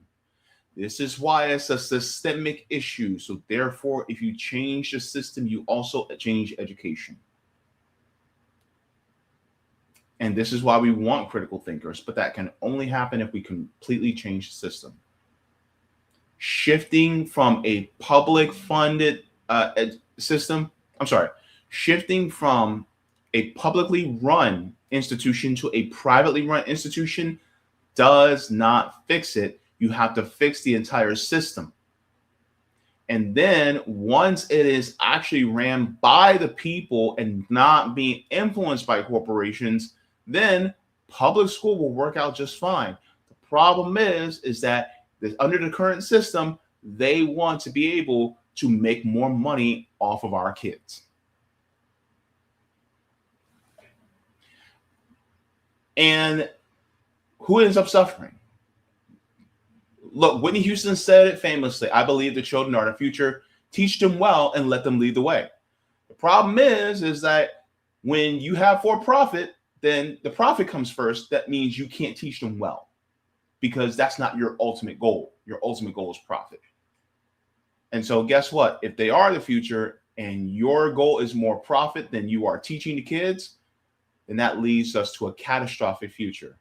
This is why it's a systemic issue. So therefore, if you change the system, you also change education. And this is why we want critical thinkers, but that can only happen if we completely change the system. Shifting from a public funded shifting from a publicly run institution to a privately run institution does not fix it. You have to fix the entire system. And then once it is actually ran by the people and not being influenced by corporations, then public school will work out just fine. The problem is that under the current system, they want to be able to make more money off of our kids. And who ends up suffering? Look, Whitney Houston said it famously, I believe the children are the future. Teach them well and let them lead the way. The problem is that when you have for-profit, then the profit comes first. That means you can't teach them well because that's not your ultimate goal. Your ultimate goal is profit. And so guess what? If they are the future and your goal is more profit than you are teaching the kids, then that leads us to a catastrophic future.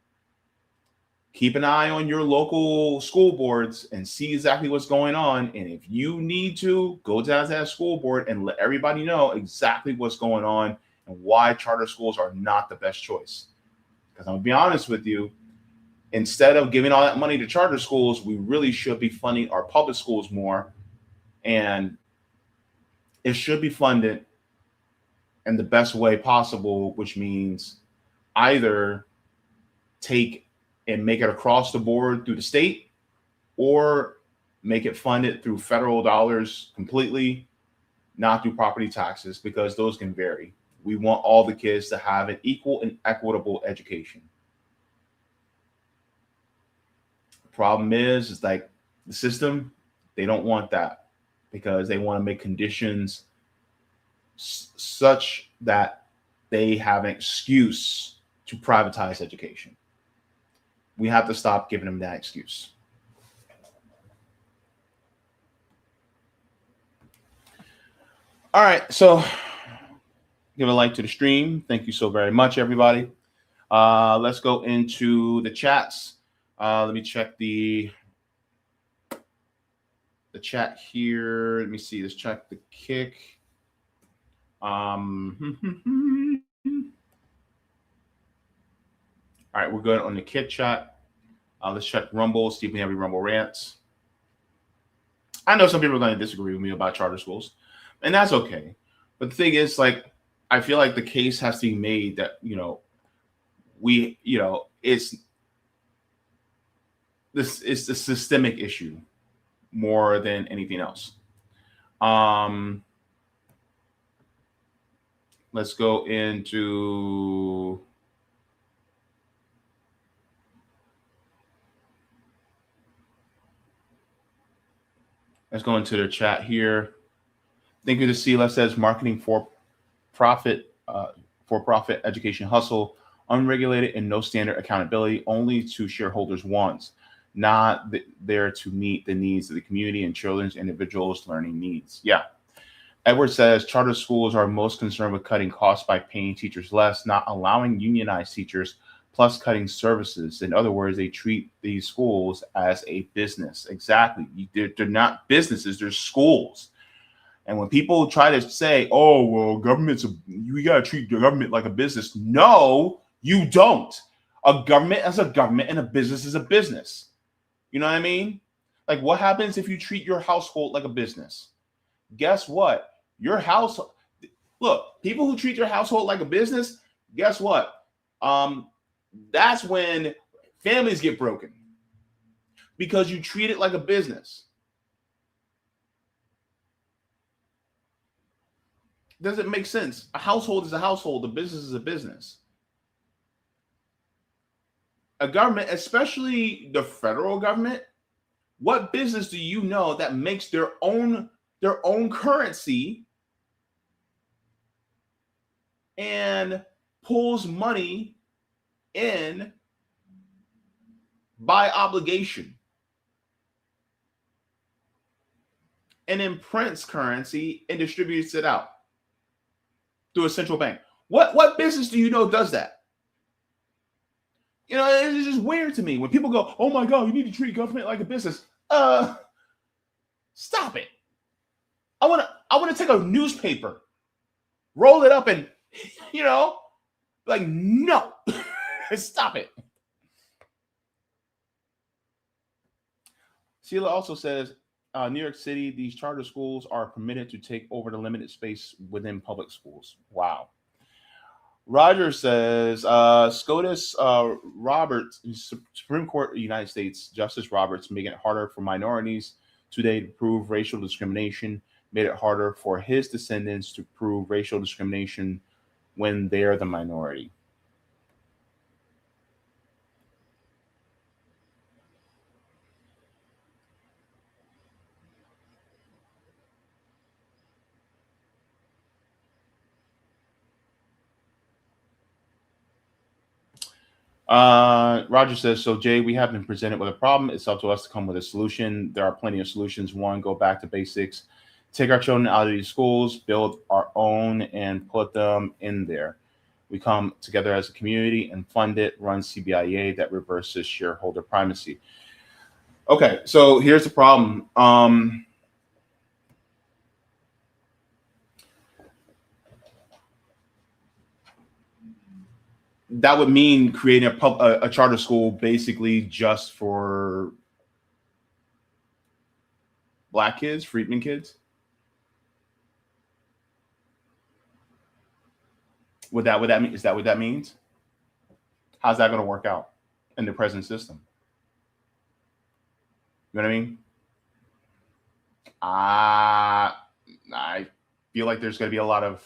Keep an eye on your local school boards and see exactly what's going on. And if you need to, go down to that school board and let everybody know exactly what's going on and why charter schools are not the best choice. Because I'm going to be honest with you, instead of giving all that money to charter schools, we really should be funding our public schools more. And it should be funded in the best way possible, which means either take and make it across the board through the state or make it funded through federal dollars completely, not through property taxes, because those can vary. We want all the kids to have an equal and equitable education. The problem is like the system, they don't want that because they want to make conditions such that they have an excuse to privatize education. We have to stop giving them that excuse. All right, so give a like to the stream. Thank you so very much, everybody. Let's go into the chats. Let me check the chat here. Let me see. Let's check the kick. All right, we're good on the Kit chat. Let's check Rumble, see if we have any Rumble rants. I know some people are going to disagree with me about charter schools, and that's okay. But the thing is, like, I feel like the case has to be made that, it's a systemic issue more than anything else. Let's go into Let's go into the chat here. Thank you to Sela says marketing for profit education hustle, unregulated and no standard accountability, only to shareholders' wants, not there to meet the needs of the community and children's individuals' learning needs. Yeah. Edward says charter schools are most concerned with cutting costs by paying teachers less, not allowing unionized teachers, plus cutting services. In other words, they treat these schools as a business. Exactly. They're not businesses, they're schools. And when people try to say, oh, well, we got to treat the government like a business. No, you don't. A government is a government and a business is a business. You know what I mean? Like, what happens if you treat your household like a business? Guess what? Your house, look, people who treat your household like a business, guess what? That's when families get broken because you treat it like a business. Doesn't make sense. A household is a household. A business is a business. A government, especially the federal government, what business do you know that makes their own currency and pulls money in by obligation and then prints currency and distributes it out through a central bank? What business do you know does that? You know, it's just weird to me when people go, oh my God, you need to treat government like a business. Stop it. I want to take a newspaper, roll it up and, you know, like, no, stop it. Sheila also says, New York City, these charter schools are permitted to take over the limited space within public schools. Wow. Roger says, SCOTUS Roberts, Supreme Court of the United States, Justice Roberts, making it harder for minorities today to prove racial discrimination, made it harder for his descendants to prove racial discrimination when they're the minority. Roger says, so Jay, we have been presented with a problem. It's up to us to come with a solution. There are plenty of solutions. One, go back to basics. Take our children out of these schools, build our own, and put them in there. We come together as a community and fund it, run CBIA that reverses shareholder primacy. Okay, so here's the problem. That would mean creating a charter school basically just for Black kids, freedmen kids. Would that mean? Is that what that means? How's that going to work out in the present system? You know what I mean? I feel like there's going to be a lot of,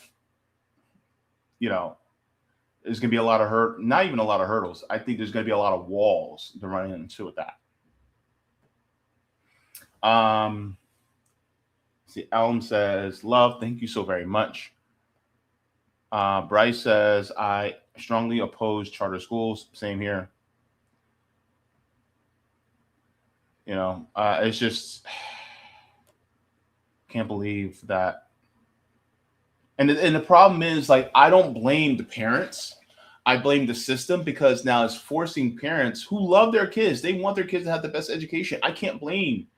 you know, there's going to be a lot of not even a lot of hurdles. I think there's going to be a lot of walls to run into with that. See, Elm says, love, thank you so very much. Bryce says, I strongly oppose charter schools. Same here. You know, it's just, can't believe that. And the problem is, like, I don't blame the parents. I blame the system, because now it's forcing parents who love their kids. They want their kids to have the best education. I can't blame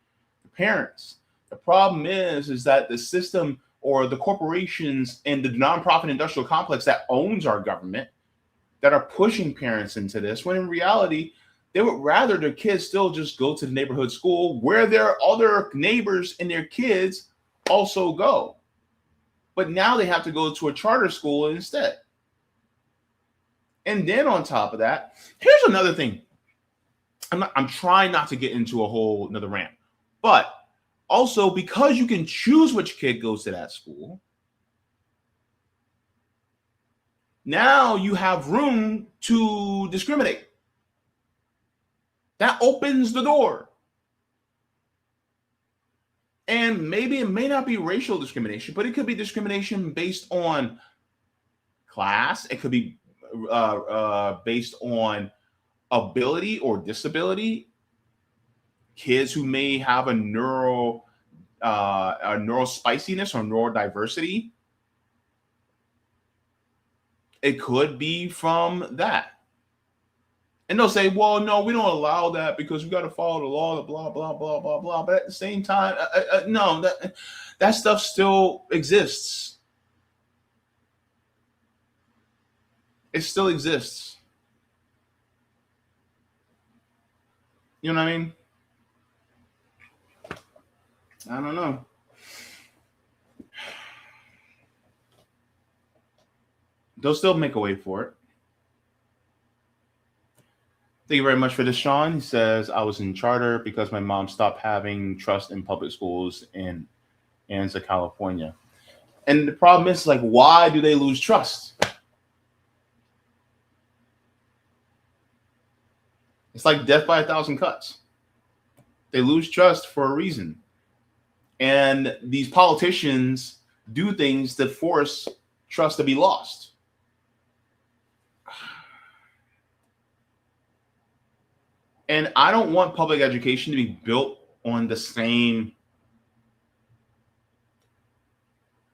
the parents. The problem is that the system or the corporations and the nonprofit industrial complex that owns our government that are pushing parents into this, when in reality, they would rather their kids still just go to the neighborhood school where their other neighbors and their kids also go. But now they have to go to a charter school instead. And then on top of that, here's another thing. I'm trying not to get into a whole another rant, but also because you can choose which kid goes to that school, now you have room to discriminate. That opens the door. And maybe it may not be racial discrimination, but it could be discrimination based on class. It could be based on ability or disability. Kids who may have a neural spiciness or neurodiversity. It could be from that. And they'll say, well, no, we don't allow that because we got to follow the law, blah, blah, blah, blah, blah. But at the same time, no, that stuff still exists. It still exists. You know what I mean? I don't know. They'll still make a way for it. Thank you very much for this, Sean. He says, I was in charter because my mom stopped having trust in public schools in Anza, California. And the problem is, like, why do they lose trust? It's like death by 1,000 cuts. They lose trust for a reason. And these politicians do things that force trust to be lost. And I don't want public education to be built on the same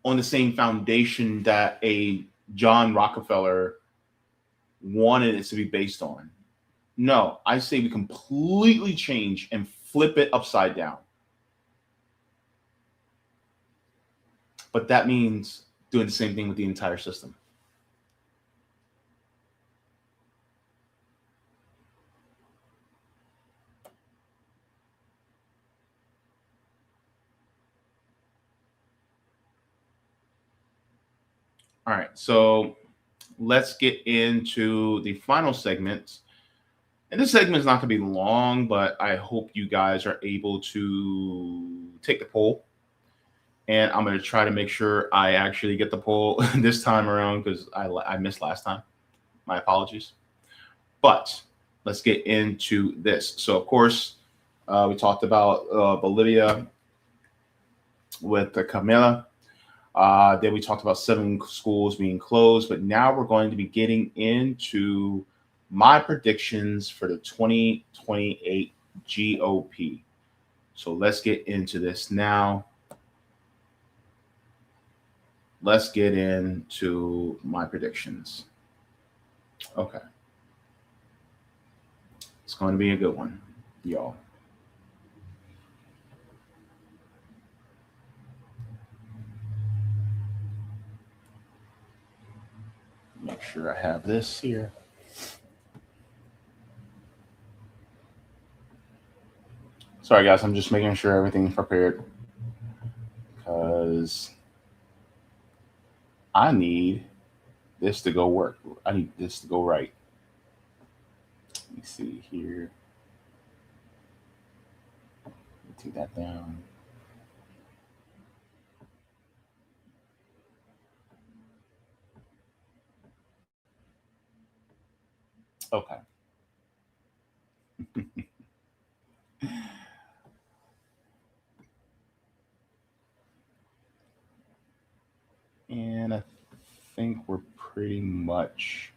foundation that a John Rockefeller wanted it to be based on. No, I say we completely change and flip it upside down. But that means doing the same thing with the entire system. All right, so let's get into the final segment. And this segment is not going to be long, but I hope you guys are able to take the poll. And I'm going to try to make sure I actually get the poll this time around because I missed last time. My apologies. But let's get into this. So, of course, we talked about Bolivia with Camila. Then we talked about 7 schools being closed. But now we're going to be getting into my predictions for the 2028 GOP. So let's get into this now. Let's get into my predictions. Okay. It's going to be a good one, y'all. Make sure I have this here. Sorry, guys. I'm just making sure everything's prepared because I need this to go work. I need this to go right. Let me see here. Let me take that down. Okay. And I think we're pretty much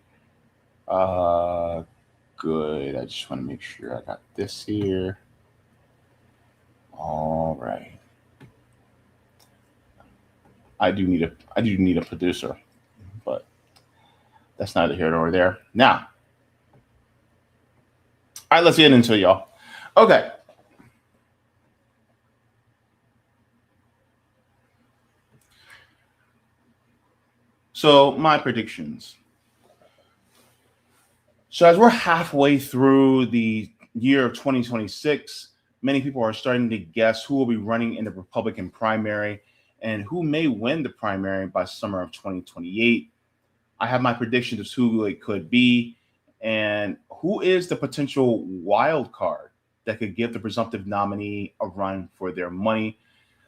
good. I just want to make sure I got this here. All right. I do need a producer, but that's neither here nor there. Now, all right, let's get into it, y'all. Okay. So my predictions. So as we're halfway through the year of 2026, many people are starting to guess who will be running in the Republican primary and who may win the primary by summer of 2028. I have my predictions of who it could be and who is the potential wild card that could give the presumptive nominee a run for their money.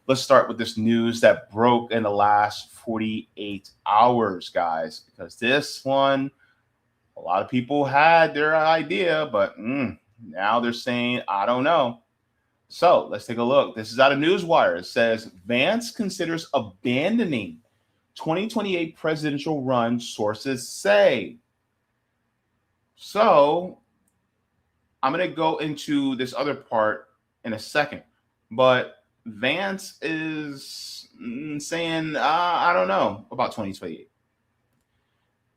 Let's start with this news that broke in the last 48 hours, guys, because this one, a lot of people had their idea, but now they're saying, I don't know. So let's take a look. This is out of Newswire. It says Vance considers abandoning 2028 presidential run, sources say. So I'm going to go into this other part in a second. But Vance is saying, I don't know about 2028.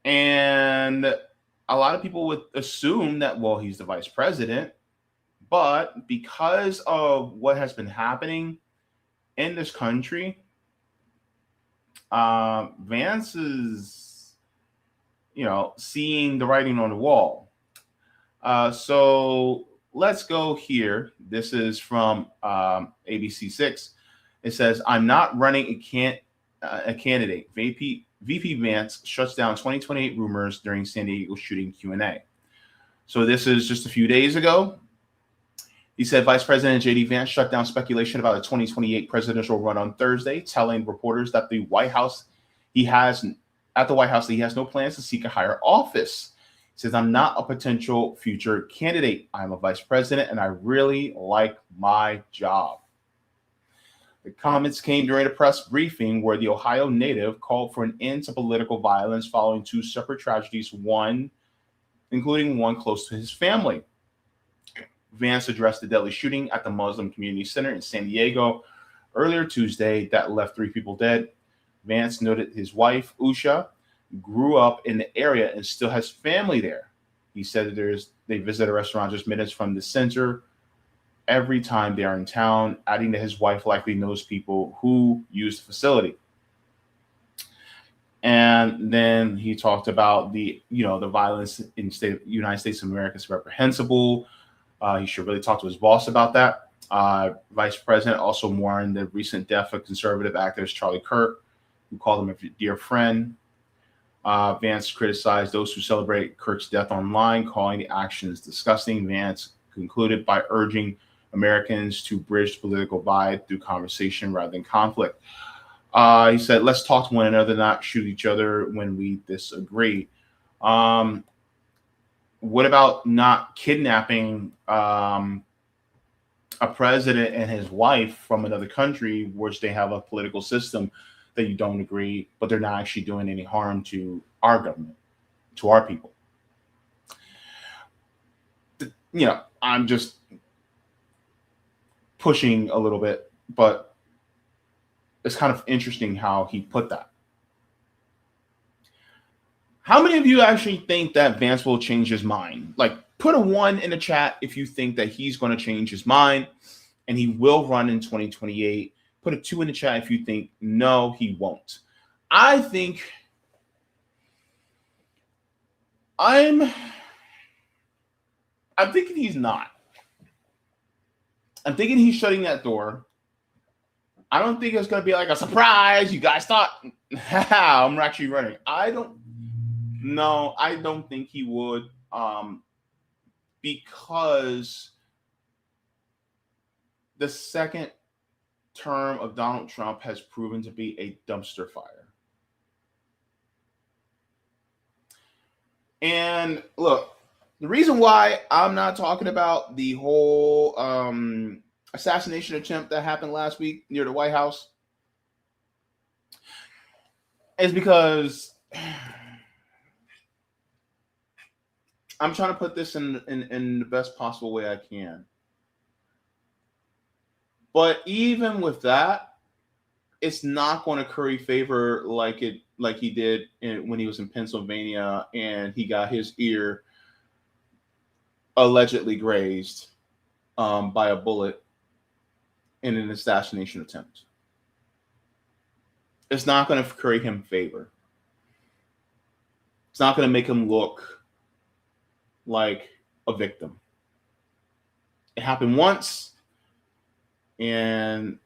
And a lot of people would assume that, well, he's the vice president. But because of what has been happening in this country, Vance is, seeing the writing on the wall. So let's go here. This is from ABC6. It says, I'm not running a candidate. VP Vance shuts down 2028 rumors during San Diego shooting Q&A. So this is just a few days ago. He said Vice President J.D. Vance shut down speculation about a 2028 presidential run on Thursday, telling reporters that the White House he has no plans to seek a higher office. He says, I'm not a potential future candidate. I'm a vice president, and I really like my job. The comments came during a press briefing where the Ohio native called for an end to political violence following two separate tragedies, including one close to his family. Vance addressed the deadly shooting at the Muslim Community Center in San Diego earlier Tuesday that left 3 people dead. Vance noted his wife, Usha, grew up in the area and still has family there. He said that they visit a restaurant just minutes from the center every time they are in town, adding that his wife likely knows people who use the facility. And then he talked about the violence in the United States of America is reprehensible. He should really talk to his boss about that. Vice President also mourned the recent death of conservative activist Charlie Kirk, who called him a dear friend. Vance criticized those who celebrate Kirk's death online, calling the actions disgusting. Vance concluded by urging Americans to bridge the political divide through conversation rather than conflict. He said, let's talk to one another, not shoot each other when we disagree. What about not kidnapping a president and his wife from another country, which they have a political system that you don't agree, but they're not actually doing any harm to our government, to our people? I'm just pushing a little bit, but it's kind of interesting how he put that. How many of you actually think that Vance will change his mind? Like, put a 1 in the chat if you think that he's going to change his mind and he will run in 2028. Put a 2 in the chat if you think no, he won't. I think I'm thinking he's not. I'm thinking he's shutting that door. I don't think it's going to be like a surprise. You guys thought, I'm actually running. I don't think he would, because the second term of Donald Trump has proven to be a dumpster fire. And look, the reason why I'm not talking about the whole assassination attempt that happened last week near the White House is because I'm trying to put this in the best possible way I can. But even with that, it's not going to curry favor like he did when he was in Pennsylvania and he got his ear allegedly grazed by a bullet in an assassination attempt. It's not going to curry him favor. It's not going to make him look like a victim. It happened once, and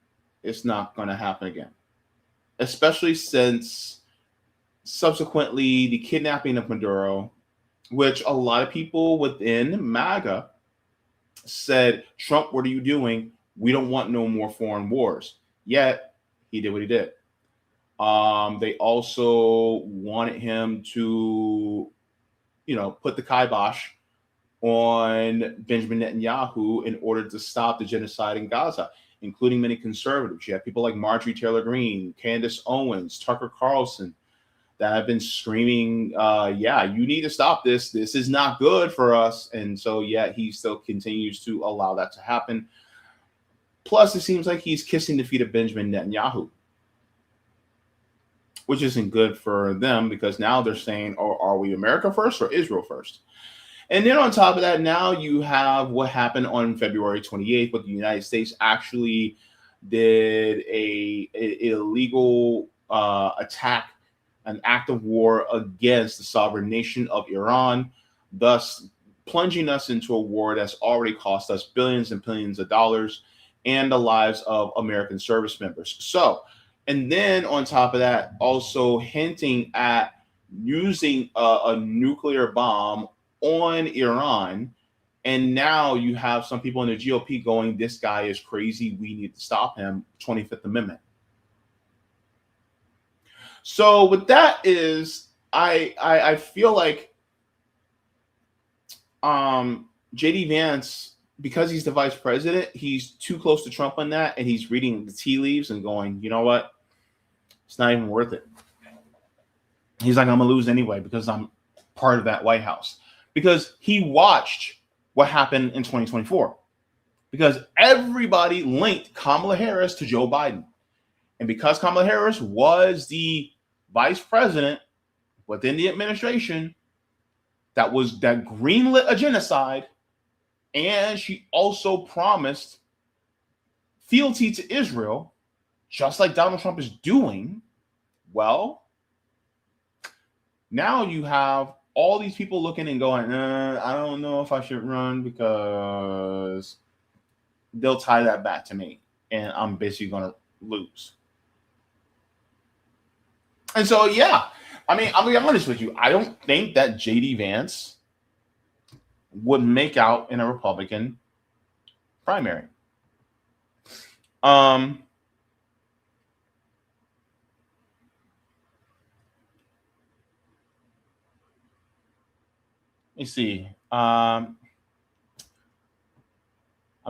it's not going to happen again. Especially since subsequently the kidnapping of Maduro, which a lot of people within MAGA said, Trump, what are you doing? We don't want no more foreign wars. Yet, he did what he did. They also wanted him to, put the kibosh on Benjamin Netanyahu in order to stop the genocide in Gaza, including many conservatives. You have people like Marjorie Taylor Greene, Candace Owens, Tucker Carlson, that have been screaming, you need to stop this. This is not good for us. And so, he still continues to allow that to happen. Plus, it seems like he's kissing the feet of Benjamin Netanyahu, which isn't good for them, because now they're saying, are we America first or Israel first? And then on top of that, now you have what happened on February 28th, but the United States actually did a illegal attack, an act of war against the sovereign nation of Iran, thus plunging us into a war that's already cost us billions and billions of dollars and the lives of American service members. So, and then on top of that, also hinting at using a nuclear bomb on Iran. And now you have some people in the GOP going, this guy is crazy, we need to stop him, 25th Amendment. So with that is, I feel like JD Vance, because he's the vice president, he's too close to Trump on that, and he's reading the tea leaves and going, you know what? It's not even worth it. He's like, I'm gonna lose anyway because I'm part of that White House. Because he watched what happened in 2024. Because everybody linked Kamala Harris to Joe Biden. And because Kamala Harris was the vice president within the administration that greenlit a genocide, and she also promised fealty to Israel, just like Donald Trump is doing, well, now you have all these people looking and going, I don't know if I should run because they'll tie that back to me and I'm basically going to lose. And so, I mean, I'll be honest with you. I don't think that JD Vance would make out in a Republican primary. Let me see. I'm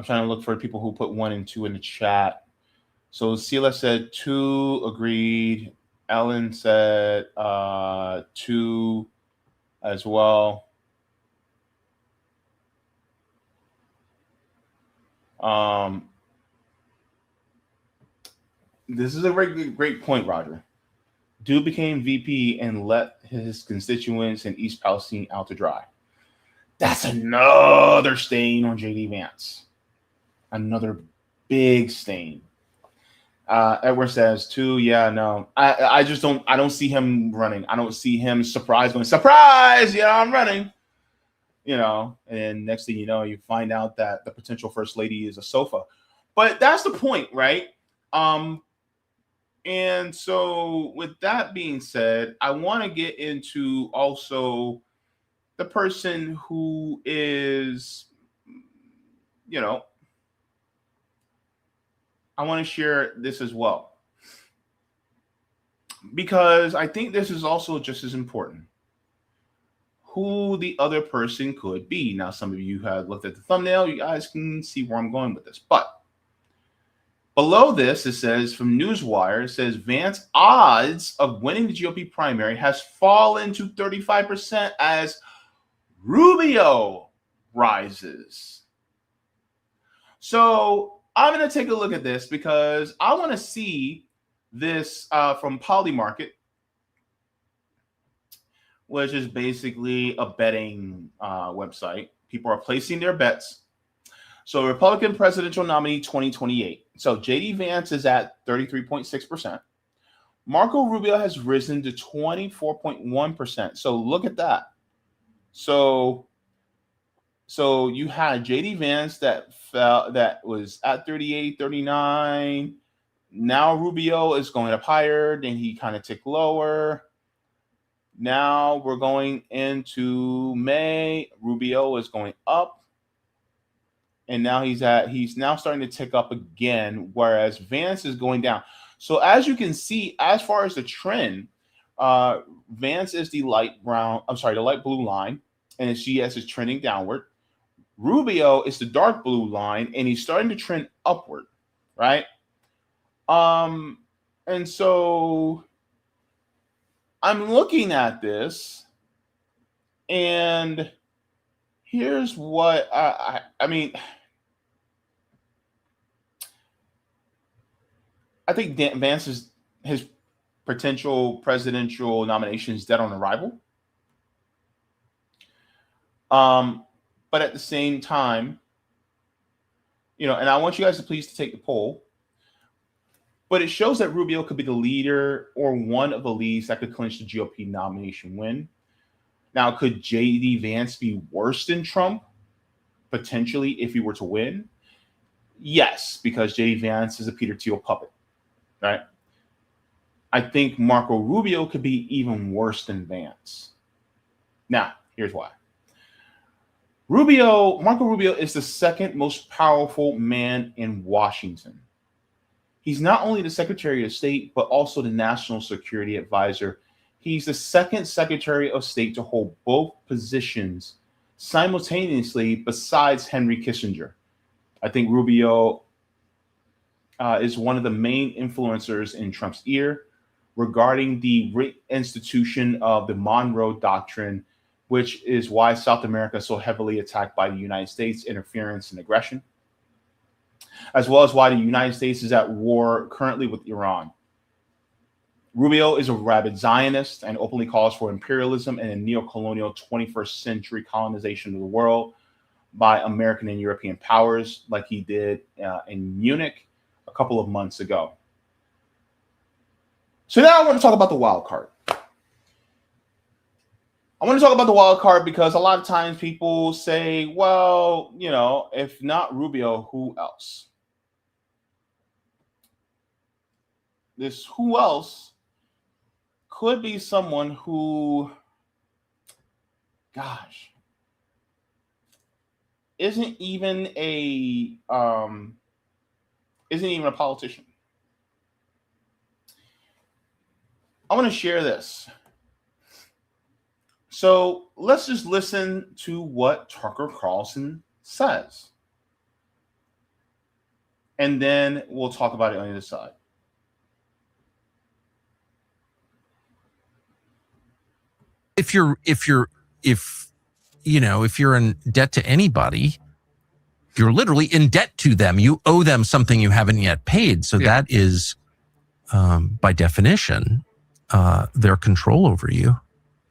trying to look for people who put 1 and 2 in the chat. So Sela said 2, agreed. Ellen said 2 as well. This is a great point, Roger. Dude became VP and let his constituents in East Palestine out to dry. That's another stain on JD Vance. Another big stain. Edward says 2. Yeah, no. I don't see him running. I don't see him going, surprise, I'm running. And then next thing you know, you find out that the potential first lady is a sofa. But that's the point, right? And so with that being said, I want to get into also the person who is, I want to share this as well, because I think this is also just as important. Who the other person could be. Now, some of you have looked at the thumbnail. You guys can see where I'm going with this. But below this, it says from Newswire, it says Vance odds of winning the GOP primary has fallen to 35% as Rubio rises. So I'm going to take a look at this because I want to see this from Polymarket, which is basically a betting website. People are placing their bets. So Republican presidential nominee 2028. So JD Vance is at 33.6%. Marco Rubio has risen to 24.1%. So look at that. So you had JD Vance that was at 38, 39. Now Rubio is going up higher. Then he kind of ticked lower. Now we're going into May. Rubio is going up. And now he's now starting to tick up again, whereas Vance is going down. So as you can see, as far as the trend, Vance is the light blue line, and his GS is trending downward. Rubio is the dark blue line, and he's starting to trend upward, right? And so I'm looking at this, and here's what I mean. I think Vance is his potential presidential nomination is dead on arrival. But at the same time, and I want you guys to please take the poll. But it shows that Rubio could be the leader or one of the leads that could clinch the GOP nomination win. Now, could J.D. Vance be worse than Trump? Potentially, if he were to win. Yes, because J.D. Vance is a Peter Thiel puppet, right? I think Marco Rubio could be even worse than Vance. Now, here's why. Marco Rubio is the second most powerful man in Washington. He's not only the Secretary of State, but also the National Security Advisor. He's the second Secretary of State to hold both positions simultaneously besides Henry Kissinger. I think Rubio is one of the main influencers in Trump's ear regarding the reinstitution of the Monroe Doctrine, which is why South America is so heavily attacked by the United States interference and aggression, as well as why the United States is at war currently with Iran. Rubio is a rabid Zionist and openly calls for imperialism and a neo-colonial 21st century colonization of the world by American and European powers, like he did in Munich a couple of months ago. So now I want to talk about the wild card. I want to talk about the wild card because a lot of times people say, well, if not Rubio, who else? This who else could be someone who, gosh, isn't even a politician. I want to share this. So let's just listen to what Tucker Carlson says. And then we'll talk about it on the other side. If you're in debt to anybody, you're literally in debt to them. You owe them something you haven't yet paid. So that is, by definition, their control over you,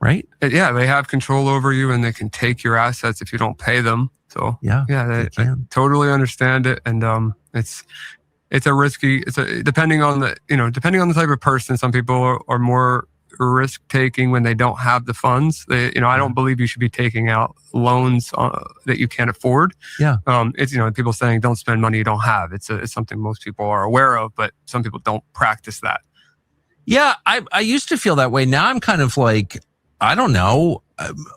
right? Yeah, they have control over you, and they can take your assets if you don't pay them. So I totally understand it, and it's a risky. Depending on the type of person. Some people are more risk taking when they don't have the funds. I don't believe you should be taking out loans that you can't afford. It's people saying don't spend money you don't have. It's something most people are aware of, but some people don't practice that. Yeah, I used to feel that way. Now I'm kind of like, I don't know.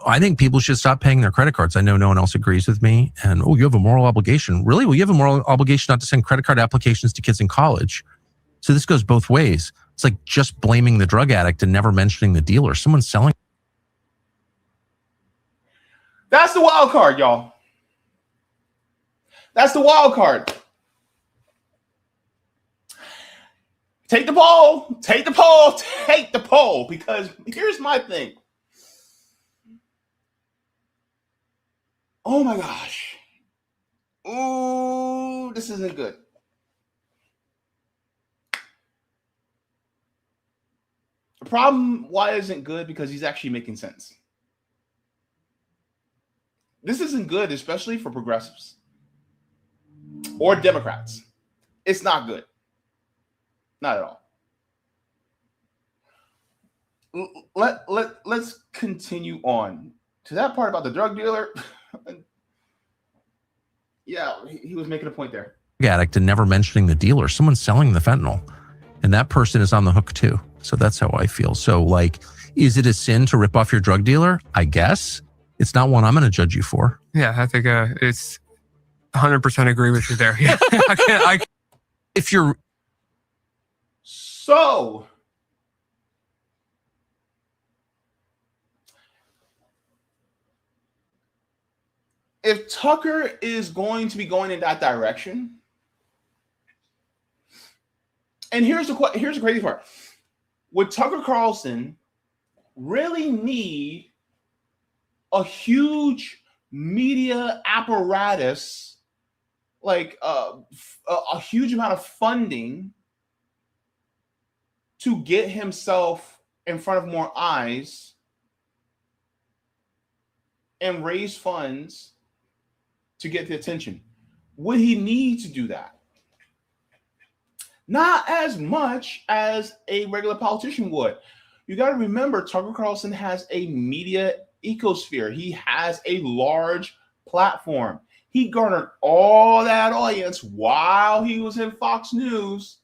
I think people should stop paying their credit cards. I know no one else agrees with me. And you have a moral obligation. Really? Well, you have a moral obligation not to send credit card applications to kids in college. So this goes both ways. It's like just blaming the drug addict and never mentioning the dealer. Someone's selling. That's the wild card, y'all. That's the wild card. Take the poll. Take the poll. Take the poll. Because here's my thing. Oh my gosh. Ooh, this isn't good. The problem, why isn't good? Because he's actually making sense. This isn't good, especially for progressives or Democrats. It's not good. Not at all. Let's continue on to that part about the drug dealer. Yeah, he was making a point there. Addict and never mentioning the dealer. Someone's selling the fentanyl, and that person is on the hook too. So that's how I feel. So like, is it a sin to rip off your drug dealer? I guess it's not one I'm going to judge you for. Yeah, I think it's 100% agree with you there. Yeah, if you're so. if Tucker is going to be going in that direction, and here's the crazy part. Would Tucker Carlson really need a huge media apparatus, like a huge amount of funding to get himself in front of more eyes and raise funds to get the attention? Would he need to do that? Not as much as a regular politician would. You got to remember, Tucker Carlson has a media ecosphere. He has a large platform. He garnered all that audience while he was in Fox News.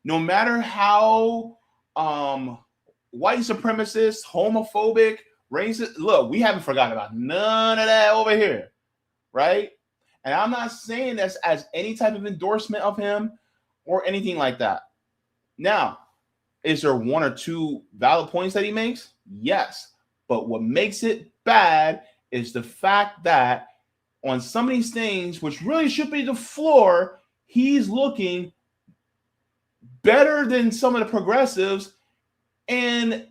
No matter how white supremacist, homophobic, racist, look, we haven't forgotten about none of that over here, right? And I'm not saying this as any type of endorsement of him or anything like that. Now, is there one or two valid points that he makes? Yes. But what makes it bad is the fact that on some of these things, which really should be the floor, he's looking better than some of the progressives. And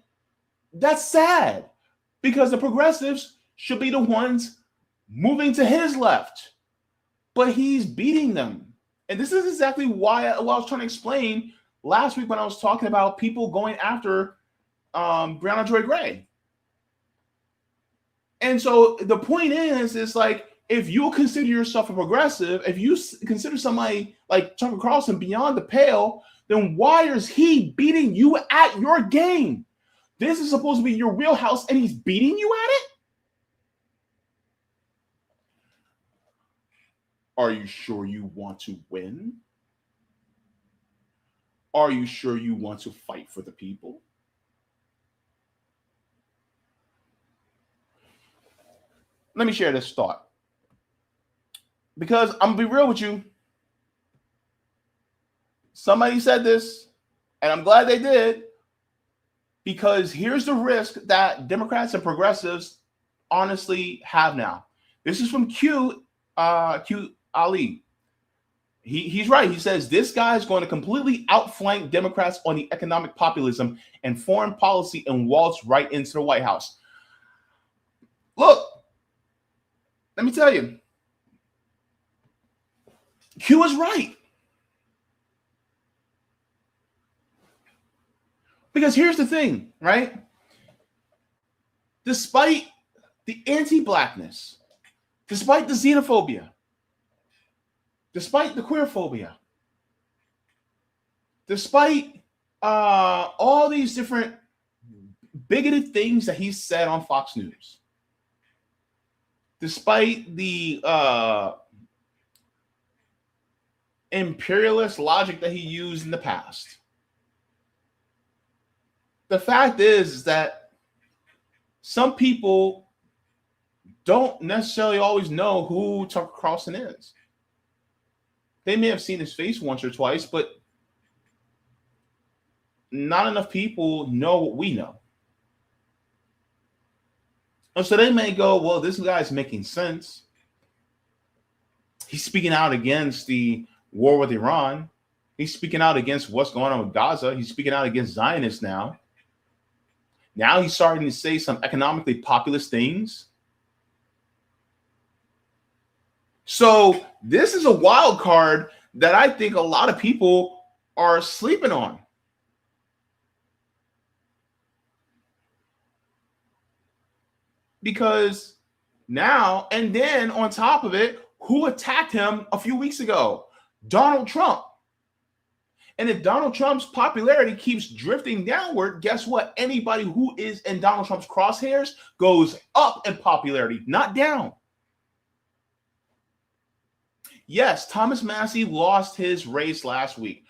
that's sad, because the progressives should be the ones moving to his left. But he's beating them. And this is exactly what I was trying to explain last week when I was talking about people going after Breonna Joy Gray. And so the point is like, if you consider yourself a progressive, if you consider somebody like Tucker Carlson beyond the pale, then why is he beating you at your game? This is supposed to be your wheelhouse, and he's beating you at it? Are you sure you want to win? Are you sure you want to fight for the people? Let me share this thought. Because I'm going to be real with you. Somebody said this, and I'm glad they did, because here's the risk that Democrats and progressives honestly have now. This is from Q Ali. He's right. He says this guy is going to completely outflank Democrats on the economic populism and foreign policy and waltz right into the White House. Look, let me tell you, Q is right. Because here's the thing, right? Despite the anti-blackness, despite the xenophobia, despite the queerphobia, despite all these different bigoted things that he said on Fox News, despite the imperialist logic that he used in the past, the fact is that some people don't necessarily always know who Tucker Carlson is. They may have seen his face once or twice, but not enough people know what we know. And so they may go, well, this guy's making sense. He's speaking out against the war with Iran. He's speaking out against what's going on with Gaza. He's speaking out against Zionists now. Now he's starting to say some economically populist things. So this is a wild card that I think a lot of people are sleeping on. Because now, and then on top of it, who attacked him a few weeks ago? Donald Trump. And if Donald Trump's popularity keeps drifting downward, guess what? Anybody who is in Donald Trump's crosshairs goes up in popularity, not down. Yes, Thomas Massie lost his race last week.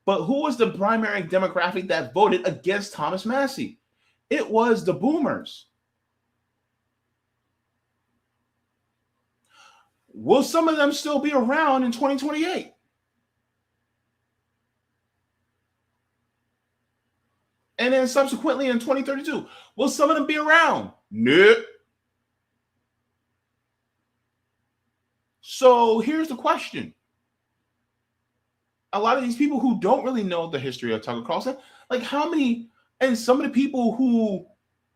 But who was the primary demographic that voted against Thomas Massie? It was the boomers. Will some of them still be around in 2028? And then subsequently in 2032, will some of them be around? Nope. So here's the question. A lot of these people who don't really know the history of Tucker Carlson, like how many, and some of the people who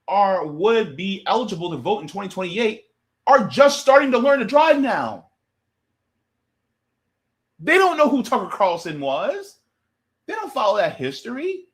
would be eligible to vote in 2028 are just starting to learn to drive now. They don't know who Tucker Carlson was. They don't follow that history.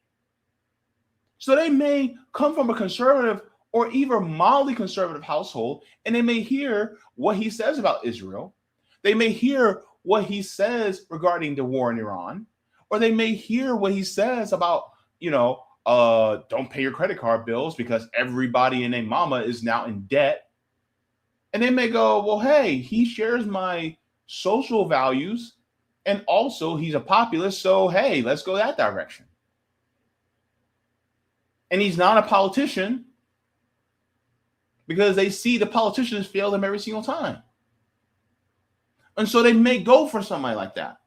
So they may come from a conservative or even mildly conservative household, and they may hear what he says about Israel. They may hear what he says regarding the war in Iran, or they may hear what he says about, don't pay your credit card bills because everybody and their mama is now in debt. And they may go, well, hey, he shares my social values, and also he's a populist, so hey, let's go that direction. And he's not a politician because they see the politicians fail them every single time. And so they may go for somebody like that.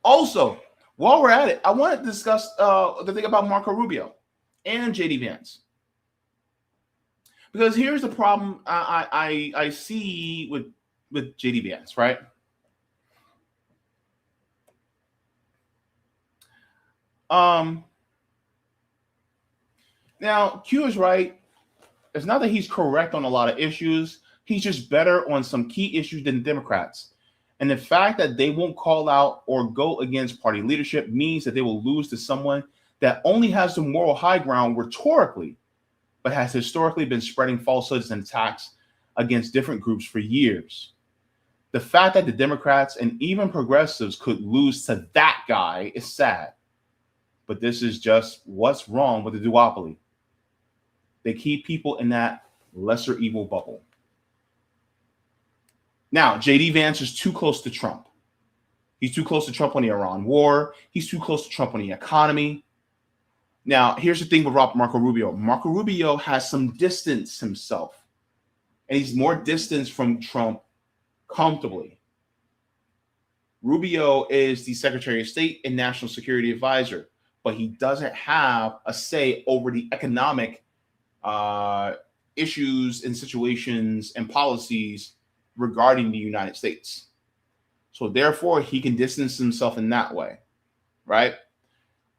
Also, while we're at it, I want to discuss the thing about Marco Rubio and JD Vance. Because here's the problem I see with JD Vance, right? Now, Q is right. It's not that he's correct on a lot of issues. He's just better on some key issues than the Democrats. And the fact that they won't call out or go against party leadership means that they will lose to someone that only has the moral high ground rhetorically, but has historically been spreading falsehoods and attacks against different groups for years. The fact that the Democrats and even progressives could lose to that guy is sad. But this is just what's wrong with the duopoly. They keep people in that lesser evil bubble. Now, JD Vance is too close to Trump. He's too close to Trump on the Iran war. He's too close to Trump on the economy. Now, here's the thing with Marco Rubio. Marco Rubio has some distance himself, and he's more distance from Trump comfortably. Rubio is the Secretary of State and National Security Advisor, but he doesn't have a say over the economic issues and situations and policies regarding the United States. So therefore, he can distance himself in that way, right?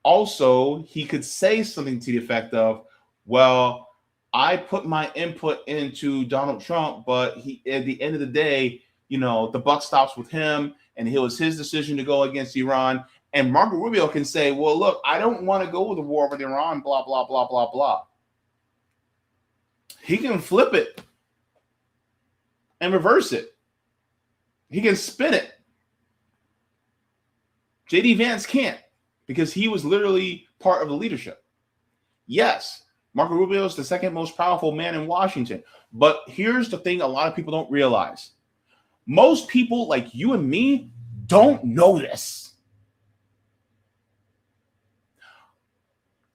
Also, he could say something to the effect of, well, I put my input into Donald Trump, but he, at the end of the day, the buck stops with him, and it was his decision to go against Iran. And Marco Rubio can say, well, look, I don't want to go to war with Iran, blah, blah, blah, blah, blah. He can flip it and reverse it. He can spin it. JD Vance can't, because he was literally part of the leadership. Yes, Marco Rubio is the second most powerful man in Washington. But here's the thing a lot of people don't realize. Most people like you and me don't know this.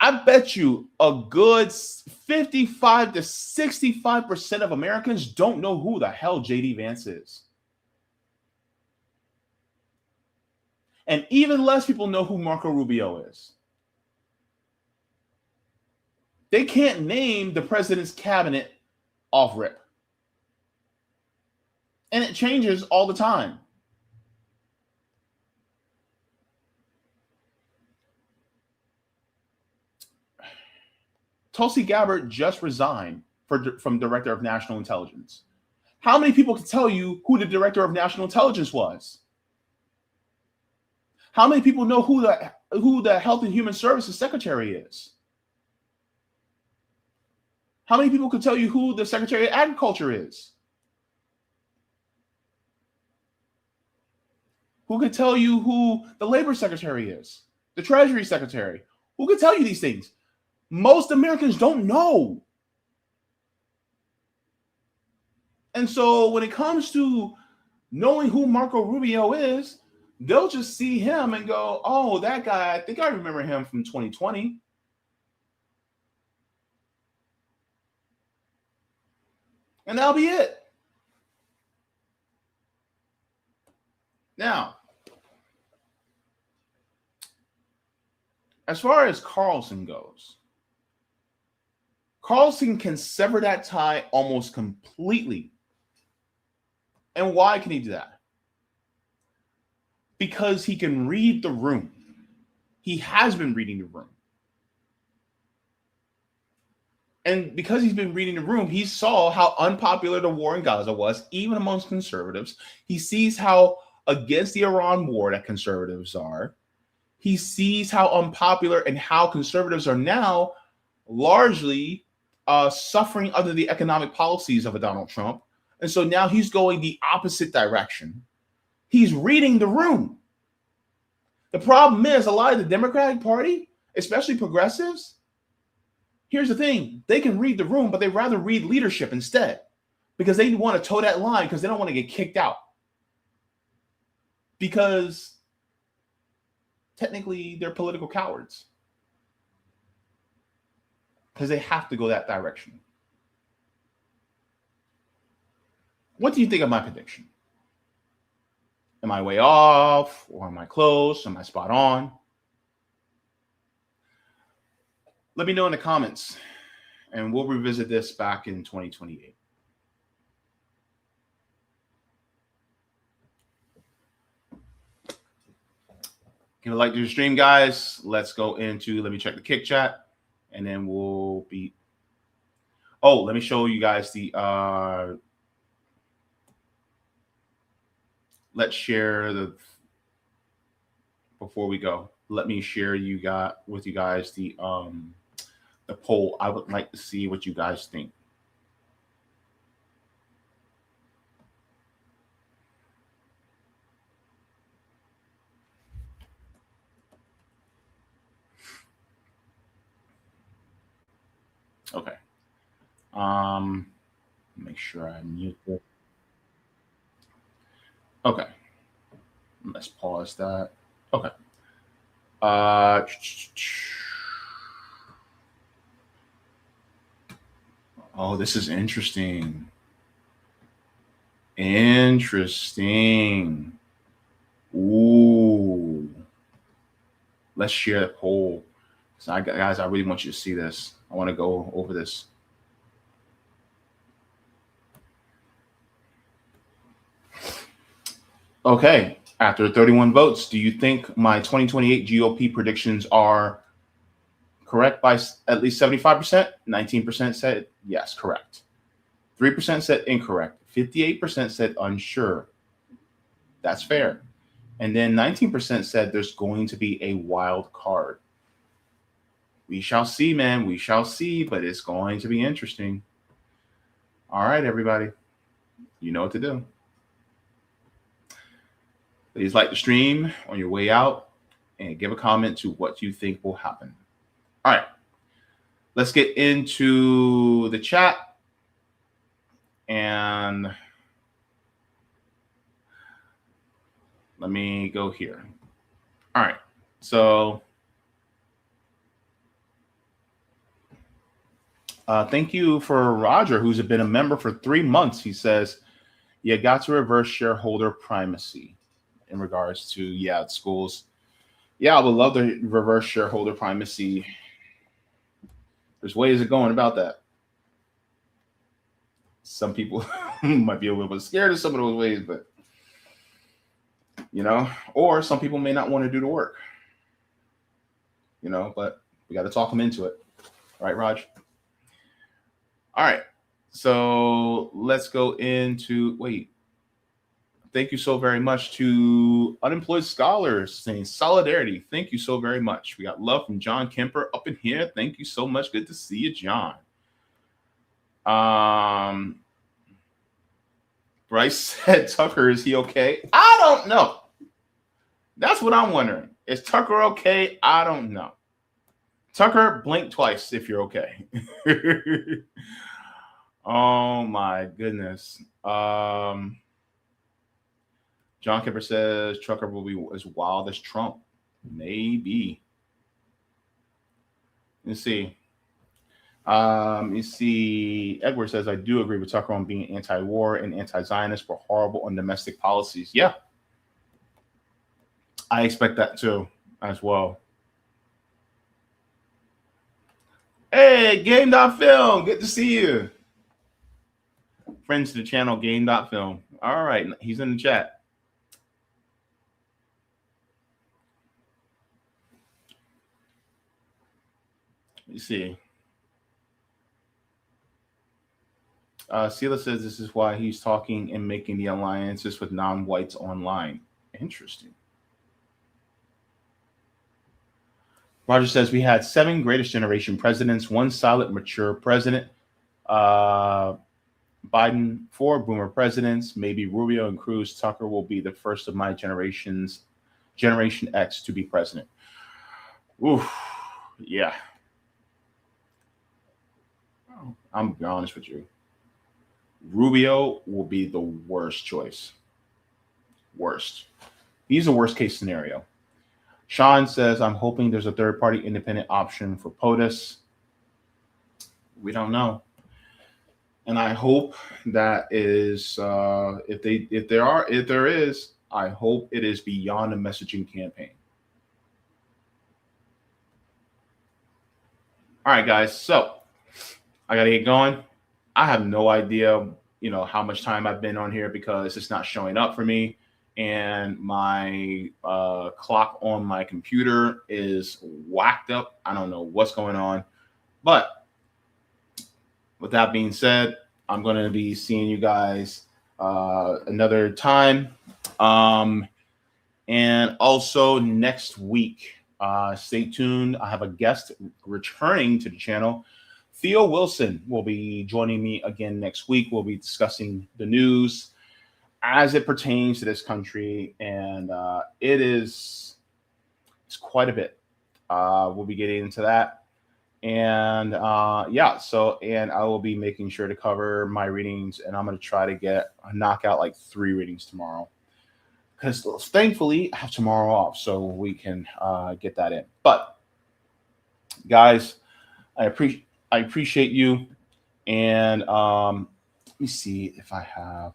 I bet you a good 55 to 65% of Americans don't know who the hell JD Vance is. And even less people know who Marco Rubio is. They can't name the president's cabinet off rip. And it changes all the time. Tulsi Gabbard just resigned from Director of National Intelligence. How many people can tell you who the Director of National Intelligence was? How many people know who the Health and Human Services Secretary is? How many people could tell you who the Secretary of Agriculture is? Who could tell you who the Labor Secretary is? The Treasury Secretary? Who could tell you these things? Most Americans don't know. And so when it comes to knowing who Marco Rubio is, they'll just see him and go, oh, that guy, I think I remember him from 2020. And that'll be it. Now, as far as Carlson goes, Carlson can sever that tie almost completely And why can he do that? Because he can read the room. He has been reading the room. And because he's been reading the room, he saw how unpopular the war in Gaza was, even amongst conservatives. He sees how against the Iran war that conservatives are. He sees how unpopular and how conservatives are now largely suffering under the economic policies of a Donald Trump. And so now he's going the opposite direction. He's reading the room. The problem is a lot of the Democratic Party, especially progressives, here's the thing. They can read the room, but they rather read leadership instead because they want to toe that line because they don't want to get kicked out. Because technically they're political cowards. Because they have to go that direction. What do you think of my prediction? Am I way off? Or am I close? Am I spot on? Let me know in the comments, and we'll revisit this back in 2028. Give a like to the stream, guys. Let's go into, let me check the kick chat, and then we'll be, oh, let me show you guys the, let's share the, before we go, let me share with you guys the poll. I would like to see what you guys think. Okay. Make sure I mute it. Okay. Let's pause that. Okay. Oh, this is interesting. Interesting. Ooh. Let's share the poll. So guys, I really want you to see this. I want to go over this. Okay. After 31 votes, do you think my 2028 GOP predictions are correct by at least 75%? 19% said yes, correct. 3% said incorrect. 58% said unsure. That's fair. And then 19% said there's going to be a wild card. We shall see, man. We shall see, but it's going to be interesting. All right, everybody. You know what to do. Please like the stream on your way out and give a comment to what you think will happen. All right. Let's get into the chat. And let me go here. All right. So thank you for Roger, who's been a member for 3 months. He says, you got to reverse shareholder primacy in regards to, schools. Yeah, I would love to reverse shareholder primacy. There's ways of going about that. Some people might be a little bit scared of some of those ways, but, or some people may not want to do the work, but we got to talk them into it. All right, Raj? All right. So let's go into, thank you so very much to Unemployed Scholars saying solidarity. Thank you so very much. We got love from John Kemper up in here. Thank you so much. Good to see you, John. Bryce said, Tucker, is he okay? I don't know. That's what I'm wondering. Is Tucker okay? I don't know. Tucker, blink twice if you're okay. Oh my goodness. John Kemper says Tucker will be as wild as Trump. Maybe. Let's see. You see, Edward says, I do agree with Tucker on being anti-war and anti-Zionist for horrible on domestic policies. Yeah. I expect that too, as well. Hey, Game.Film, good to see you. Friends to the channel, game.film. All right, he's in the chat. Let me see. Sela says this is why he's talking and making the alliances with non-whites online. Interesting. Roger says we had 7 greatest generation presidents, 1 solid, mature president. Biden, 4 boomer presidents. Maybe Rubio and Cruz. Tucker will be the first of my Generation X to be president. Oof, yeah. I'm gonna be honest with you. Rubio will be the worst choice. Worst. He's a worst case scenario. Sean says, I'm hoping there's a third-party independent option for POTUS. We don't know. And I hope that is, if there is, I hope it is beyond a messaging campaign. All right, guys. So I got to get going. I have no idea, how much time I've been on here because it's not showing up for me. And my clock on my computer is whacked up. I don't know what's going on. But with that being said, I'm going to be seeing you guys another time. And also next week, stay tuned. I have a guest returning to the channel. Theo Wilson will be joining me again next week. We'll be discussing the news as it pertains to this country, and it's quite a bit. We'll be getting into that, and and I will be making sure to cover my readings, and I'm going to try to knock out like 3 readings tomorrow, because thankfully I have tomorrow off, so we can get that in. But guys, I appreciate you, and let me see if I have.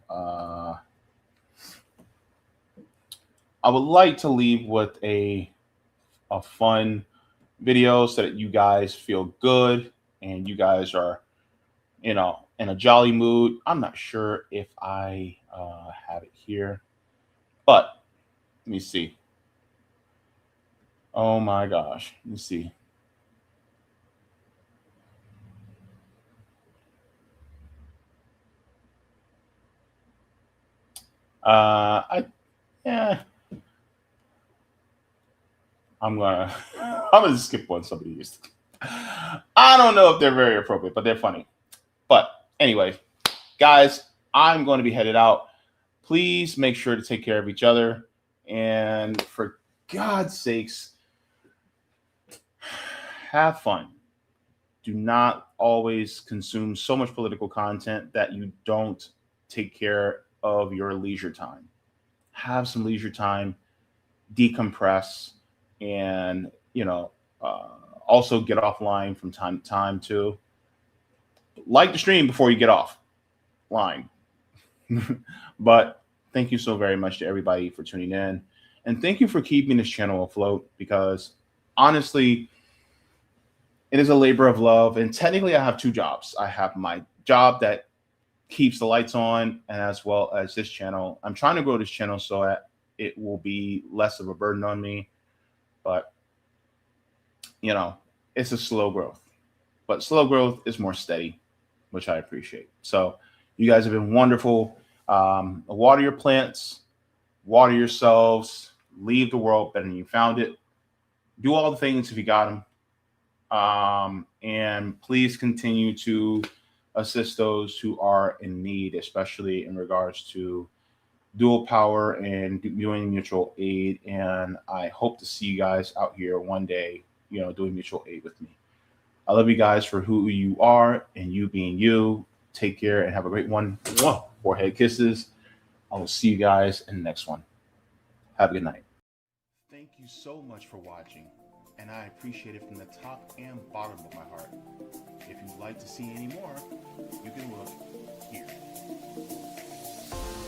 I would like to leave with a fun video so that you guys feel good and you guys are, in a jolly mood. I'm not sure if I have it here, but let me see. Oh my gosh. Let me see. I'm gonna skip one somebody used to. I don't know if they're very appropriate, but they're funny. But anyway, guys, I'm going to be headed out. Please make sure to take care of each other, and for God's sakes, have fun. Do not always consume so much political content that you don't take care of your leisure time. Have some leisure time, decompress, and also get offline from time to time too. Like the stream before you get offline. But thank you so very much to everybody for tuning in, and thank you for keeping this channel afloat, because honestly, it is a labor of love. And technically I have 2 jobs. I have my job that keeps the lights on, and as well as this channel. I'm trying to grow this channel so that it will be less of a burden on me, but it's a slow growth, but slow growth is more steady, which I appreciate. So you guys have been wonderful. Water your plants, water yourselves, leave the world better than you found it. Do all the things if you got them. And please continue to assist those who are in need, especially in regards to dual power and doing mutual aid. And I hope to see you guys out here one day, doing mutual aid with me. I love you guys for who you are and you being you. Take care and have a great one. Forehead kisses. I will see you guys in the next one. Have a good night. Thank you so much for watching, and I appreciate it from the top and bottom of my heart. If you'd like to see any more, you can look here.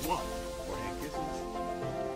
Forehead kisses.